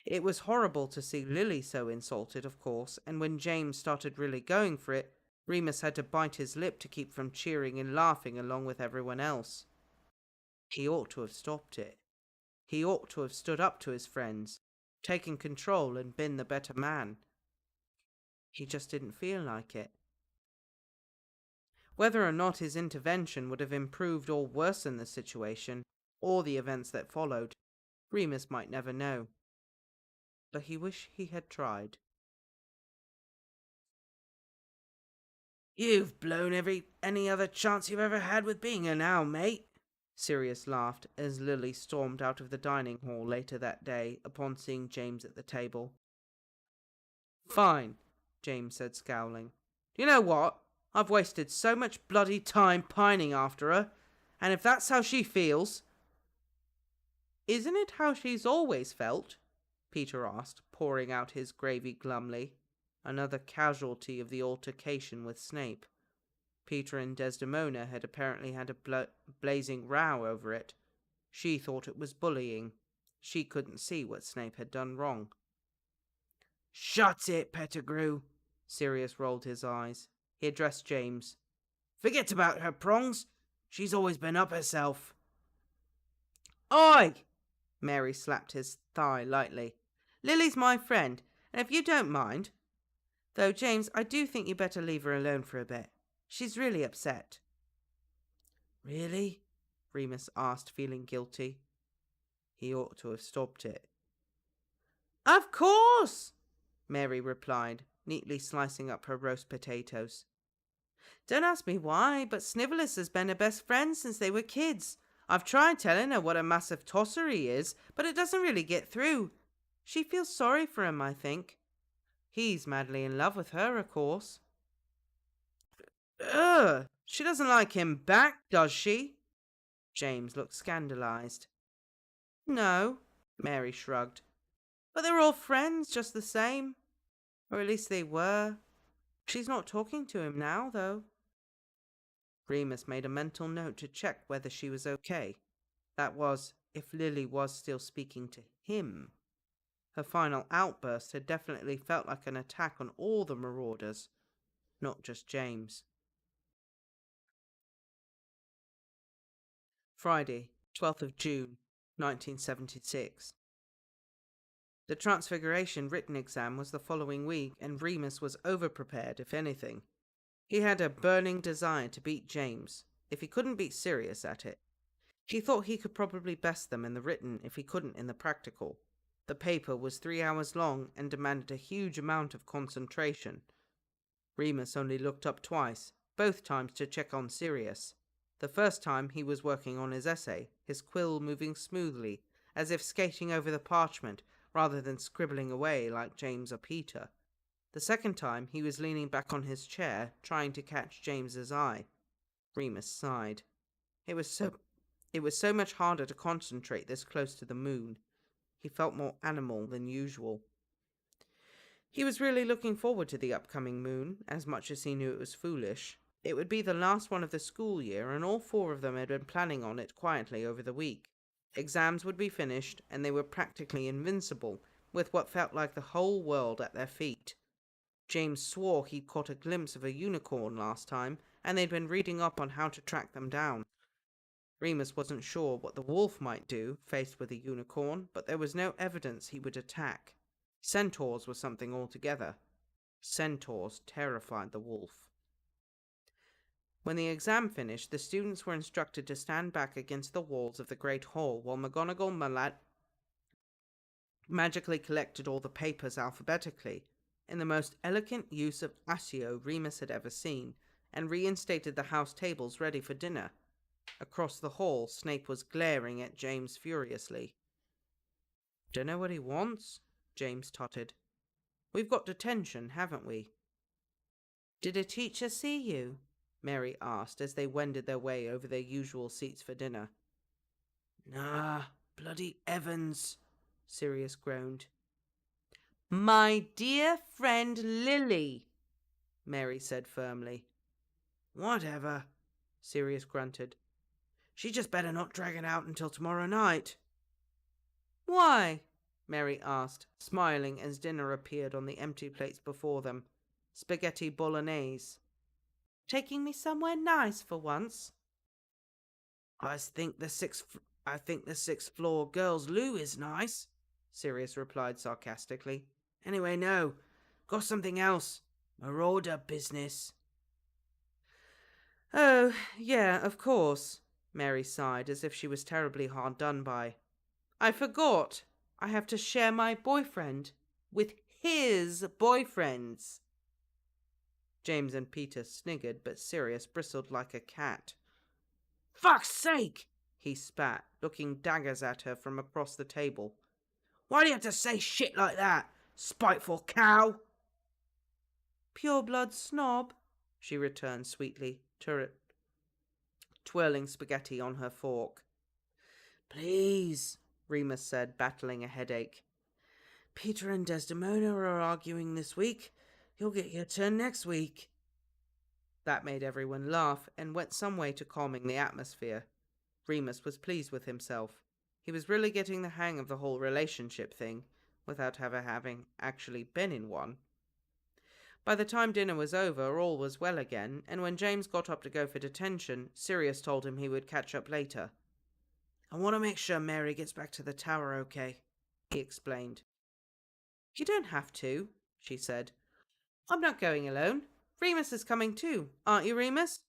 It was horrible to see Lily so insulted, of course, and when James started really going for it, Remus had to bite his lip to keep from cheering and laughing along with everyone else. He ought to have stopped it. He ought to have stood up to his friends, taken control and been the better man. He just didn't feel like it. Whether or not his intervention would have improved or worsened the situation, or the events that followed, Remus might never know. But he wished he had tried. "You've blown any other chance you've ever had with being an owl, mate," Sirius laughed as Lily stormed out of the dining hall later that day upon seeing James at the table. "Fine," James said, scowling. "You know what? I've wasted so much bloody time pining after her, and if that's how she feels—" "Isn't it how she's always felt?" Peter asked, pouring out his gravy glumly, another casualty of the altercation with Snape. Peter and Desdemona had apparently had a blazing row over it. She thought it was bullying. She couldn't see what Snape had done wrong. "Shut it, Pettigrew!" Sirius rolled his eyes. He addressed James. "Forget about her, Prongs. She's always been up herself." "Oi!" Mary slapped his thigh lightly. "Lily's my friend, and if you don't mind... Though, James, I do think you better leave her alone for a bit. She's really upset." "Really?" Remus asked, feeling guilty. He ought to have stopped it. "Of course!" Mary replied, neatly slicing up her roast potatoes. "Don't ask me why, but Snivelus has been her best friend since they were kids. I've tried telling her what a massive tosser he is, but it doesn't really get through. She feels sorry for him, I think. He's madly in love with her, of course." "Ugh! She doesn't like him back, does she?" James looked scandalized. "No," Mary shrugged. "But they're all friends just the same. Or at least they were. She's not talking to him now, though." Remus made a mental note to check whether she was okay. That was, if Lily was still speaking to him. Her final outburst had definitely felt like an attack on all the Marauders, not just James. Friday, 12th of June, 1976. The Transfiguration written exam was the following week, and Remus was overprepared, if anything. He had a burning desire to beat James, if he couldn't beat Sirius at it. He thought he could probably best them in the written if he couldn't in the practical. The paper was 3 hours long and demanded a huge amount of concentration. Remus only looked up twice, both times to check on Sirius. The first time he was working on his essay, his quill moving smoothly, as if skating over the parchment rather than scribbling away like James or Peter. The second time he was leaning back on his chair, trying to catch James's eye. Remus sighed. It was so much harder to concentrate this close to the moon. He felt more animal than usual. He was really looking forward to the upcoming moon, as much as he knew it was foolish. It would be the last one of the school year, and all 4 of them had been planning on it quietly over the week. Exams would be finished, and they were practically invincible, with what felt like the whole world at their feet. James swore he'd caught a glimpse of a unicorn last time, and they'd been reading up on how to track them down. Remus wasn't sure what the wolf might do, faced with a unicorn, but there was no evidence he would attack. Centaurs were something altogether. Centaurs terrified the wolf. When the exam finished, the students were instructed to stand back against the walls of the Great Hall while McGonagall magically collected all the papers alphabetically, in the most elegant use of Accio Remus had ever seen, and reinstated the house tables ready for dinner. Across the hall, Snape was glaring at James furiously. "Dunno what he wants," James tottered. "We've got detention, haven't we?" "Did a teacher see you?" Mary asked as they wended their way over their usual seats for dinner. "Nah, bloody Evans," Sirius groaned. "My dear friend Lily," Mary said firmly. "Whatever," Sirius grunted. "She just better not drag it out until tomorrow night." "Why?" Mary asked, smiling as dinner appeared on the empty plates before them. Spaghetti bolognese. "Taking me somewhere nice for once?" I think the sixth floor girls' loo is nice," Sirius replied sarcastically. "Anyway, no. Got something else. Marauder business." "Oh, yeah, of course," Mary sighed as if she was terribly hard done by. "I forgot. I have to share my boyfriend with his boyfriends." James and Peter sniggered, but Sirius bristled like a cat. "Fuck's sake!" he spat, looking daggers at her from across the table. "Why do you have to say shit like that, spiteful cow?" "Pure-blood snob," she returned sweetly, twirling spaghetti on her fork. "Please," Remus said, battling a headache. "Peter and Desdemona are arguing this week. You'll get your turn next week." That made everyone laugh and went some way to calming the atmosphere. Remus was pleased with himself. He was really getting the hang of the whole relationship thing, without ever having actually been in one. By the time dinner was over, all was well again, and when James got up to go for detention, Sirius told him he would catch up later. "I want to make sure Mary gets back to the tower okay," he explained. "You don't have to," she said. "I'm not going alone. Remus is coming too, aren't you, Remus?"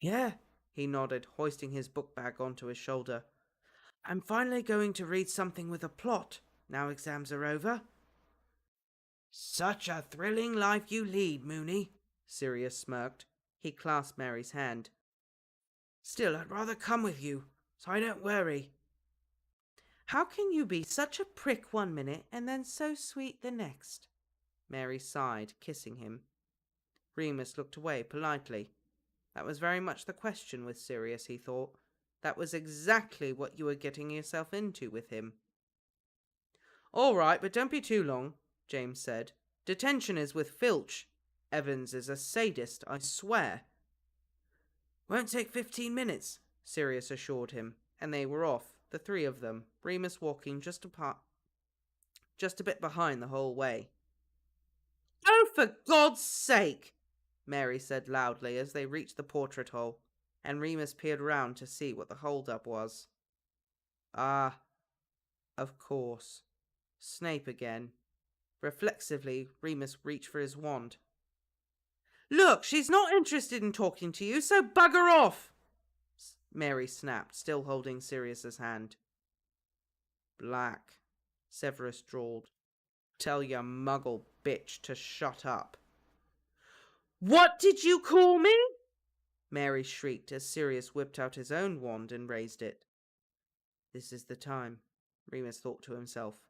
"Yeah," he nodded, hoisting his book bag onto his shoulder. "I'm finally going to read something with a plot, now exams are over." "Such a thrilling life you lead, Moony," Sirius smirked. He clasped Mary's hand. "Still, I'd rather come with you, so I don't worry." "How can you be such a prick one minute and then so sweet the next?" Mary sighed, kissing him. Remus looked away politely. That was very much the question with Sirius, he thought. That was exactly what you were getting yourself into with him. "All right, but don't be too long," James said. "Detention is with Filch. Evans is a sadist, I swear." "Won't take 15 minutes, Sirius assured him, and they were off, the three of them, Remus walking just a bit behind the whole way. "Oh, for God's sake!" Mary said loudly as they reached the portrait hole, and Remus peered round to see what the hold-up was. Ah, of course. Snape again. Reflexively, Remus reached for his wand. "Look, she's not interested in talking to you, so bugger off!" Mary snapped, still holding Sirius's hand. "Black," Severus drawled. "Tell your muggle bitch to shut up." "What did you call me?" Mary shrieked as Sirius whipped out his own wand and raised it. This is the time, Remus thought to himself.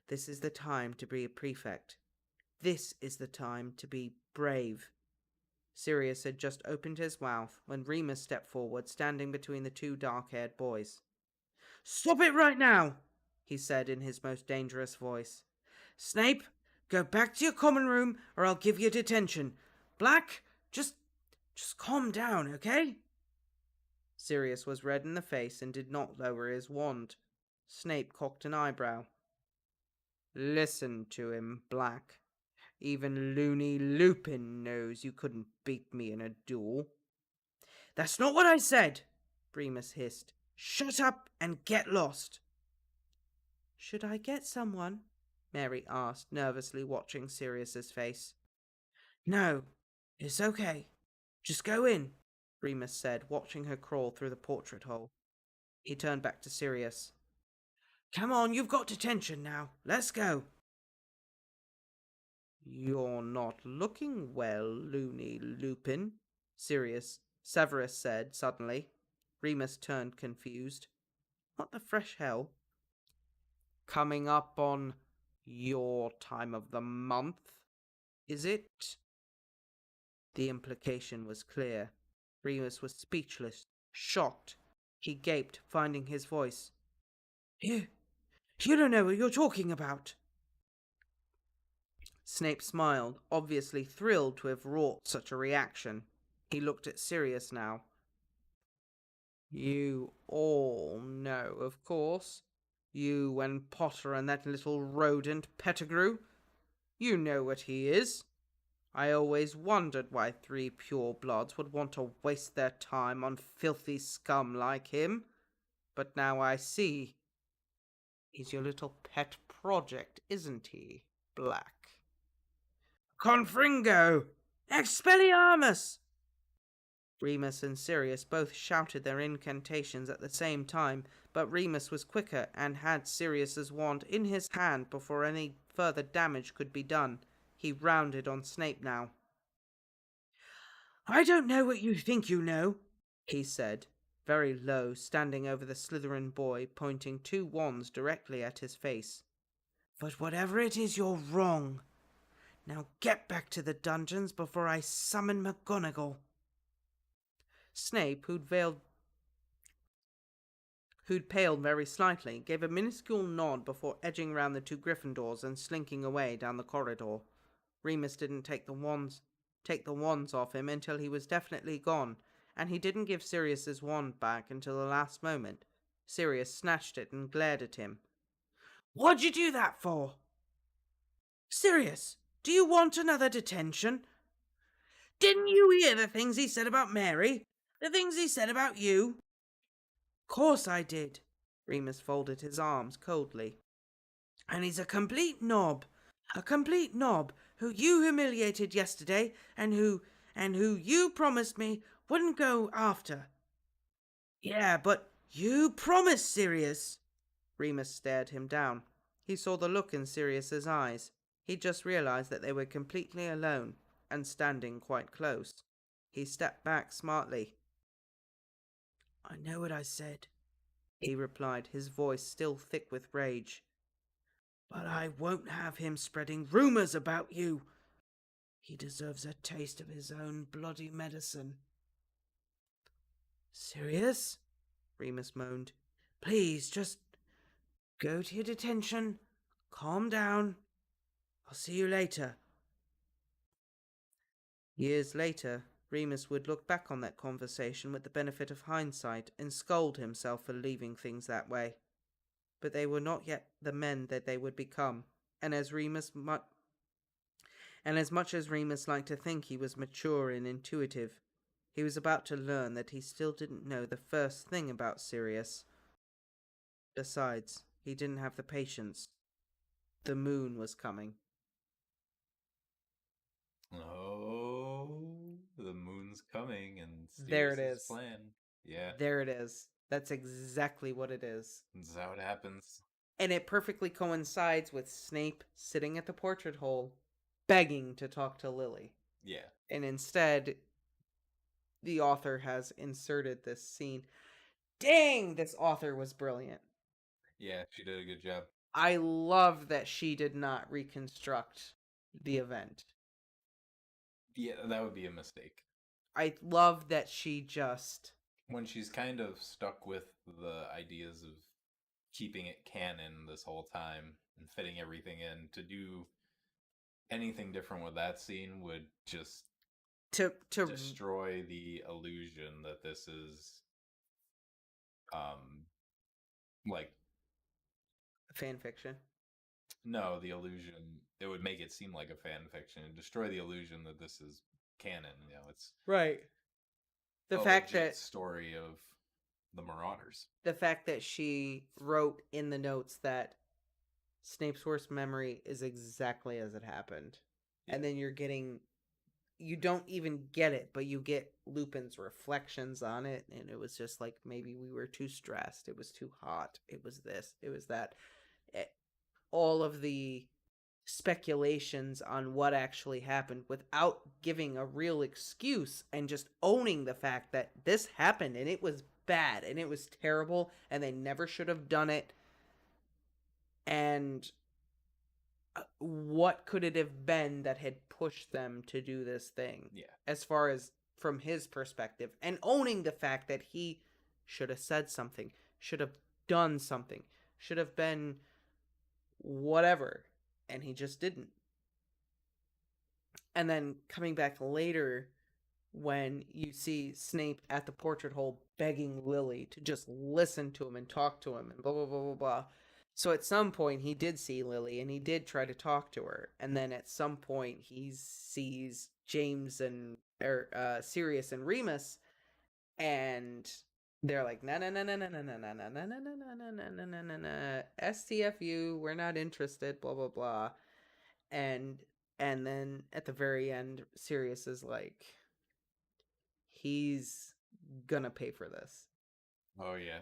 This is the time to be a prefect. This is the time to be brave. Sirius had just opened his mouth when Remus stepped forward, standing between the two dark-haired boys. "Stop it right now," he said in his most dangerous voice. "Snape, go back to your common room or I'll give you detention. Black, just calm down, okay?" Sirius was red in the face and did not lower his wand. Snape cocked an eyebrow. "Listen to him, Black. Even loony Lupin knows you couldn't beat me in a duel." "That's not what I said," Remus hissed. "Shut up and get lost." "Should I get someone?" Mary asked, nervously watching Sirius's face. "No, it's okay. Just go in. Remus said, watching her crawl through the portrait hole. He turned back to Sirius. Come on, you've got detention now. Let's go. You're not looking well, loony Lupin, Severus said suddenly. Remus turned confused. What the fresh hell? Coming up on your time of the month, is it? The implication was clear. Remus was speechless, shocked. He gaped, finding his voice. You don't know what you're talking about. Snape smiled, obviously thrilled to have wrought such a reaction. He looked at Sirius now. You all know, of course. You and Potter and that little rodent Pettigrew. You know what he is. I always wondered why 3 purebloods would want to waste their time on filthy scum like him. But now I see. He's your little pet project, isn't he, Black? Confringo! Expelliarmus! Remus and Sirius both shouted their incantations at the same time, but Remus was quicker and had Sirius's wand in his hand before any further damage could be done. He rounded on Snape now. I don't know what you think you know, he said, very low, standing over the Slytherin boy, pointing 2 wands directly at his face. But whatever it is, you're wrong. Now get back to the dungeons before I summon McGonagall. Snape, who'd paled very slightly, gave a minuscule nod before edging round the 2 Gryffindors and slinking away down the corridor. Remus didn't take the wands off him until he was definitely gone, and he didn't give Sirius's wand back until the last moment. Sirius snatched it and glared at him. What'd you do that for? Sirius, do you want another detention? Didn't you hear the things he said about Mary? The things he said about you? Course I did. Remus folded his arms coldly. And he's a complete knob who you humiliated yesterday and who you promised me wouldn't go after. Yeah, but you promised, Sirius. Remus stared him down. He saw the look in Sirius's eyes. He just realized that they were completely alone and standing quite close. He stepped back smartly. I know what I said, he replied, his voice still thick with rage. But I won't have him spreading rumors about you. He deserves a taste of his own bloody medicine. Sirius? Remus moaned. Please, just go to your detention. Calm down. I'll see you later. Years later, Remus would look back on that conversation with the benefit of hindsight and scold himself for leaving things that way. But they were not yet the men that they would become, and as much as Remus liked to think he was mature and intuitive, he was about to learn that he still didn't know the first thing about Sirius. Besides, he didn't have the patience. The moon was coming. Oh, the moon's coming and There it is. Plan. Yeah. There it is. That's exactly what it is. That's how it happens. And it perfectly coincides with Snape sitting at the portrait hole, begging to talk to Lily. Yeah. And instead, the author has inserted this scene. Dang, this author was brilliant. Yeah, she did a good job. I love that she did not reconstruct the event. Yeah, that would be a mistake. I love that she just... When she's kind of stuck with the ideas of keeping it canon this whole time and fitting everything in, to do anything different with that scene would just to destroy the illusion that this is like fan fiction. No, the illusion, it would make it seem like a fan fiction and destroy the illusion that this is canon. You know, it's right. The fact that story of the Marauders. The fact that she wrote in the notes that Snape's worst memory is exactly as it happened. Yeah. And then you're getting you don't even get it, but you get Lupin's reflections on it, and it was just like, maybe we were too stressed, it was too hot, it was this, it was that. All of the speculations on what actually happened without giving a real excuse and just owning the fact that this happened and it was bad and it was terrible and they never should have done it. And what could it have been that had pushed them to do this thing? Yeah. As far as from his perspective, and owning the fact that he should have said something, should have done something, should have been whatever, and he just didn't. And then coming back later, when you see Snape at the portrait hole begging Lily to just listen to him and talk to him and blah, blah, blah, blah, blah. So at some point he did see Lily and he did try to talk to her. And then at some point he sees James and Sirius and Remus, and they're like, no, no, no, no, no, no, no, no, no, no, no, no, no, no, no, no, no, no, STFU, we're not interested, blah, blah, blah. And then at the very end, Sirius is like, he's gonna pay for this. Oh yeah,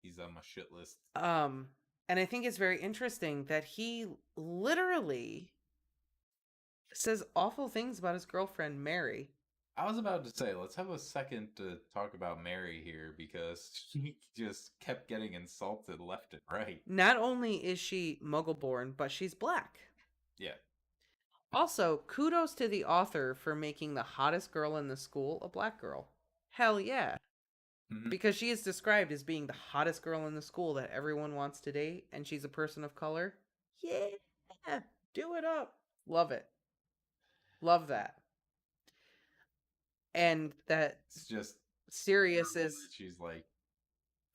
he's on my shit list. And I think it's very interesting that he literally says awful things about his girlfriend Mary. I was about to say, let's have a second to talk about Mary here, because she just kept getting insulted left and right. Not only is she Muggle-born, but she's black. Yeah. Also, kudos to the author for making the hottest girl in the school a black girl. Hell yeah. Mm-hmm. Because she is described as being the hottest girl in the school that everyone wants to date, and she's a person of color. Yeah, do it up. Love it. Love that. And that it's just Sirius is... She's like,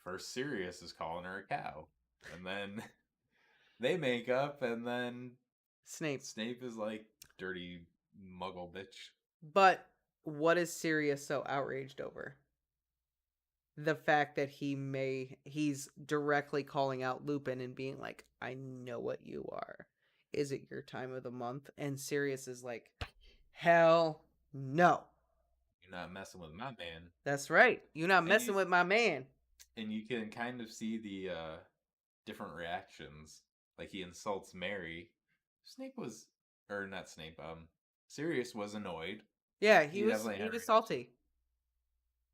first Sirius is calling her a cow, and then they make up, and then Snape is like, dirty Muggle bitch. But what is Sirius so outraged over? The fact that he's directly calling out Lupin and being like, I know what you are. Is it your time of the month? And Sirius is like, hell no. You're not messing with my man. That's right. You're not messing with my man. And you can kind of see the different reactions. Like, he insults Mary. Sirius was annoyed. Yeah, he was salty.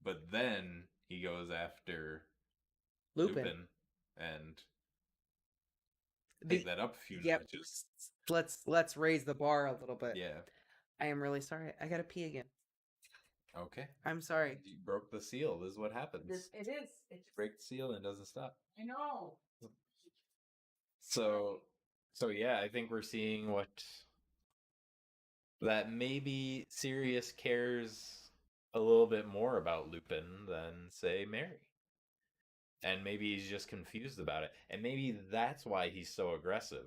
But then he goes after Lupin and take that up a few notches. Let's raise the bar a little bit. Yeah. I am really sorry. I gotta pee again. Okay. I'm sorry. You broke the seal. This is what happens. It is. You break the seal and it doesn't stop. I know. So yeah, I think we're seeing that maybe Sirius cares a little bit more about Lupin than, say, Mary. And maybe he's just confused about it. And maybe that's why he's so aggressive,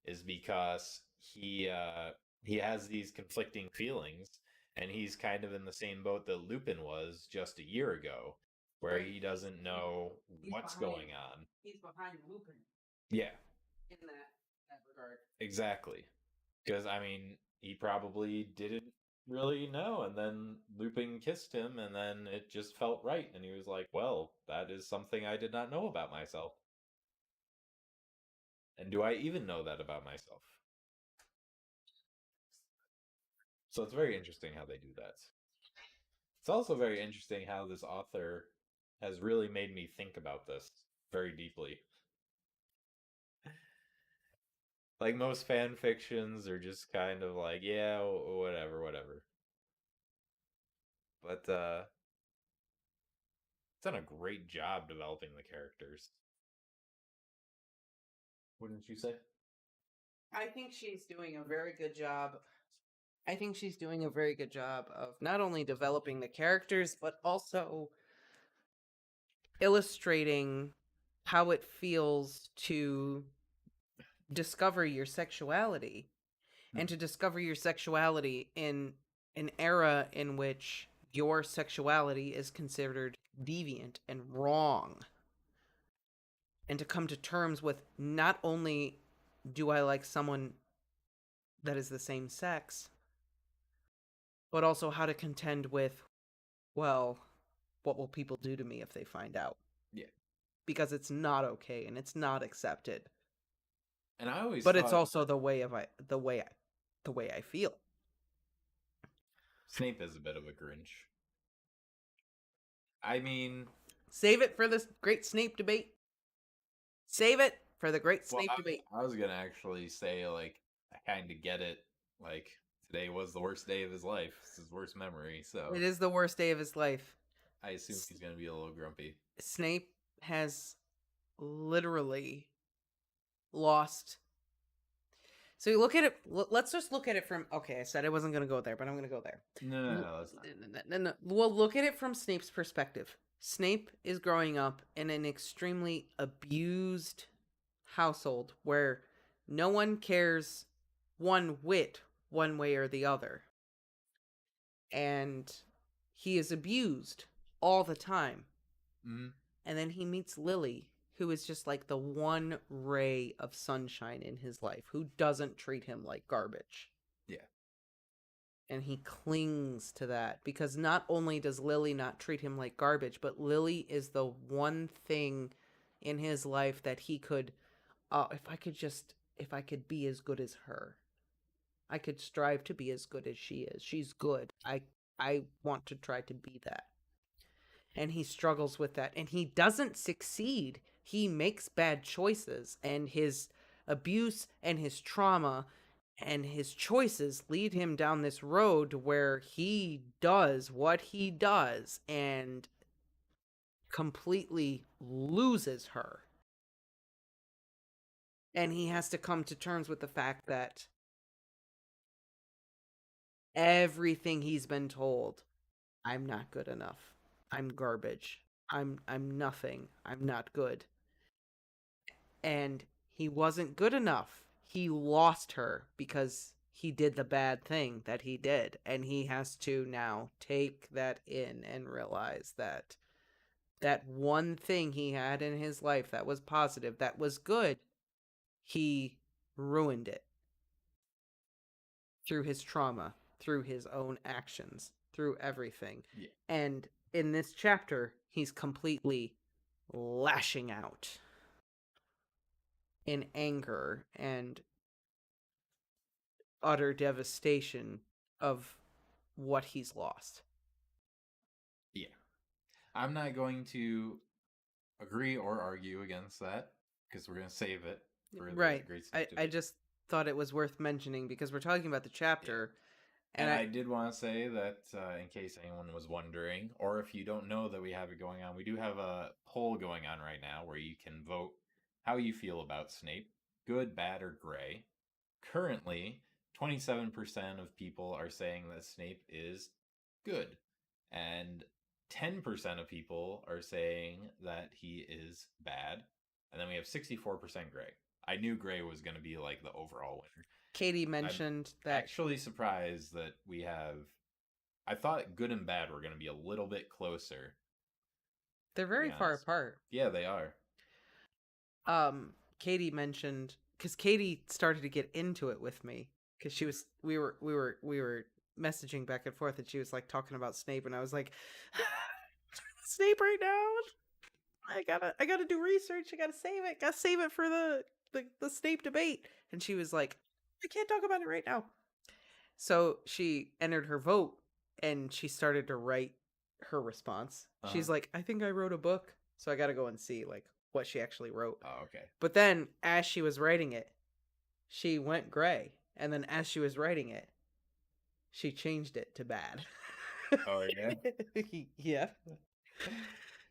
is because he has these conflicting feelings, and he's kind of in the same boat that Lupin was just a year ago, where he doesn't know what's going on. He's behind Lupin. Yeah. In that regard. Exactly. Because, I mean, he probably didn't really know, and then Lupin kissed him, and then it just felt right, and he was like, well, that is something I did not know about myself. And do I even know that about myself? So it's very interesting how they do that. It's also very interesting how this author has really made me think about this very deeply. Like, most fan fictions are just kind of like, yeah, whatever. But, it's done a great job developing the characters. Wouldn't you say? I think she's doing a very good job. I think she's doing a very good job of not only developing the characters, but also illustrating how it feels to discover your sexuality, and to discover your sexuality in an era in which your sexuality is considered deviant and wrong, and to come to terms with, not only do I like someone that is the same sex, but also how to contend with, well, what will people do to me if they find out? Yeah. Because it's not okay and it's not accepted. And I always But thought it's also the way I feel. Snape is a bit of a Grinch. I mean, save it for this great Snape debate. Save it for the great Snape debate. I was gonna actually say, like, I kind of get it. Like, today was the worst day of his life. It's his worst memory, so It is the worst day of his life. I assume he's gonna be a little grumpy. Snape has literally lost. So you look at it. Let's just look at it from. Okay, I said I wasn't going to go there, but I'm going to go there. No. No. We'll look at it from Snape's perspective. Snape is growing up in an extremely abused household where no one cares one whit one way or the other. And he is abused all the time. Mm-hmm. And then he meets Lily, who is just like the one ray of sunshine in his life, who doesn't treat him like garbage. Yeah. And he clings to that because not only does Lily not treat him like garbage, but Lily is the one thing in his life that he could, if I could be as good as her, I could strive to be as good as she is. She's good. I want to try to be that. And he struggles with that. And he doesn't succeed. He makes bad choices. And his abuse and his trauma and his choices lead him down this road where he does what he does and completely loses her. And he has to come to terms with the fact that everything he's been told, I'm not good enough. I'm garbage. I'm nothing. I'm not good. And he wasn't good enough. He lost her because he did the bad thing that he did. And he has to now take that in and realize that that one thing he had in his life that was positive, that was good, he ruined it through his trauma, through his own actions, through everything. Yeah. And in this chapter, he's completely lashing out in anger and utter devastation of what he's lost. Yeah. I'm not going to agree or argue against that because we're going to save it for the Right. great Snape I just thought it was worth mentioning because we're talking about the chapter. Yeah. And I did want to say that in case anyone was wondering, or if you don't know that we have it going on, we do have a poll going on right now where you can vote how you feel about Snape, good, bad, or gray. Currently, 27% of people are saying that Snape is good, and 10% of people are saying that he is bad, and then we have 64% gray. I knew gray was going to be like the overall winner. Katie mentioned that. Actually surprised that we have. I thought good and bad were going to be a little bit closer. They're very far apart. Yeah, they are. Katie mentioned, because Katie started to get into it with me because we were messaging back and forth, and she was like talking about Snape, and I was like, Snape right now. I gotta do research. I gotta save it. Gotta save it for the Snape debate. And she was like, I can't talk about it right now. So she entered her vote and she started to write her response. She's like, I think I wrote a book. So I got to go and see like what she actually wrote. Oh, okay. But then as she was writing it, she went gray. And then as she was writing it, she changed it to bad. Oh, yeah? Yeah.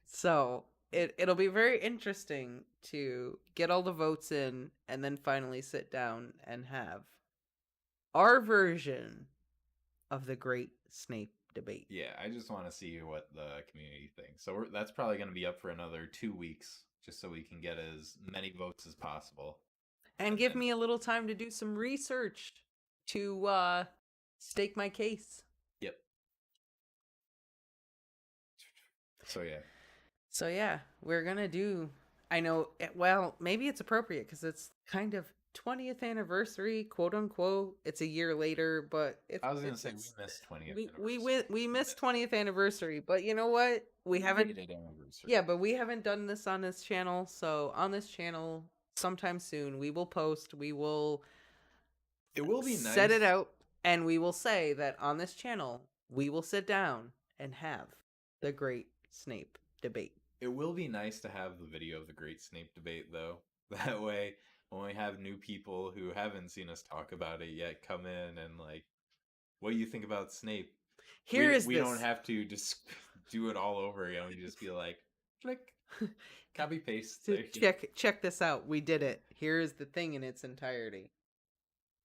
So it'll be very interesting to get all the votes in and then finally sit down and have our version of the great Snape debate. Yeah, I just want to see what the community thinks. So that's probably going to be up for another 2 weeks, just so we can get as many votes as possible. And give me a little time to do some research to stake my case. Yep. So yeah, we're going to do, I know, well, maybe it's appropriate because it's kind of 20th anniversary, quote unquote. It's a year later, but I was gonna say we missed 20th we anniversary. missed 20th anniversary, but you know what? We haven't. Dated anniversary. Yeah, but we haven't done this on this channel. So on this channel, sometime soon, we will post. We will. It will be nice. Set it out, and we will say that on this channel, we will sit down and have the Great Snape debate. It will be nice to have the video of the Great Snape debate, though. That way, when we have new people who haven't seen us talk about it yet come in and like, what do you think about Snape? We don't have to just do it all over again. We just be like, click, copy paste. Check this out. We did it. Here is the thing in its entirety.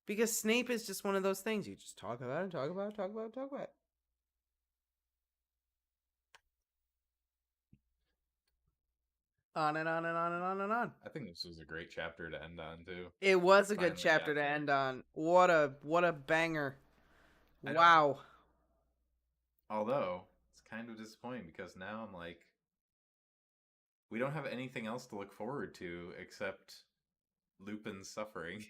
Because Snape is just one of those things you just talk about and talk about, talk about, talk about. On and on and on and on and on. I think this was a great chapter to end on too. It was a good chapter to end on. What a banger. Wow. Although, it's kind of disappointing because now I'm like, we don't have anything else to look forward to except Lupin's suffering.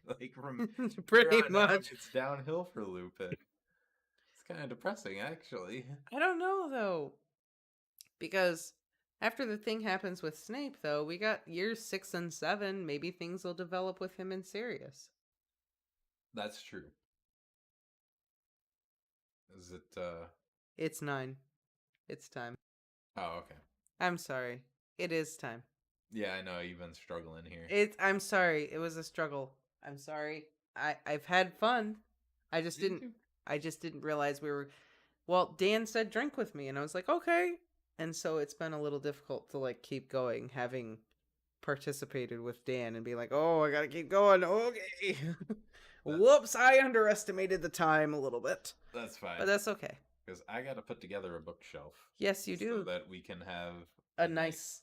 Like from pretty much out, it's downhill for Lupin. It's kind of depressing, actually. I don't know though, because after the thing happens with Snape, though, we got years 6 and 7. Maybe things will develop with him in Sirius. That's true. Is it? It's 9. It's time. Oh, okay. I'm sorry. It is time. Yeah, I know you've been struggling here. I'm sorry. It was a struggle. I'm sorry. I've had fun. I just didn't realize we were. Well, Dan said drink with me, and I was like, okay. And so it's been a little difficult to like keep going, having participated with Dan and be like, oh, I gotta keep going. Okay. Whoops, I underestimated the time a little bit. That's fine. But that's okay. Because I gotta put together a bookshelf. Yes, you do. So that we can have a nice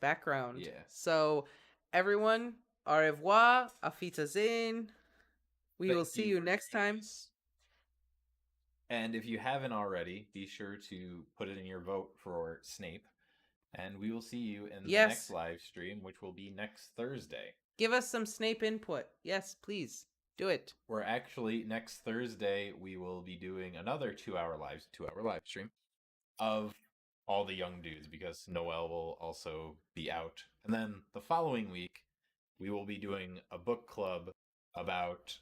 background. Yeah. So everyone, au revoir, auf Wiedersehen. We will see you next time. And if you haven't already, be sure to put it in your vote for Snape. And we will see you in the next live stream, which will be next Thursday. Give us some Snape input. Yes, please. Do it. We're actually, next Thursday, we will be doing another 2-hour live stream of all the young dudes, because Noel will also be out. And then the following week, we will be doing a book club about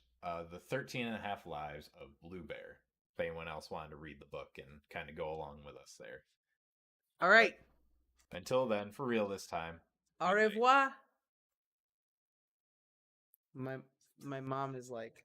the 13 and a half Lives of Blue Bear. If anyone else wanted to read the book and kind of go along with us there. All right. Until then, for real this time. Au revoir. My mom is like,